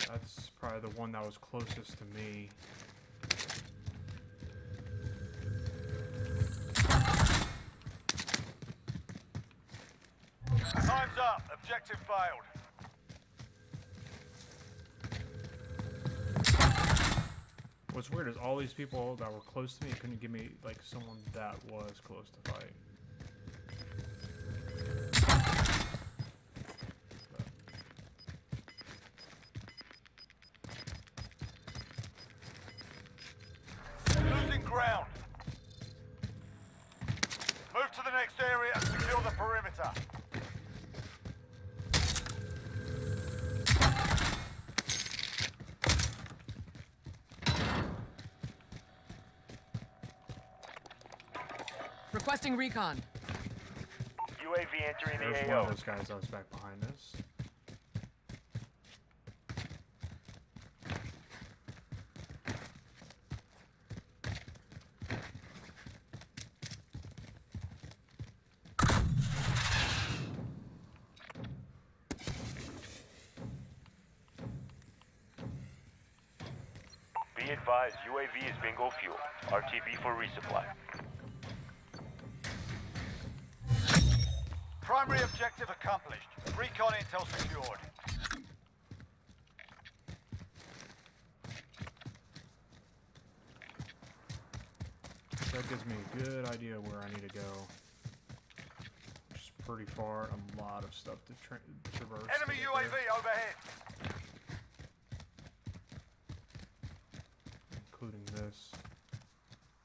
That's probably the one that was closest to me. Time's up. Objective failed. What's weird is all these people that were close to me couldn't give me like someone that was close to fight. Losing ground. Move to the next area and secure the perimeter. Requesting recon. UAV entering the There's one AO. of those guys that was back behind us. Be advised, UAV is bingo fuel. RTB for resupply. Primary objective accomplished. Recon intel secured. That gives me a good idea where I need to go. Which is pretty far. A lot of stuff to traverse. Enemy to get UAV there, overhead. including this,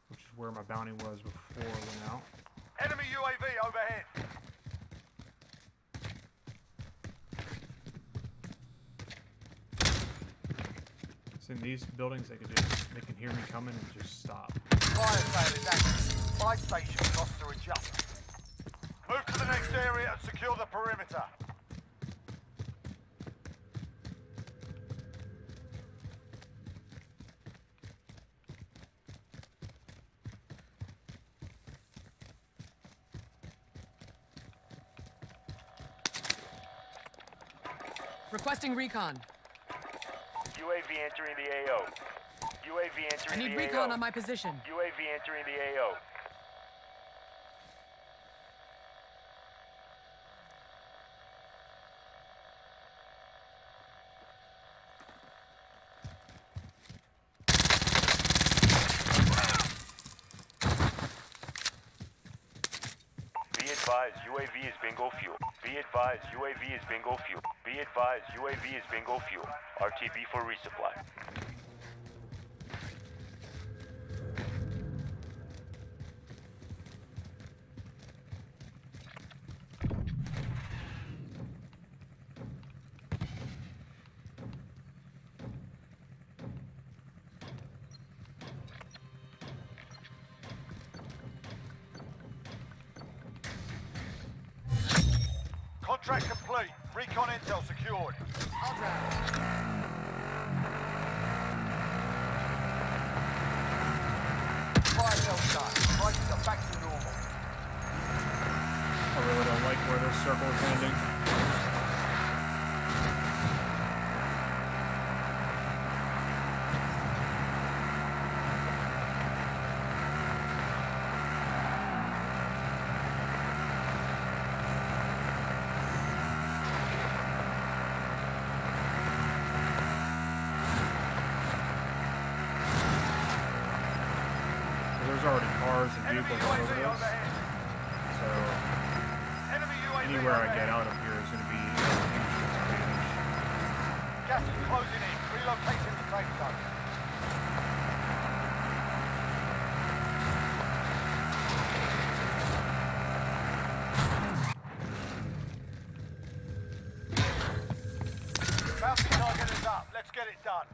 which is where my bounty was before I went out. Enemy UAV overhead. So in these buildings, they can hear me coming and just stop. Fire sale is active. Buy station costs to adjust. Move to the next area and secure the perimeter. Requesting recon. UAV entering the AO. UAV I entering need the recon AO. on my position. UAV entering the AO. Be advised, UAV is bingo fuel. Be advised, UAV is bingo fuel. Be advised, UAV is bingo fuel. RTB for resupply. Contract complete. Recon intel secured. I'll drive. Fire sale done. Prices are back to normal. I really don't like where this circle is ending. There's already cars and Enemy vehicles all over UAV this, overhead. so Enemy UAV anywhere I overhead. get out of here is going to be a huge disadvantage. Gas is closing in. Relocating the safe zone. Bounty target is up. Let's get it done.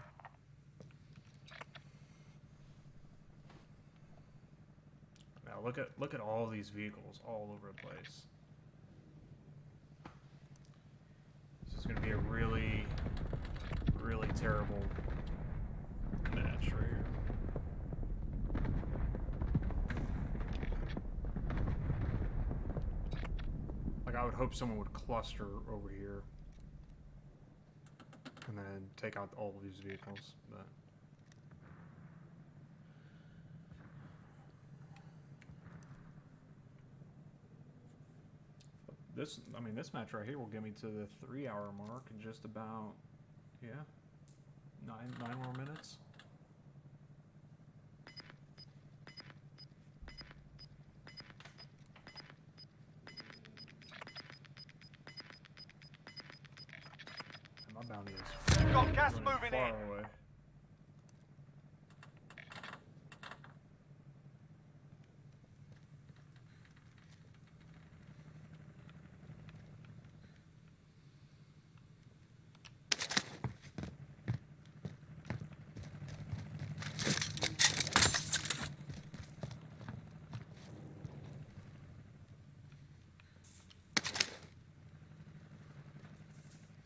Now look at all these vehicles all over the place. This is going to be a really, really terrible match right here. Like, I would hope someone would cluster over here and then take out all of these vehicles, but this, I mean, this match right here will get me to the 3-hour mark in just about, yeah, nine more minutes. And my bounty is You've got gas running moving far in. away.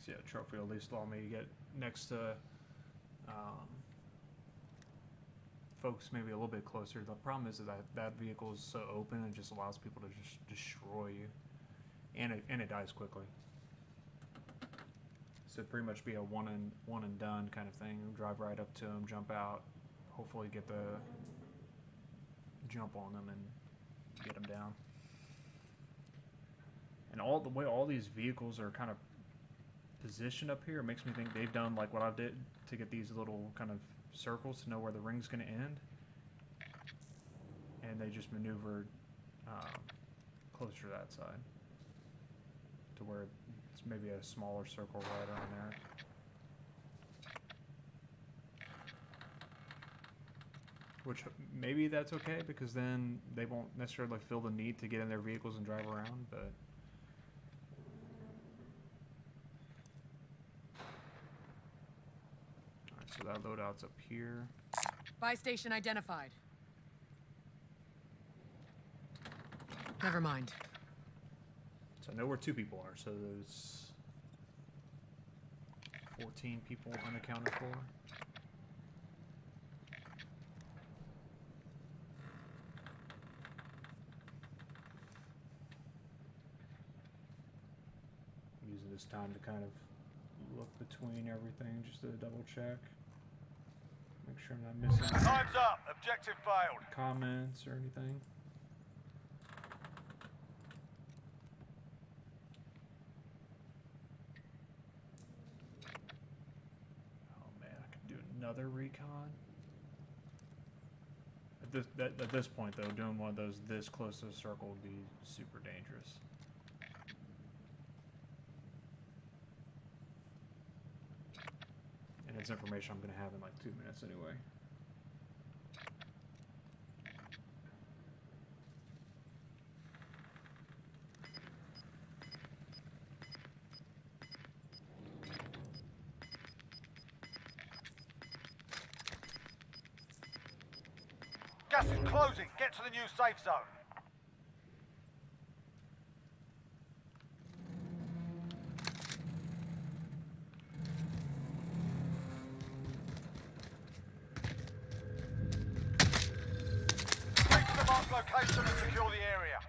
So yeah, trophy will at least allow me to get next to folks maybe a little bit closer. The problem is that that vehicle is so open and just allows people to just destroy you, and it dies quickly. So it'd pretty much be a one and done kind of thing. Drive right up to them, jump out, hopefully get the jump on them and get them down. And all the way all these vehicles are kind of positioned up here, it makes me think they've done like what I did to get these little kind of circles to know where the ring's going to end. And they just maneuvered closer to that side, to where it's maybe a smaller circle right around there. Which maybe that's okay, because then they won't necessarily feel the need to get in their vehicles and drive around, but alright, so that loadout's up here. Buy station identified. Never mind. So I know where 2 people are, so there's 14 people unaccounted for. Using this time to kind of look between everything just to double check. Make sure I'm not missing any Time's up. Objective failed. comments or anything. Oh man, I could do another recon. At this point though, doing one of those this close to the circle would be super dangerous. And it's information I'm going to have in like 2 minutes anyway. Gas is closing. Get to the new safe zone. Take to the marked location and secure the area.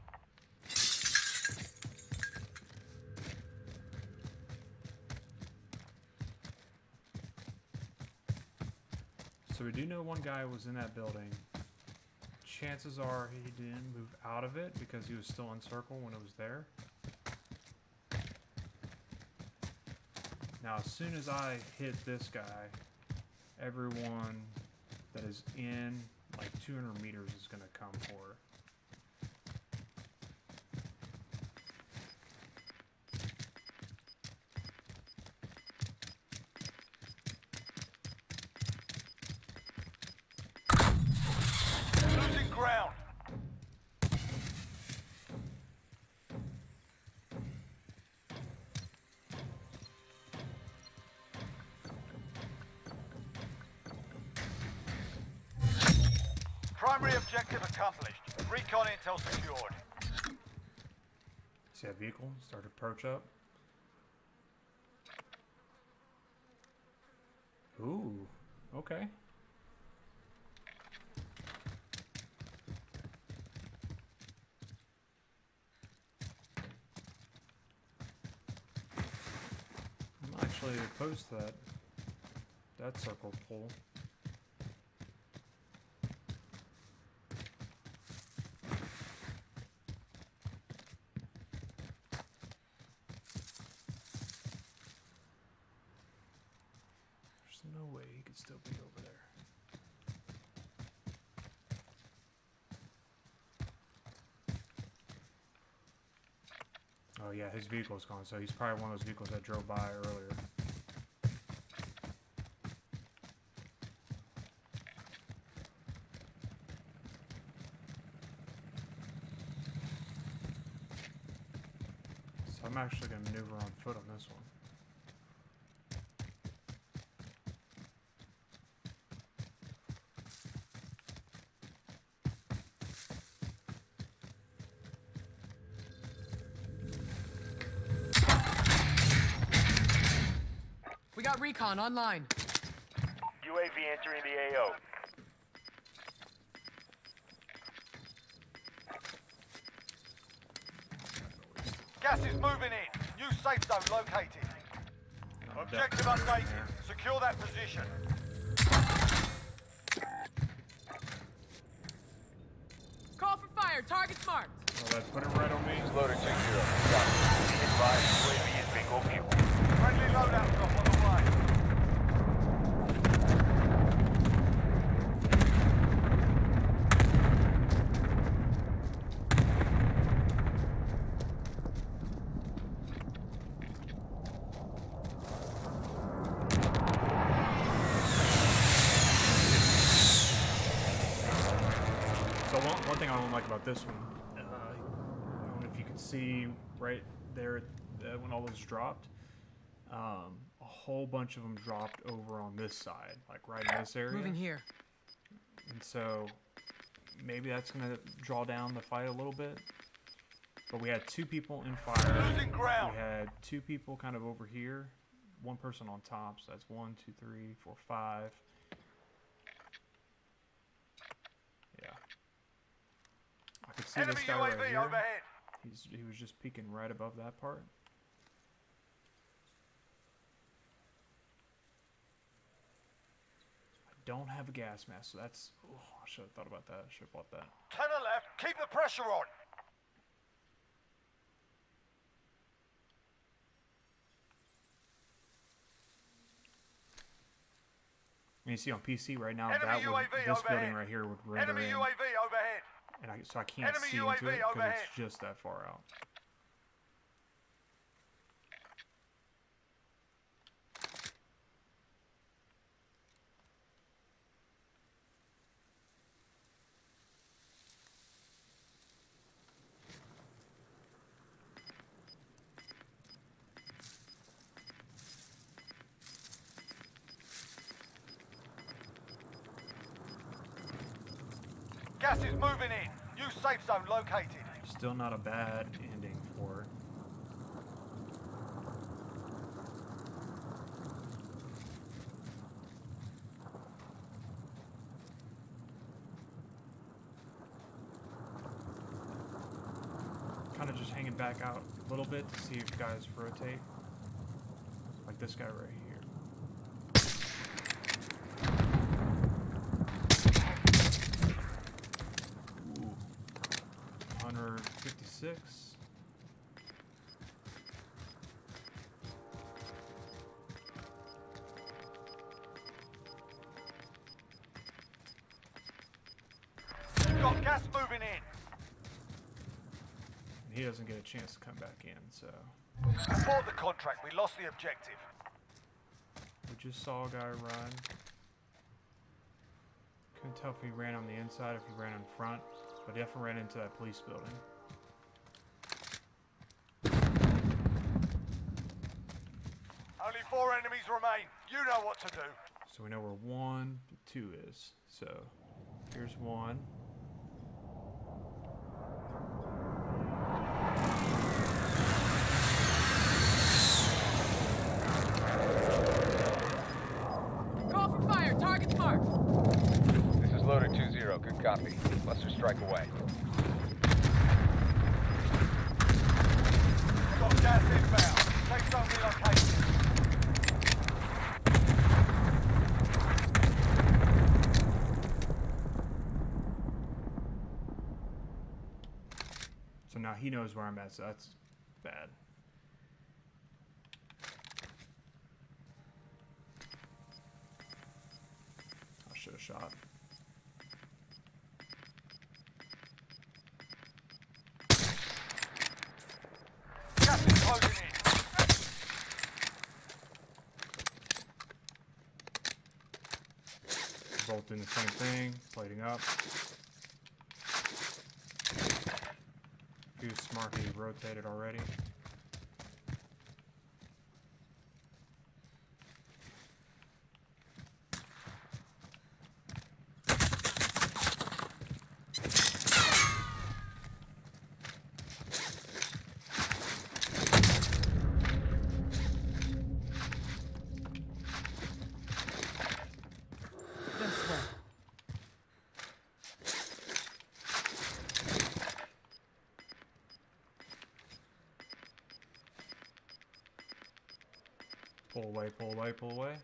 So we do know one guy was in that building. Chances are he didn't move out of it because he was still in circle when it was there. Now, as soon as I hit this guy, everyone that is in like 200 meters is going to come for it. Losing ground. Primary objective accomplished. Recon intel secured. See that vehicle start to approach up. Ooh, okay. I'm actually opposed to that circle pull. There's no way he could still be over there. Oh yeah, his vehicle's gone, so he's probably one of those vehicles that drove by earlier. So I'm actually going to maneuver on foot on this one. We got recon online. UAV entering the AO. Gas is moving in. New safe zone located. Objective updated. Secure that position. fire. Target's marked. Oh, that's put it right on me. Loader 2-0. Good copy. Be advised, UAV is bingo fuel. Friendly loadout drop on the way. So one thing I don't like about this one, I don't know if you can see right there when all those dropped, a whole bunch of them dropped over on this side, like right in this area. Moving here. And so maybe that's going to draw down the fight a little bit. But we had 2 people in fire. Losing ground. We had 2 people kind of over here. 1 person on top. So that's 1, 2, 3, 4, 5. Yeah. I could see Enemy this guy UAV right here. overhead. He was just peeking right above that part. I don't have a gas mask, so that's... Oh, I should have thought about that. I should have bought that. Tenor left. Keep the pressure on. And you see on PC right now, Enemy that would, UAV this building overhead. right here would render Enemy in, UAV overhead. and so I can't Enemy see UAV into it because overhead. it's just that far out. Gas is moving in. New safe zone located. Still not a bad ending for it. Kind of just hanging back out a little bit to see if guys rotate. Like this guy right here. Ooh. 156. You've got gas moving in. And he doesn't get a chance to come back in, so Abort the contract. We lost the objective. we just saw a guy run. Couldn't tell if he ran on the inside, if he ran in front, but definitely ran into that police building. Only 4 enemies remain. You know what to do. So we know where 1, 2 is. So here's 1. Call for fire. Target's marked. This is loader 2-0. Good copy. Cluster strike away. Got gas inbound. Safe zone relocated. So now he knows where I'm at, so that's bad. I should have shot. Gas is closing in. Both doing the same thing, plating up. Fuse Smarky rotated already. This way. Pull away, pull away, pull away.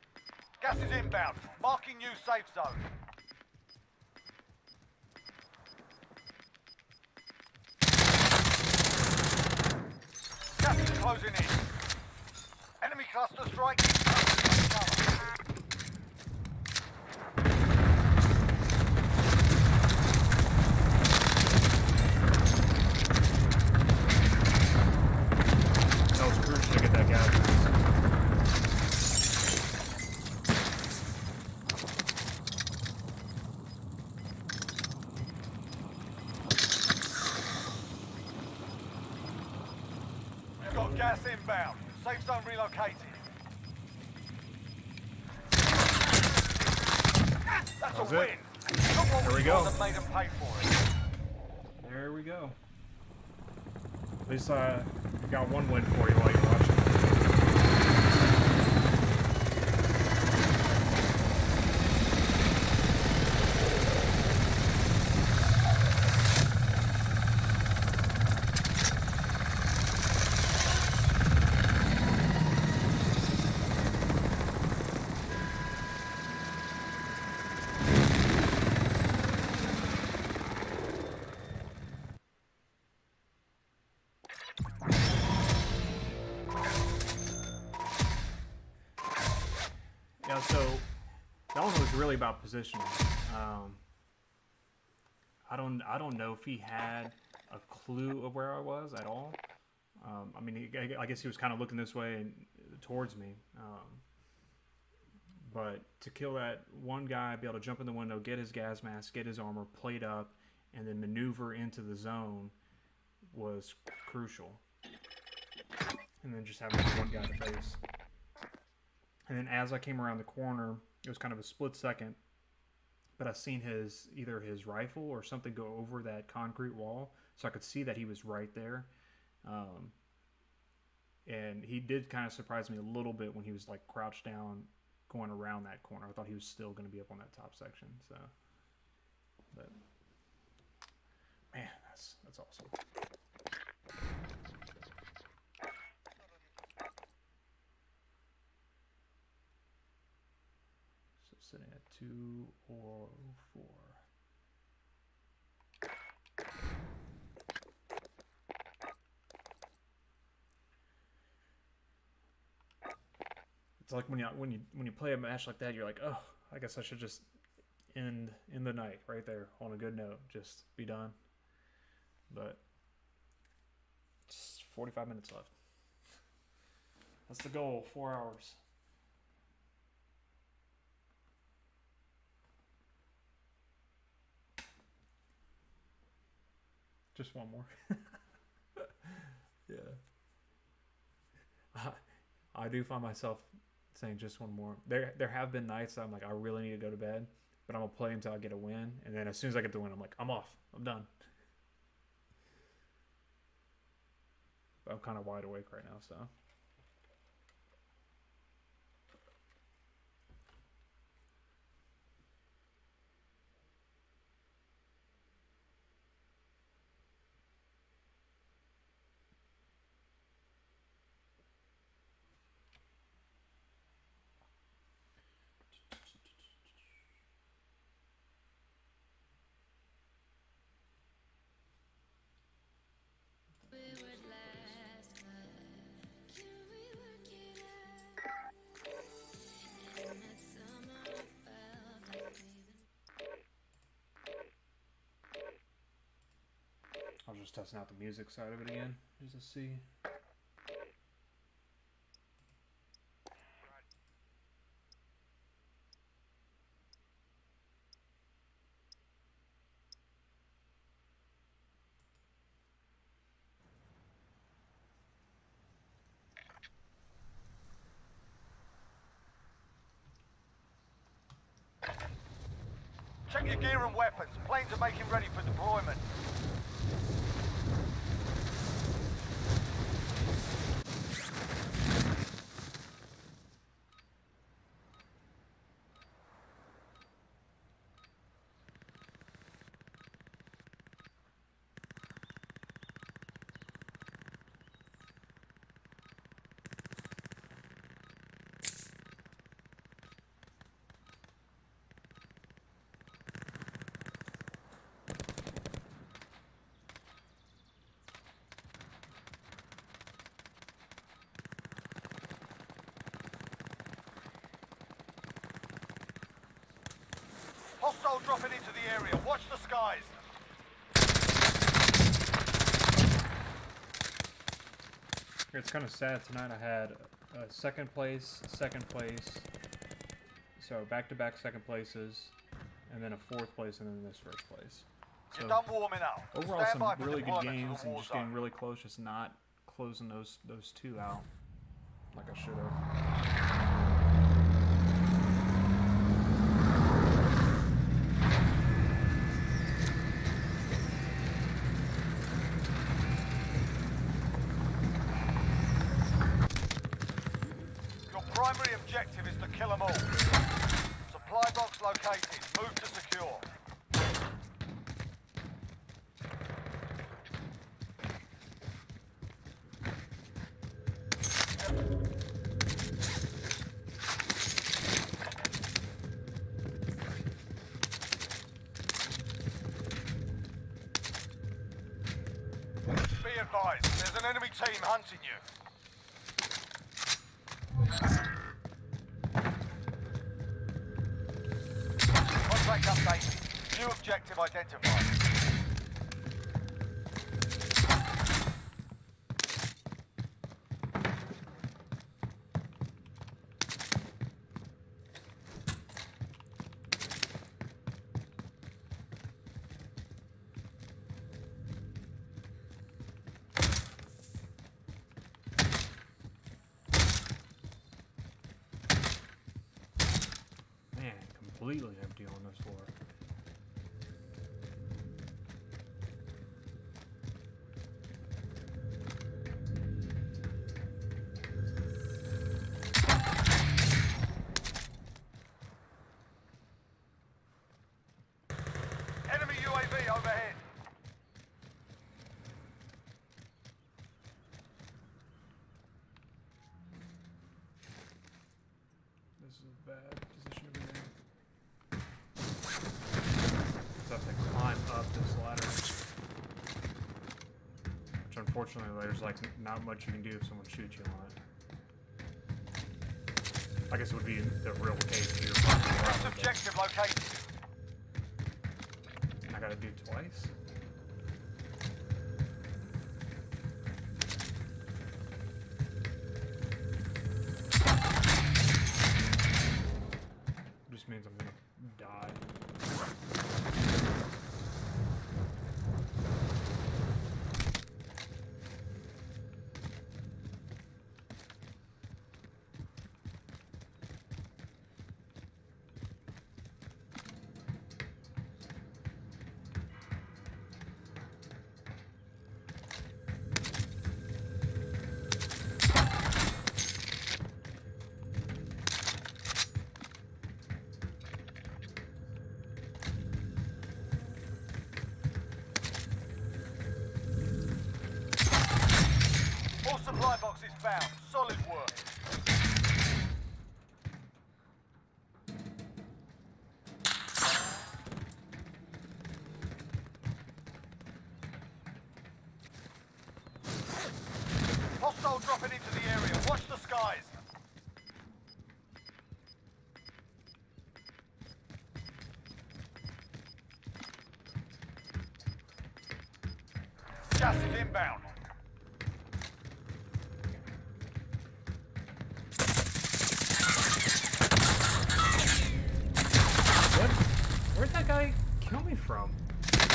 Gas is inbound. Marking new safe zone. Gas is closing in. Enemy cluster strike. Take cover. That was crucial to get that gas mask. We've got gas inbound. Safe zone relocated. That's That was a it. win. Took what There we was go. yours and made them pay for it. There we go. At least I got one win for you while you're watching. Yeah, so that one was really about positioning. I don't know if he had a clue of where I was at all. I mean, I guess he was kind of looking this way and towards me. But to kill that one guy, be able to jump in the window, get his gas mask, get his armor, plate up, and then maneuver into the zone was crucial. And then just having one guy to face. And then as I came around the corner, it was kind of a split second, but I seen either his rifle or something go over that concrete wall, so I could see that he was right there. And he did kind of surprise me a little bit when he was like crouched down, going around that corner. I thought he was still going to be up on that top section. So, but man, that's awesome. Sitting at 204. It's like when you play a match like that, you're like, oh, I guess I should just end the night right there on a good note, just be done. But it's 45 minutes left. That's the goal. 4 hours. Just one more. Yeah. I do find myself saying just one more. There have been nights that I'm like, I really need to go to bed, but I'm going to play until I get a win. And then as soon as I get the win, I'm like, I'm off. I'm done. But I'm kind of wide awake right now, so. I was just testing out the music side of it again, just to see. Check your gear and weapons. Planes are making ready for deployment. Hostile dropping into the area. Watch the skies. It's kind of sad. Tonight I had second place, so back-to-back second places, and then a fourth place, and then this first place. So You're done warming up. overall, Stand some by for really good deployment to games, the and war just getting zone. really close, just not closing those two out like I should have. Your primary objective is to kill them all. Supply box located. Move to secure. Be advised, there's an enemy team hunting you. Contract updated. New objective identified. Man, completely empty on this floor. Enemy UAV overhead. This is a bad position to be in. So I have to climb up this ladder. Which unfortunately there's like not much you can do if someone shoots you on it. I guess it would be the real case if you're climbing the Next ladder, but objective located. I gotta do it twice. Just means I'm gonna die. All supply boxes found. Solid work. Hostile dropping into the area. Watch the skies. Gas is inbound. What? Where'd that guy kill me from? This is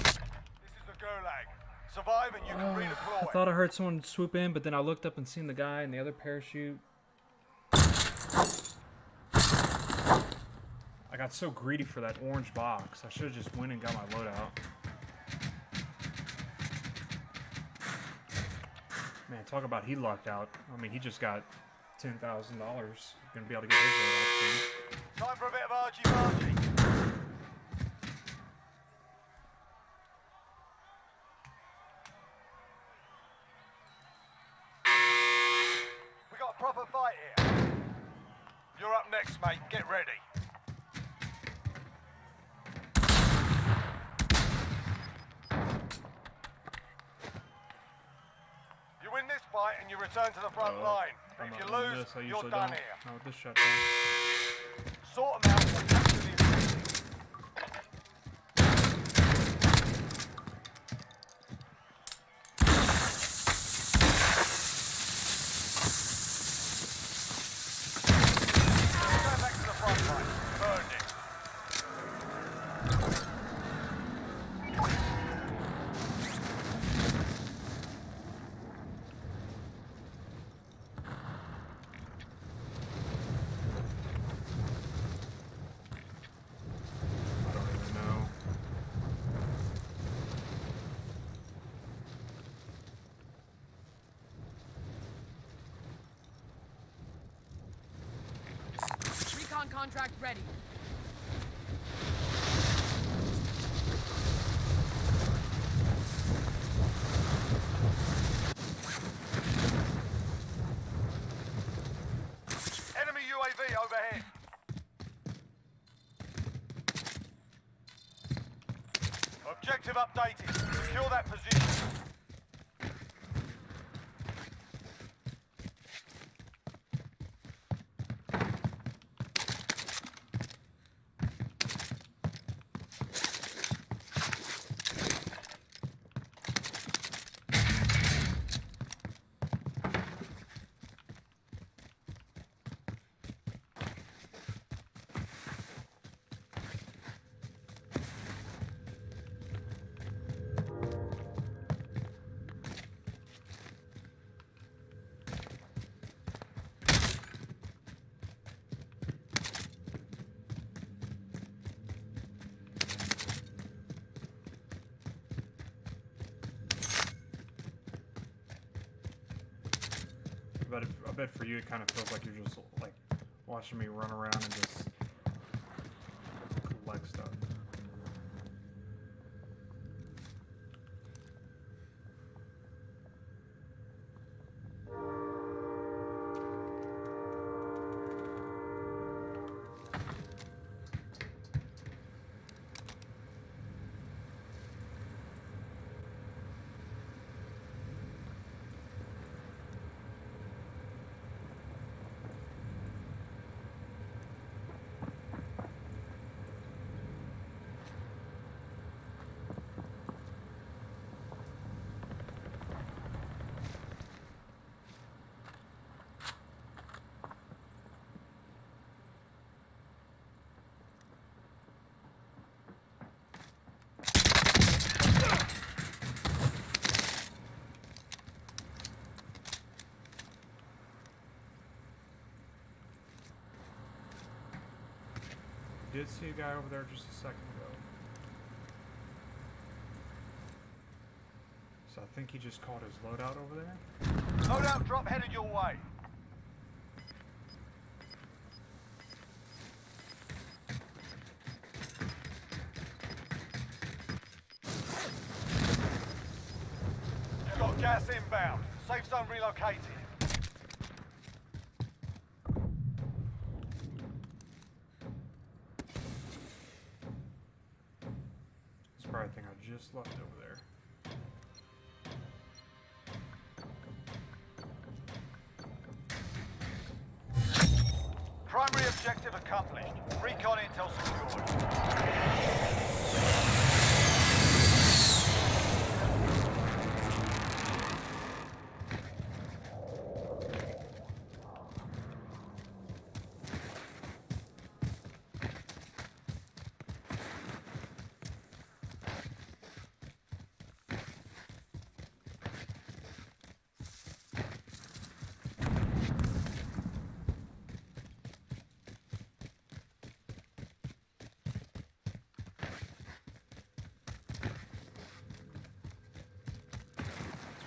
the Gulag. Survive and you can redeploy. I thought I heard someone swoop in, but then I looked up and seen the guy in the other parachute. I got so greedy for that orange box. I should have just went and got my loadout. Man, talk about he lucked out. I mean, he just got $10,000. Gonna be able to get his loadout soon. Time for a bit of argy-bargy. We got a proper fight here. You're up next, mate. Get ready. You win this fight and you return to the front line. But if you lose, you're done here. Not with this shutdown. Sort them out and capture the objective. contract ready. Enemy UAV overhead. Objective updated. Secure that position. I bet for you it kind of feels like you're just like watching me run around and just collect stuff. Did see a guy over there just a second ago. So I think he just caught his loadout over there. Loadout drop headed your way. You've got gas inbound. Safe zone relocated. It's probably the thing I just left over there. Primary objective accomplished. Recon intel secured.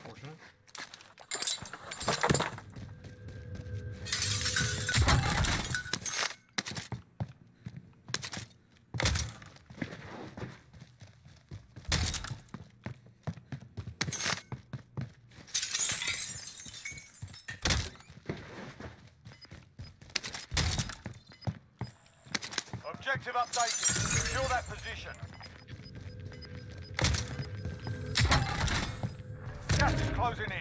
Fortunate. Objective updated. Secure that position. Gas is closing in.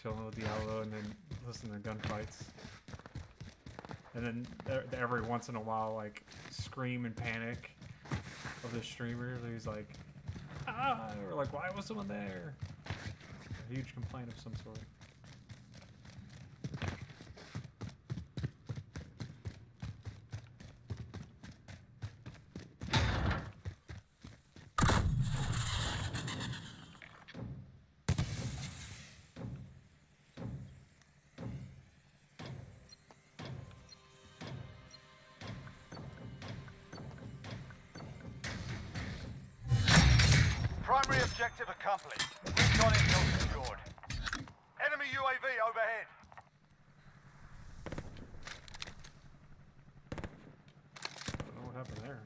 Chilling with Diablo and then listening to gunfights. And then every once in a while, like, scream and panic of the streamer who's like, ah, or like, why was someone there? A huge complaint of some sort. Objective accomplished. Recon intel secured. Enemy UAV overhead. I don't know what happened there.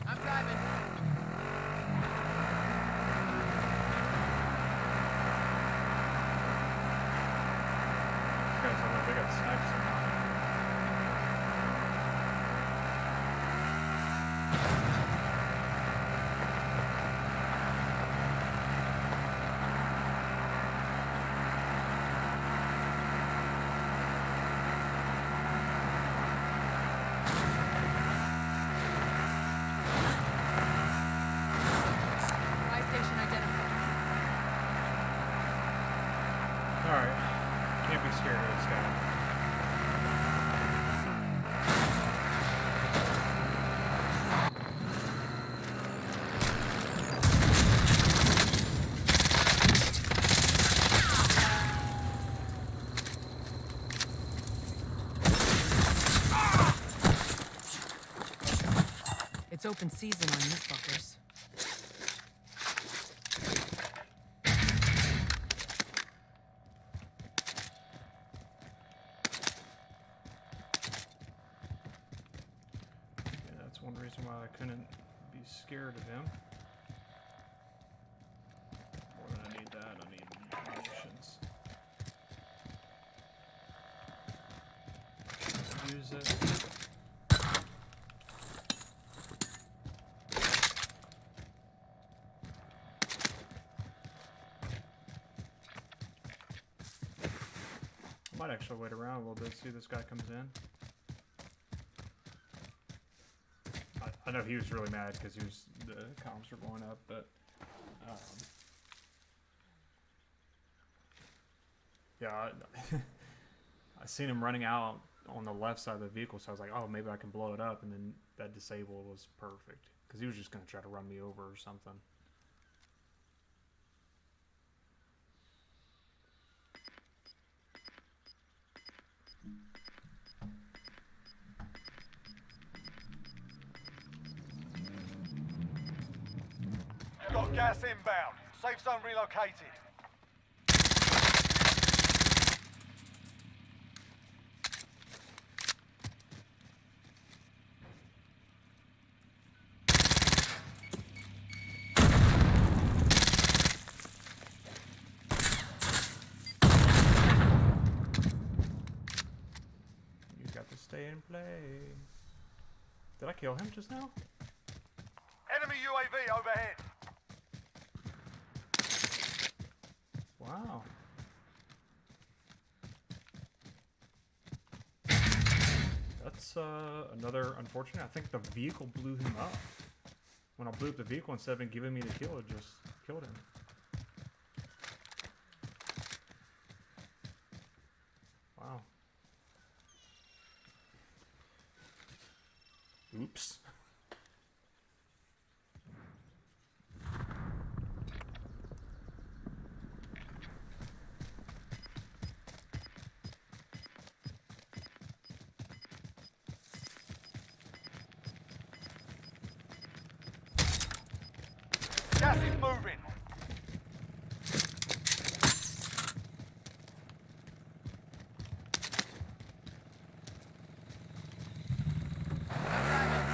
I'm driving. These guys don't know if they got snipes or not. Buy station identified. Alright. Can't be scared of this guy. It's open season on you fuckers. Yeah, that's one reason why I couldn't be scared of him. More than I need that, I need munitions. Use it. Might actually wait around a little bit, see if this guy comes in. I know he was really mad because the comms were going up, but yeah, I seen him running out on the left side of the vehicle, so I was like, oh, maybe I can blow it up, and then that disable was perfect because he was just gonna try to run me over or something. Got gas inbound. Safe zone relocated. You got to stay and play. Did I kill him just now? Enemy UAV overhead. Wow. That's another unfortunate. I think the vehicle blew him up. When I blew up the vehicle, instead of giving me the kill, it just killed him. Wow. Oops. Gas is moving. I'm driving.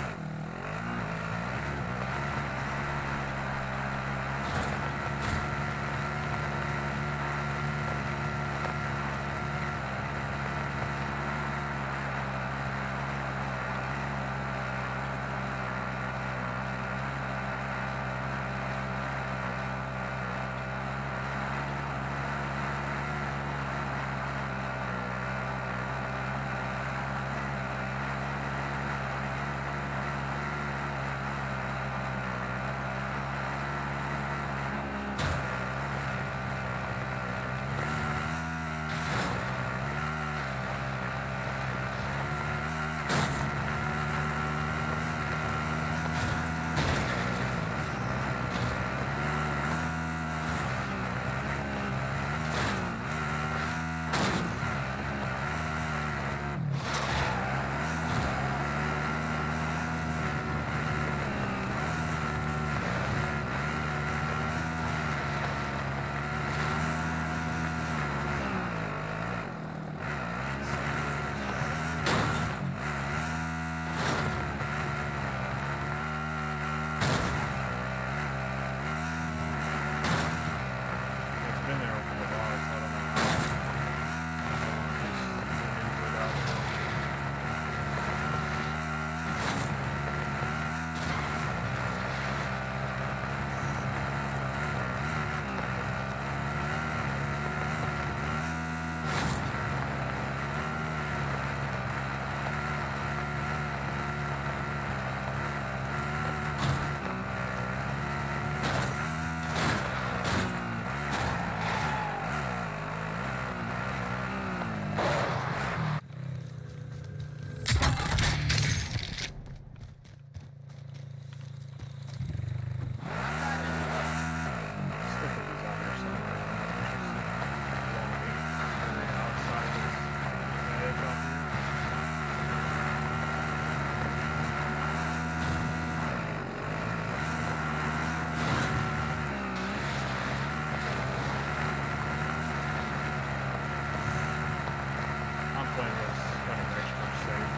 playing this kind of extra safe.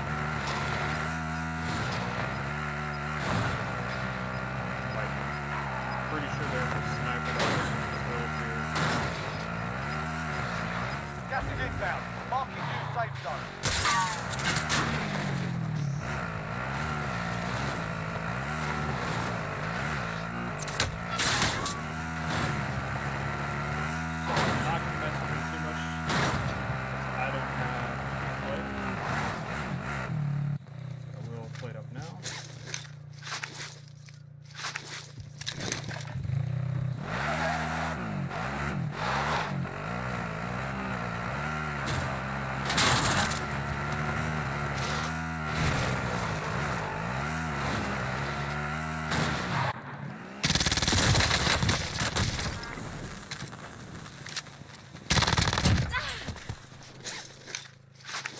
Like, pretty sure there's a sniper that was built here. Gas is inbound. Marking new safe zone. I'm not gonna mess with him too much. I don't have plate. I will plate up now.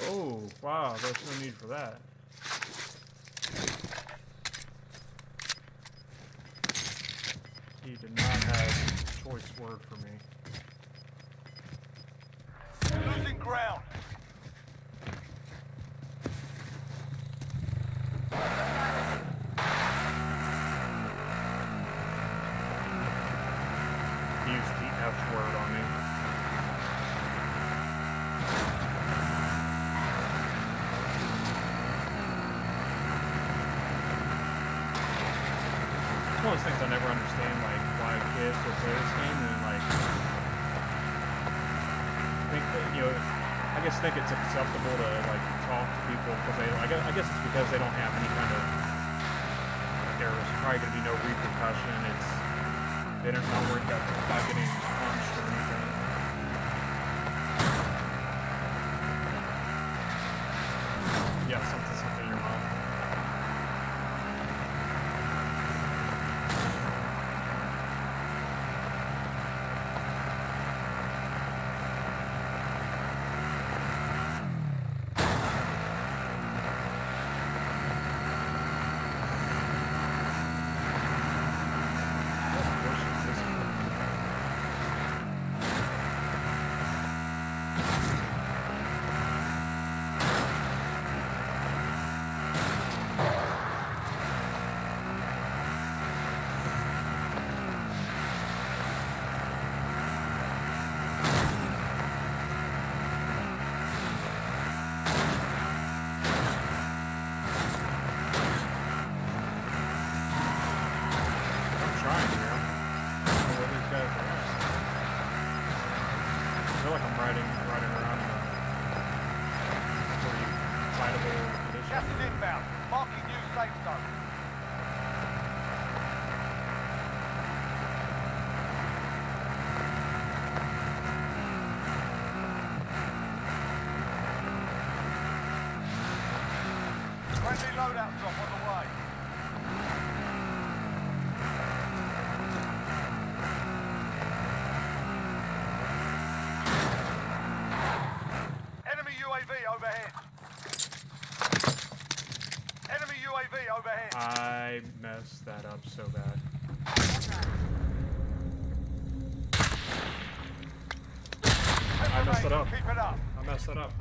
Oh, wow, there's no need for that. He did not have choice word for me. Losing ground. He used the F word on me. It's one of those things I never understand, like, why kids will play this game and, like, think that, you know, I guess think it's acceptable to, like, talk to people because they, I guess it's because they don't have any kind of, like, there's probably going to be no repercussion. They're not worried about getting punched or anything. Yeah, something in your mouth. Gas is inbound. Marking new safe zone. Friendly loadout drop on the way. Enemy UAV overhead. Enemy UAV overhead. I messed that up so bad. I messed it up. Keep it up. I messed it up.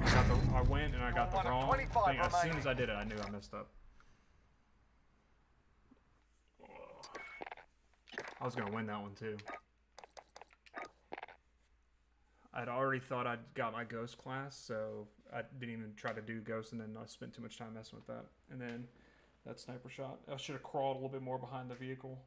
I went and I got the wrong thing. As soon as I did it, I knew I messed up. I was gonna win that one too. I'd already thought I'd got my ghost class, so I didn't even try to do ghost, and then I spent too much time messing with that. And then that sniper shot. I should have crawled a little bit more behind the vehicle.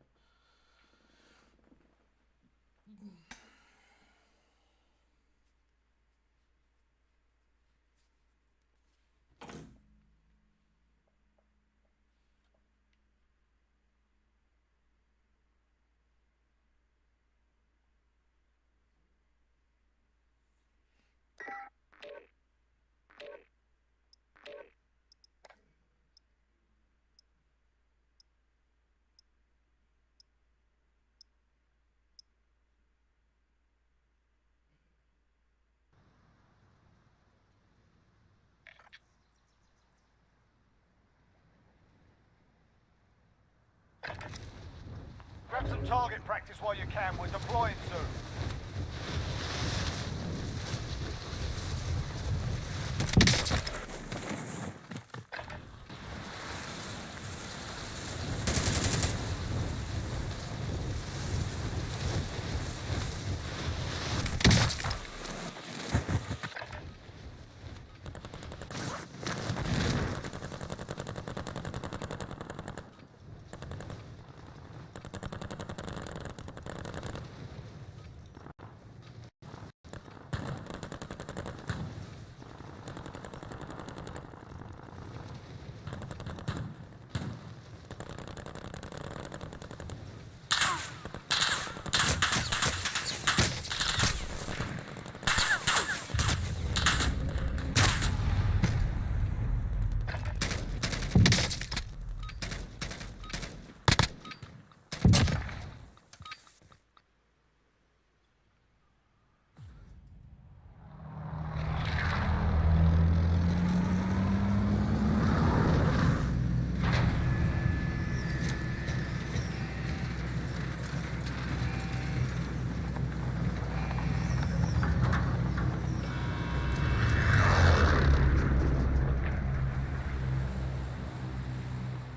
Grab some target practice while you can. We're deploying soon.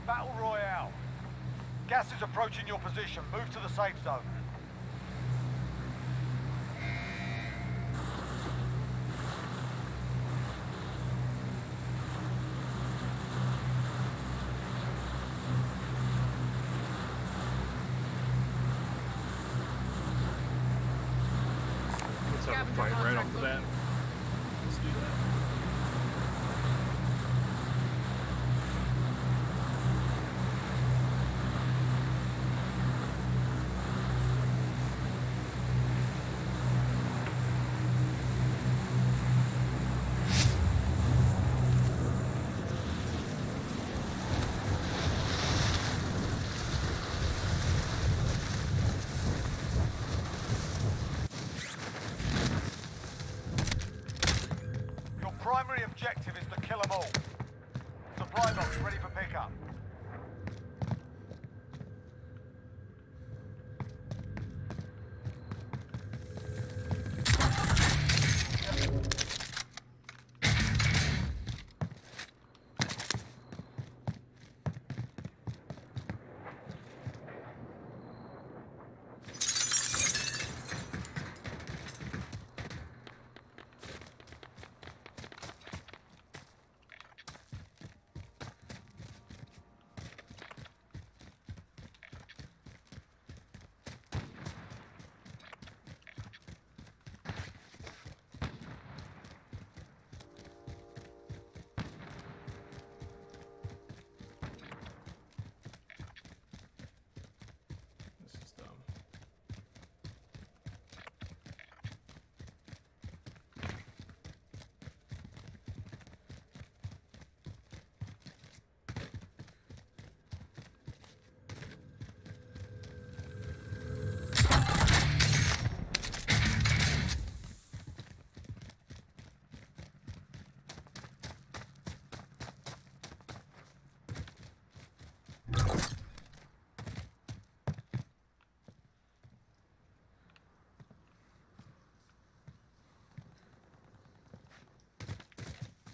Battle Royale. Gas is approaching your position. Move to the safe zone. Let's have a fight right off the bat. Let's do that. Your primary objective is to kill them all. Supply box ready for pickup. This is dumb.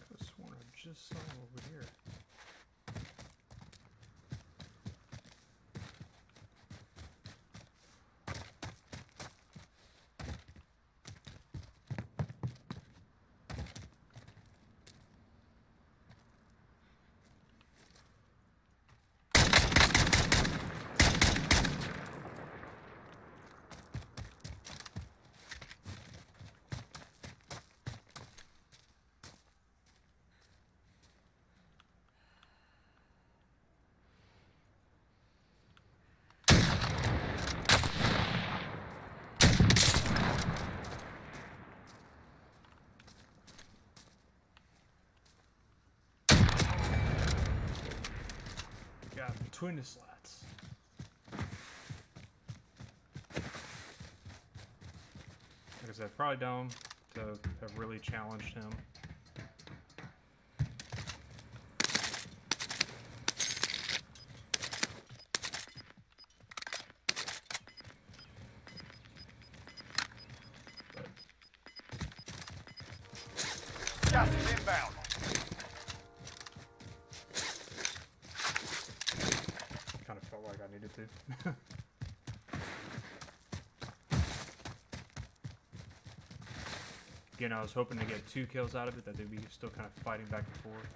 Could've sworn I just saw him over here. Got him between the slats. Like I said, probably dumb to have really challenged him. Gas is inbound. Again, I was hoping to get 2 kills out of it, that they'd be still kind of fighting back and forth.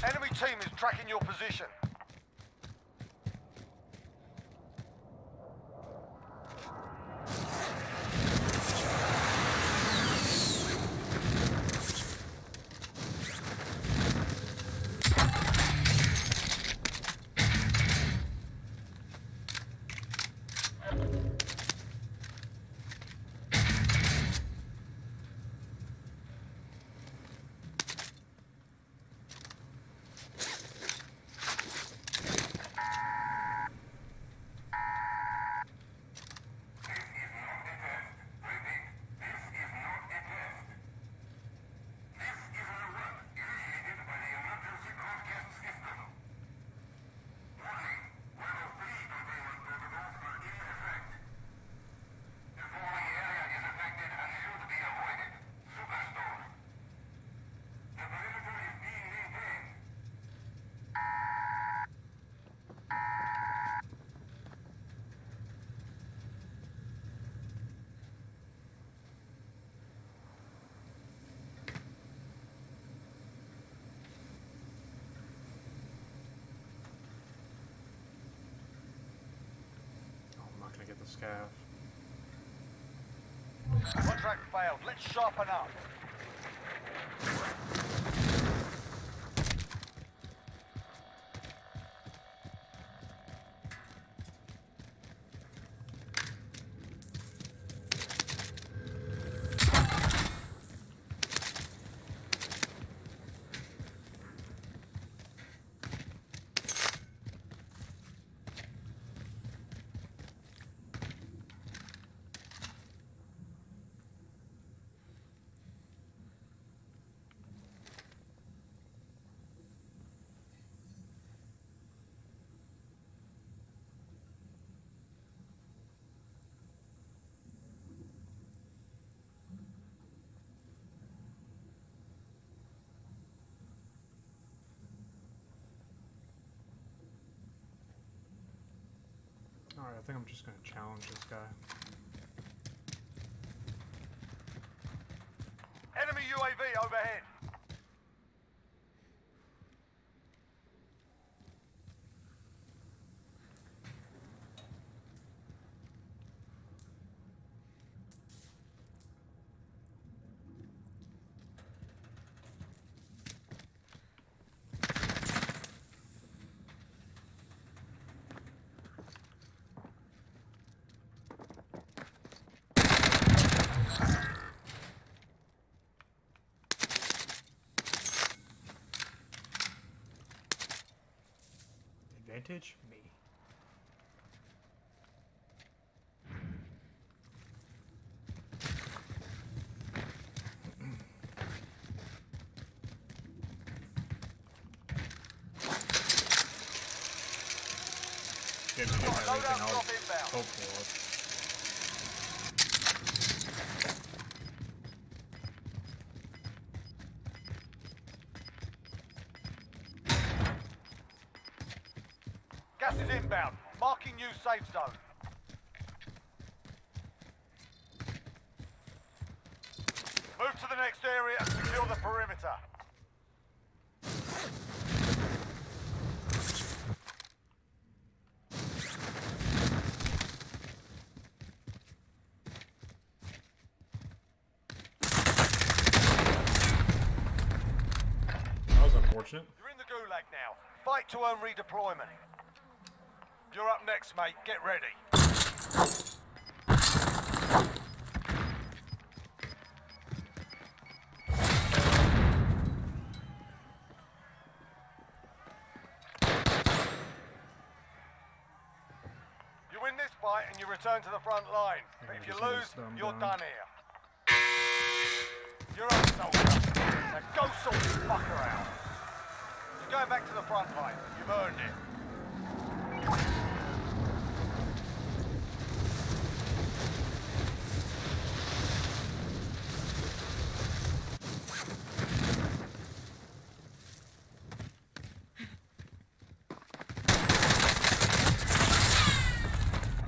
Enemy team is tracking your position. Get the scav. Contract failed. Let's sharpen up. Alright, I think I'm just gonna challenge this guy. Enemy UAV overhead. Advantage? Me. Didn't get everything I was hopeful of. Gas is inbound. Marking new safe zone. Move to the next area and secure the perimeter. That was unfortunate. You're in the gulag now. Fight to earn redeployment. You're up next, mate. Get ready. fight and you return to the front line. But if you just need to lose, slow 'em you're down. done here. You're up, soldier. Now go sort this fucker out. You're going back to the front line. You've earned it.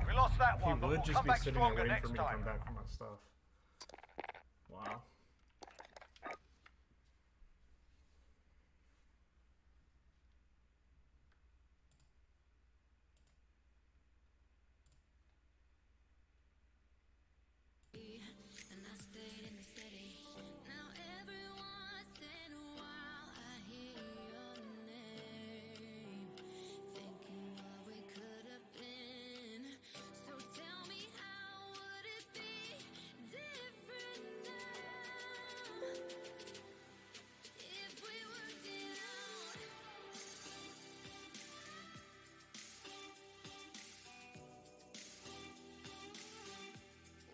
We lost that He one, but would we'll just come be back sitting there stronger waiting for next me to come time. back for my stuff. Wow. And I stayed in the city. Now every once in a while I hear your name, thinking what we could have been. So tell me, how would it be different now if we worked it out?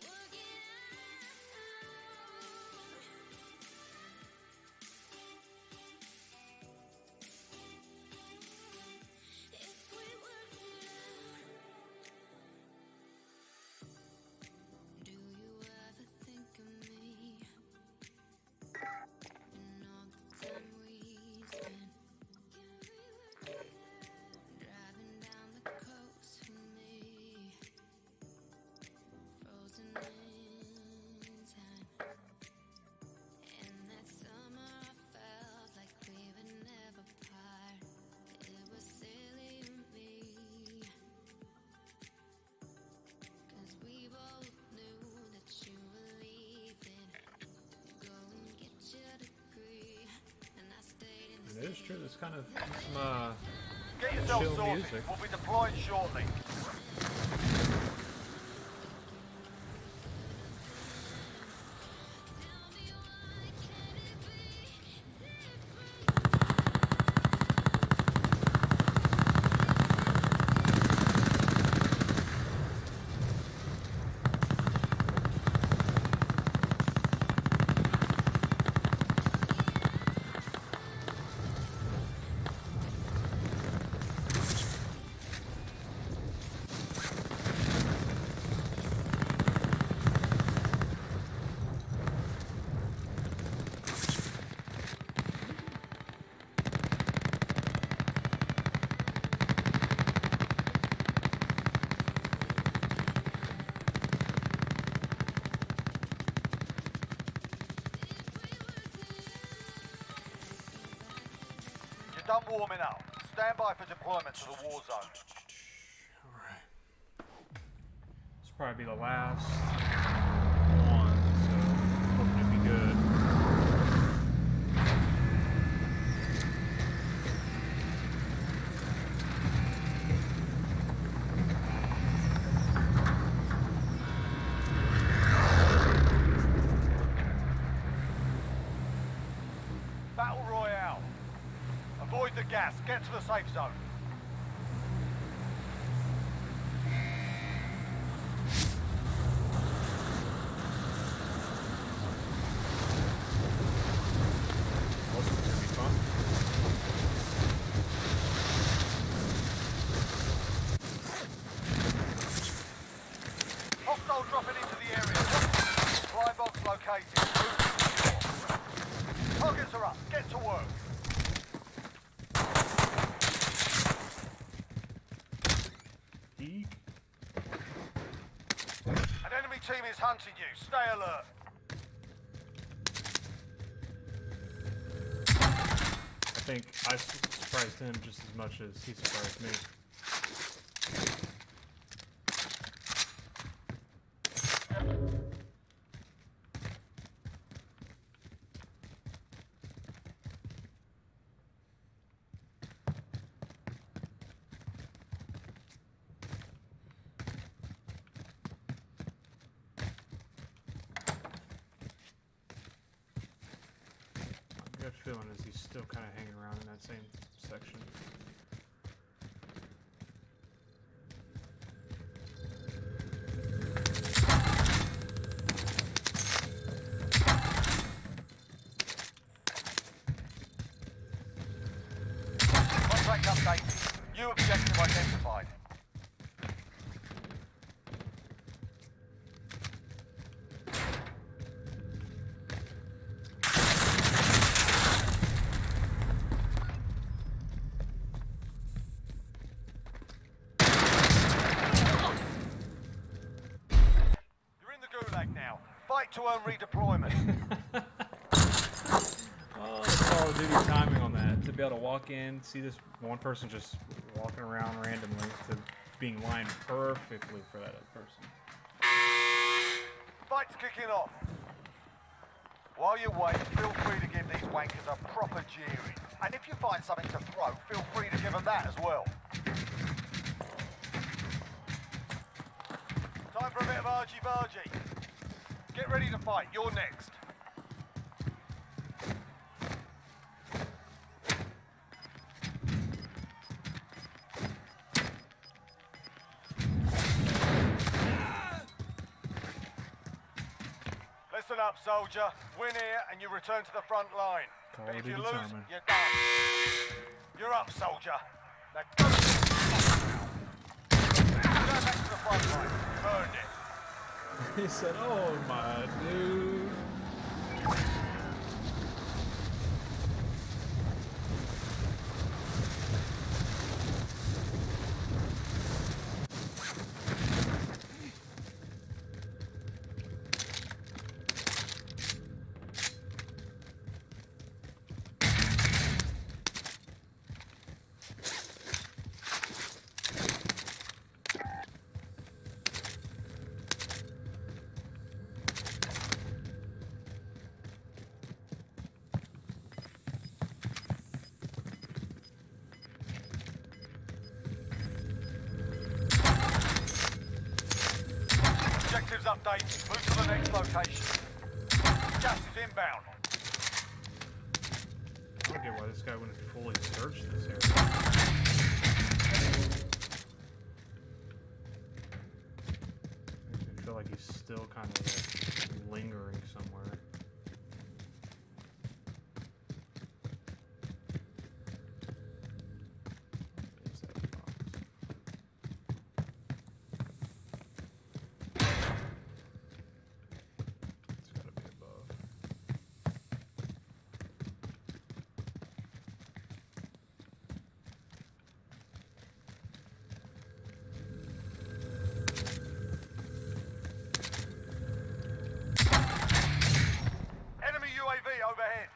Work it if we worked it out. Do you ever think of me and all the time we spent? Driving down the coast with me, frozen in time. And that summer I felt like we were never part. It was silly of me, 'cause we both knew that you were leaving. Go and get your degree. And I stayed in the It is true. There's kind of some Get yourself chill sorted. music. We'll be deploying shortly. You're done warming up. Stand by for deployment to the war zone. Alright. This will probably be the last one, so hoping it'll be good. Battle Royale. Avoid the gas. Get to the safe zone. Also, it's gonna be fun. Hostile dropping into the area. Supply box located. Move. Targets are up. Get to work. Eek. An enemy team is hunting you. Stay alert. I think I surprised him just as much as he surprised me. My gut feeling is he's still kind of hanging around in that same section. Fight to earn redeployment. Oh, Call of Duty timing on that. To be able to walk in, see this one person just walking around randomly, to being lined perfectly for that other person. Fight's kicking off. While you wait, feel free to give these wankers a proper jeering. And if you find something to throw, feel free to give them that as well. Time for a bit of argy-bargy. Get ready to fight, you're next. Listen up, soldier. Win here and you return to the front line. Call But of if you Duty lose, timing. you're done. You're up, soldier. Now go. Go back to the front line. Earned it. He said, "Oh my dude." Objectives updated. Move to the next location. Gas is inbound. I don't get why this guy wouldn't fully search this area. Makes me feel like he's still kind of like lingering somewhere. What is that box? It's gotta be above. Enemy UAV overhead.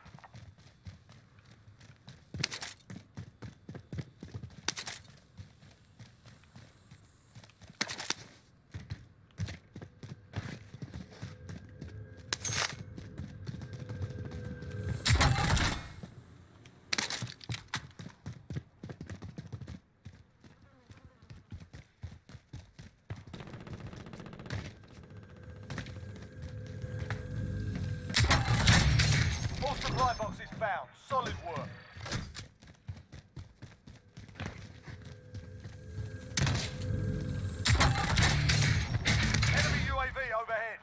All supply boxes found. Solid work. Enemy UAV overhead.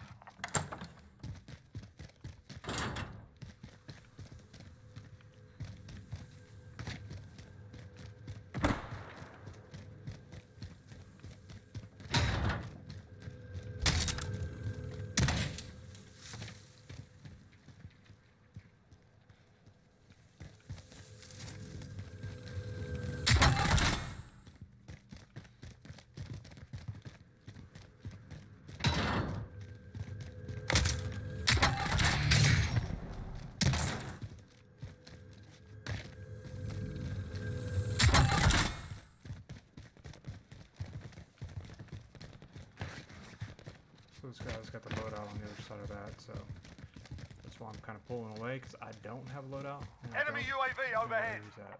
So this guy's got the loadout on the other side of that, so that's why I'm kind of pulling away, because I don't have a loadout. and I Enemy don't UAV know where overhead. he's at.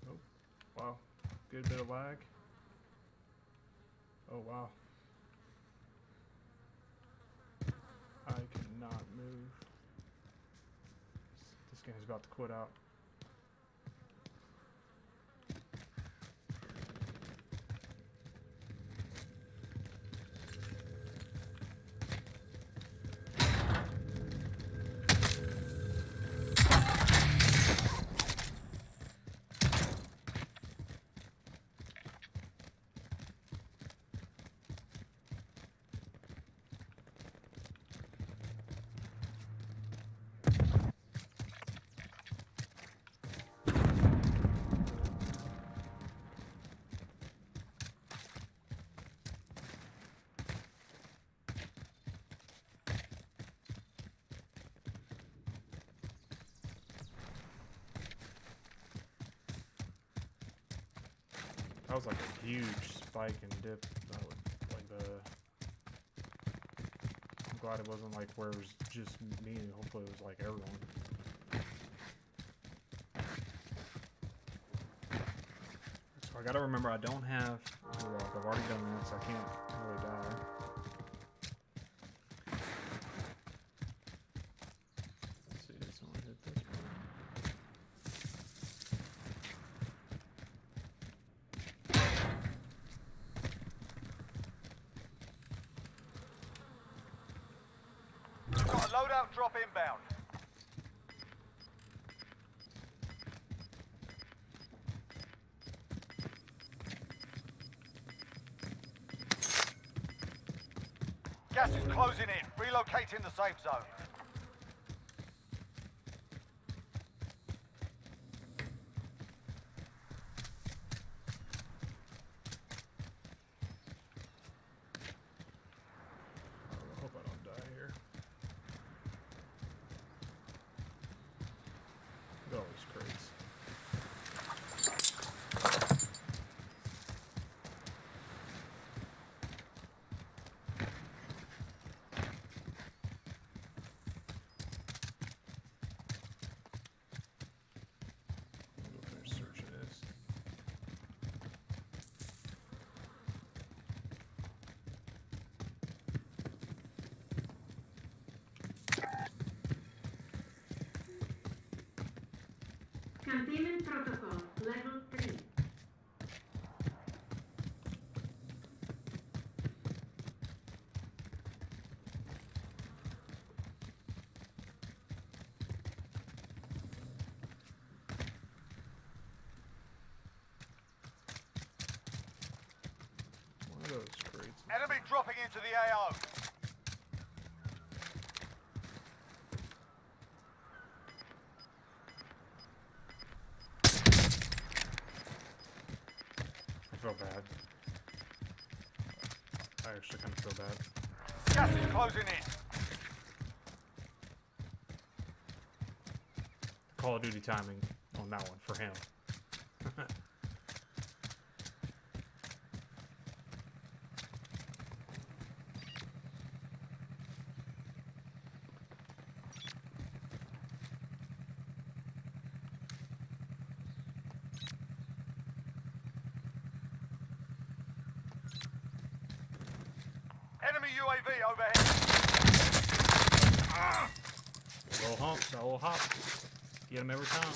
Oh, wow. Good bit of lag. Oh, wow. I cannot move. This game's about to quit out. was like a huge spike and dip. Like the. I'm glad it wasn't like where it was just me. Hopefully it was like everyone. So I gotta remember I don't have. I've already done that, so I can't really die. Let's see, did someone hit this one? Got a loadout drop inbound. Gas is closing in. Relocating the safe zone. I hope I don't die here. Look at all these crates. I'll go finish searching this. Containment protocol, level 3. One of those crates. Enemy dropping into the AO. I feel bad. I actually kind of feel bad. Gas is closing in. Call of Duty timing on that one for him. Enemy UAV overhead. The little hump, the little hop. Get him every time.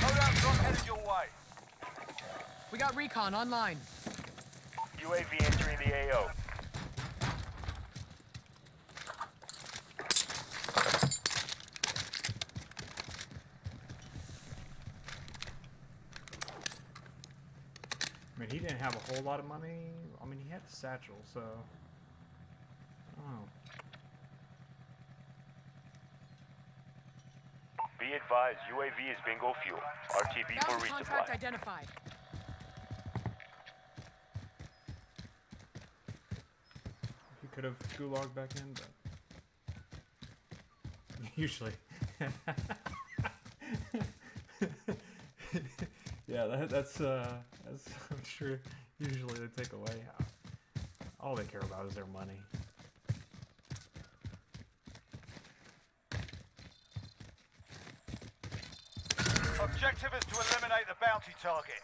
Loadout drop headed your way. We got recon online. UAV entering the AO. I mean, he didn't have a whole lot of money. I mean, he had the satchel, so. I don't know. Be advised, UAV is bingo fuel. RTB for Bounty contract resupply. identified. He could have gulagged back in, but. Usually. Yeah, that's I'm sure usually they take away. All they care about is their money. Objective is to eliminate the bounty target.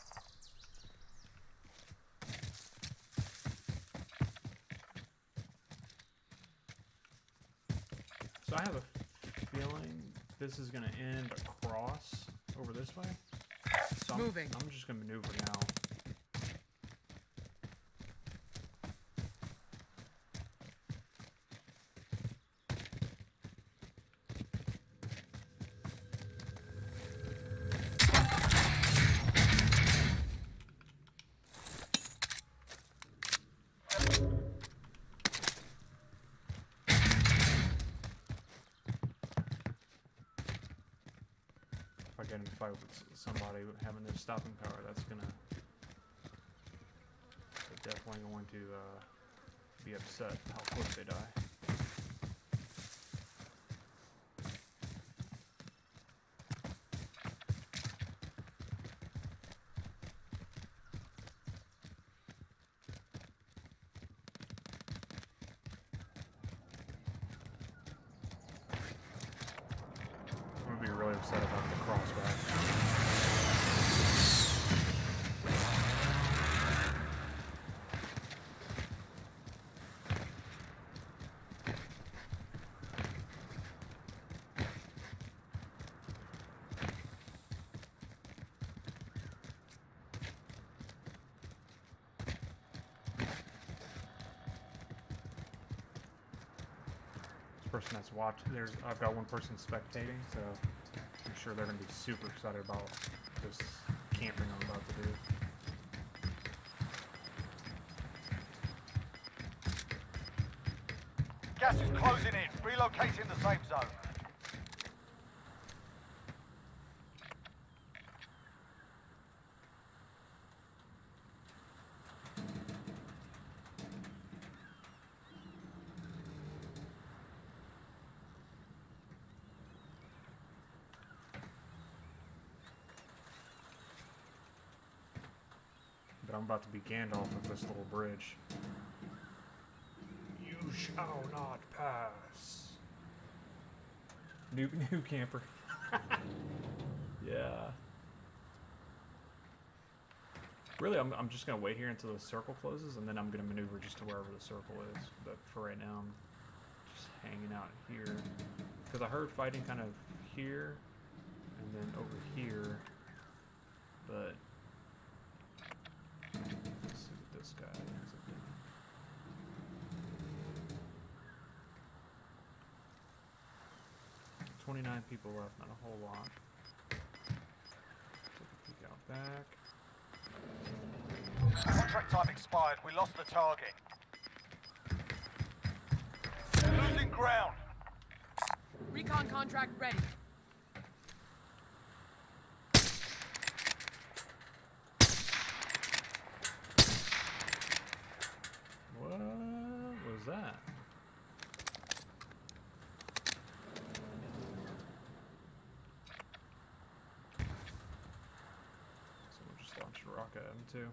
So I have a feeling this is gonna end across over this way. So Moving. I'm just gonna maneuver now. If I get in a fight with somebody having their stopping power, that's gonna. They're definitely going to be upset how quick they die. upset about the crossback. Person that's watching, I've got one person spectating, so I'm sure they're gonna be super excited about this camping I'm about to do. Gas is closing in. Relocating the safe zone. But I'm about to be Gandalf with this little bridge. You shall not pass. New camper. Yeah. Really, I'm just gonna wait here until the circle closes, and then I'm gonna maneuver just to wherever the circle is. But for right now, I'm just hanging out here because I heard fighting kind of here and then over here, but. Let's see what this guy ends up doing. $29 people left, not a whole lot. Take a peek out back. Contract time expired. We lost the target. Losing ground. Recon contract ready. What was that? Someone just launched a rocket at him too.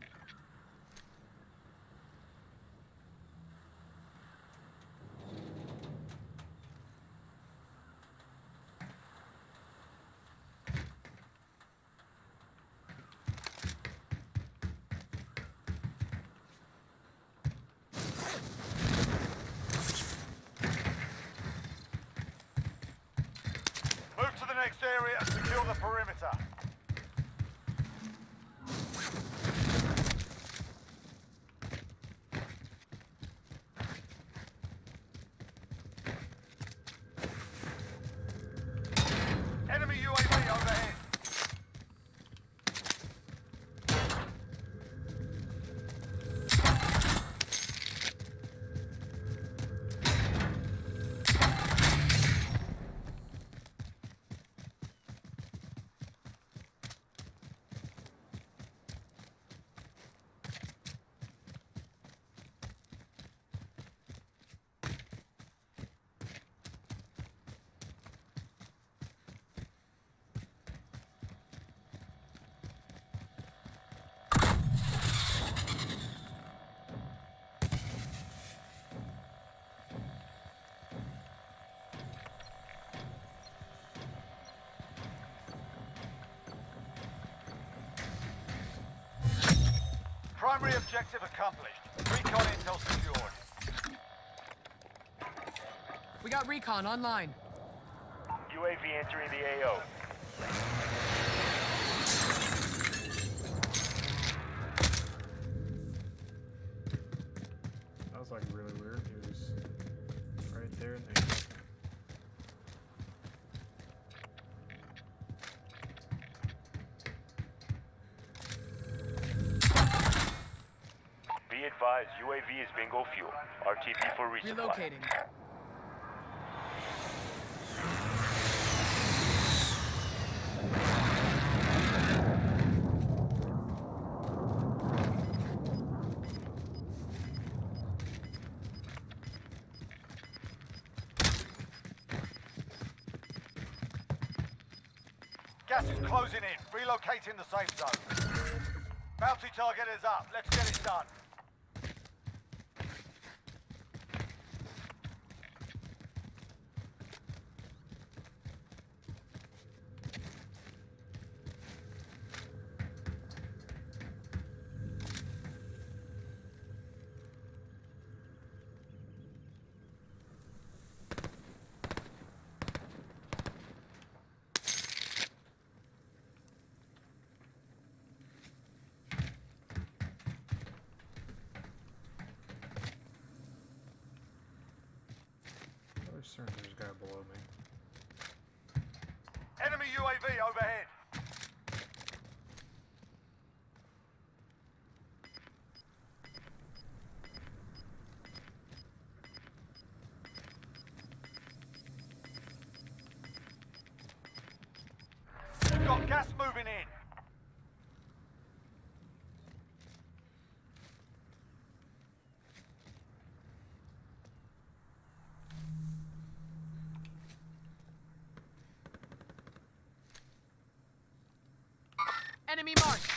Move to the next area and secure the perimeter. Enemy UAV overhead. Primary objective accomplished. Recon intel secured. We got recon online. UAV entering the AO. That was like really weird. He was right there and then he wasn't. Be advised, UAV is bingo fuel. RTB for resupply. Relocating. Gas is closing in. Relocating the safe zone. Bounty target is up. Let's get it done. certain there's a guy below me. Enemy UAV overhead. We've got gas moving in. Enemy marked.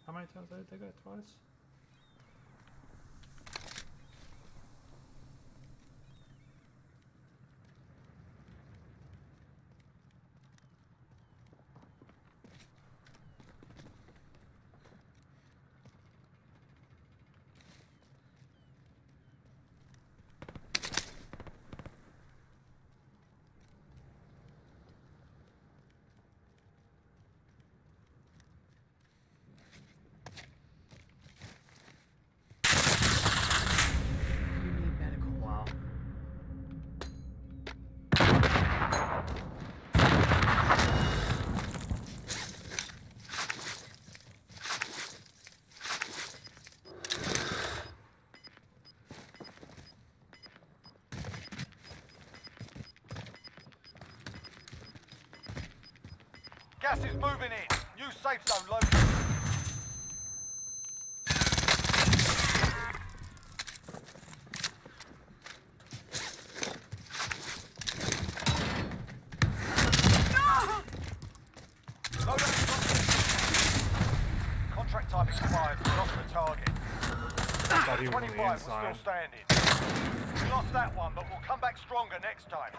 How many times did I take that? Twice? You need medical. Wow. Gas is moving in. New safe zone located. Load up the contract time expired. We lost the target. Thought he was on 25 the was still inside. standing. We lost that one, but we'll come back stronger next time.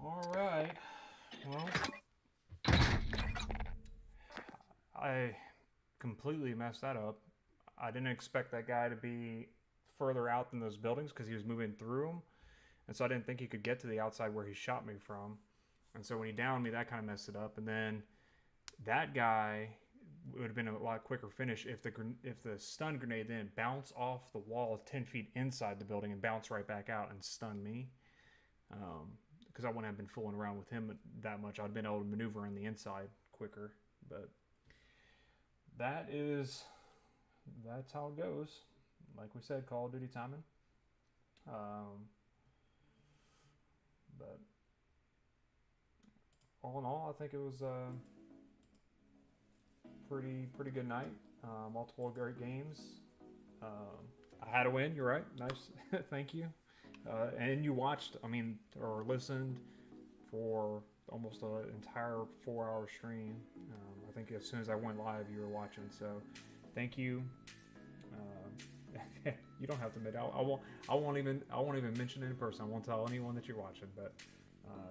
Alright. Well, I completely messed that up. I didn't expect that guy to be further out than those buildings because he was moving through them. And so I didn't think he could get to the outside where he shot me from. And so when he downed me, that kind of messed it up. And then that guy would have been a lot quicker finish if the stun grenade then bounced off the wall 10 feet inside the building and bounced right back out and stunned me. Because I wouldn't have been fooling around with him that much. I'd been able to maneuver on the inside quicker. But that's how it goes. Like we said, Call of Duty timing. But all in all, I think it was a pretty good night. Multiple great games. I had a win. You're right. Nice. Thank you. And you watched, or listened for almost an entire 4-hour stream. I think as soon as I went live, you were watching. So, thank you. You don't have to admit. I won't even mention it in person. I won't tell anyone that you're watching. But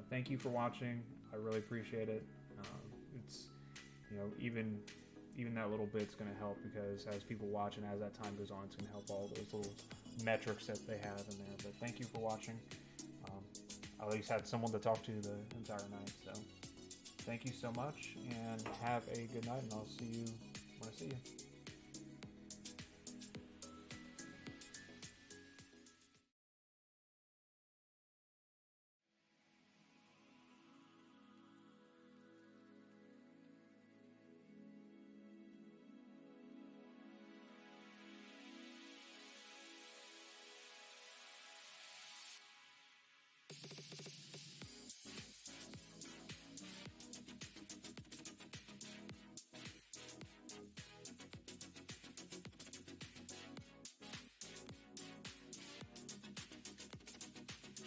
thank you for watching. I really appreciate it. It's even that little bit's going to help because as people watch and as that time goes on, it's going to help all those little metrics that they have in there. But thank you for watching. I at least had someone to talk to the entire night. So thank you so much and have a good night, and I'll see you when I see you.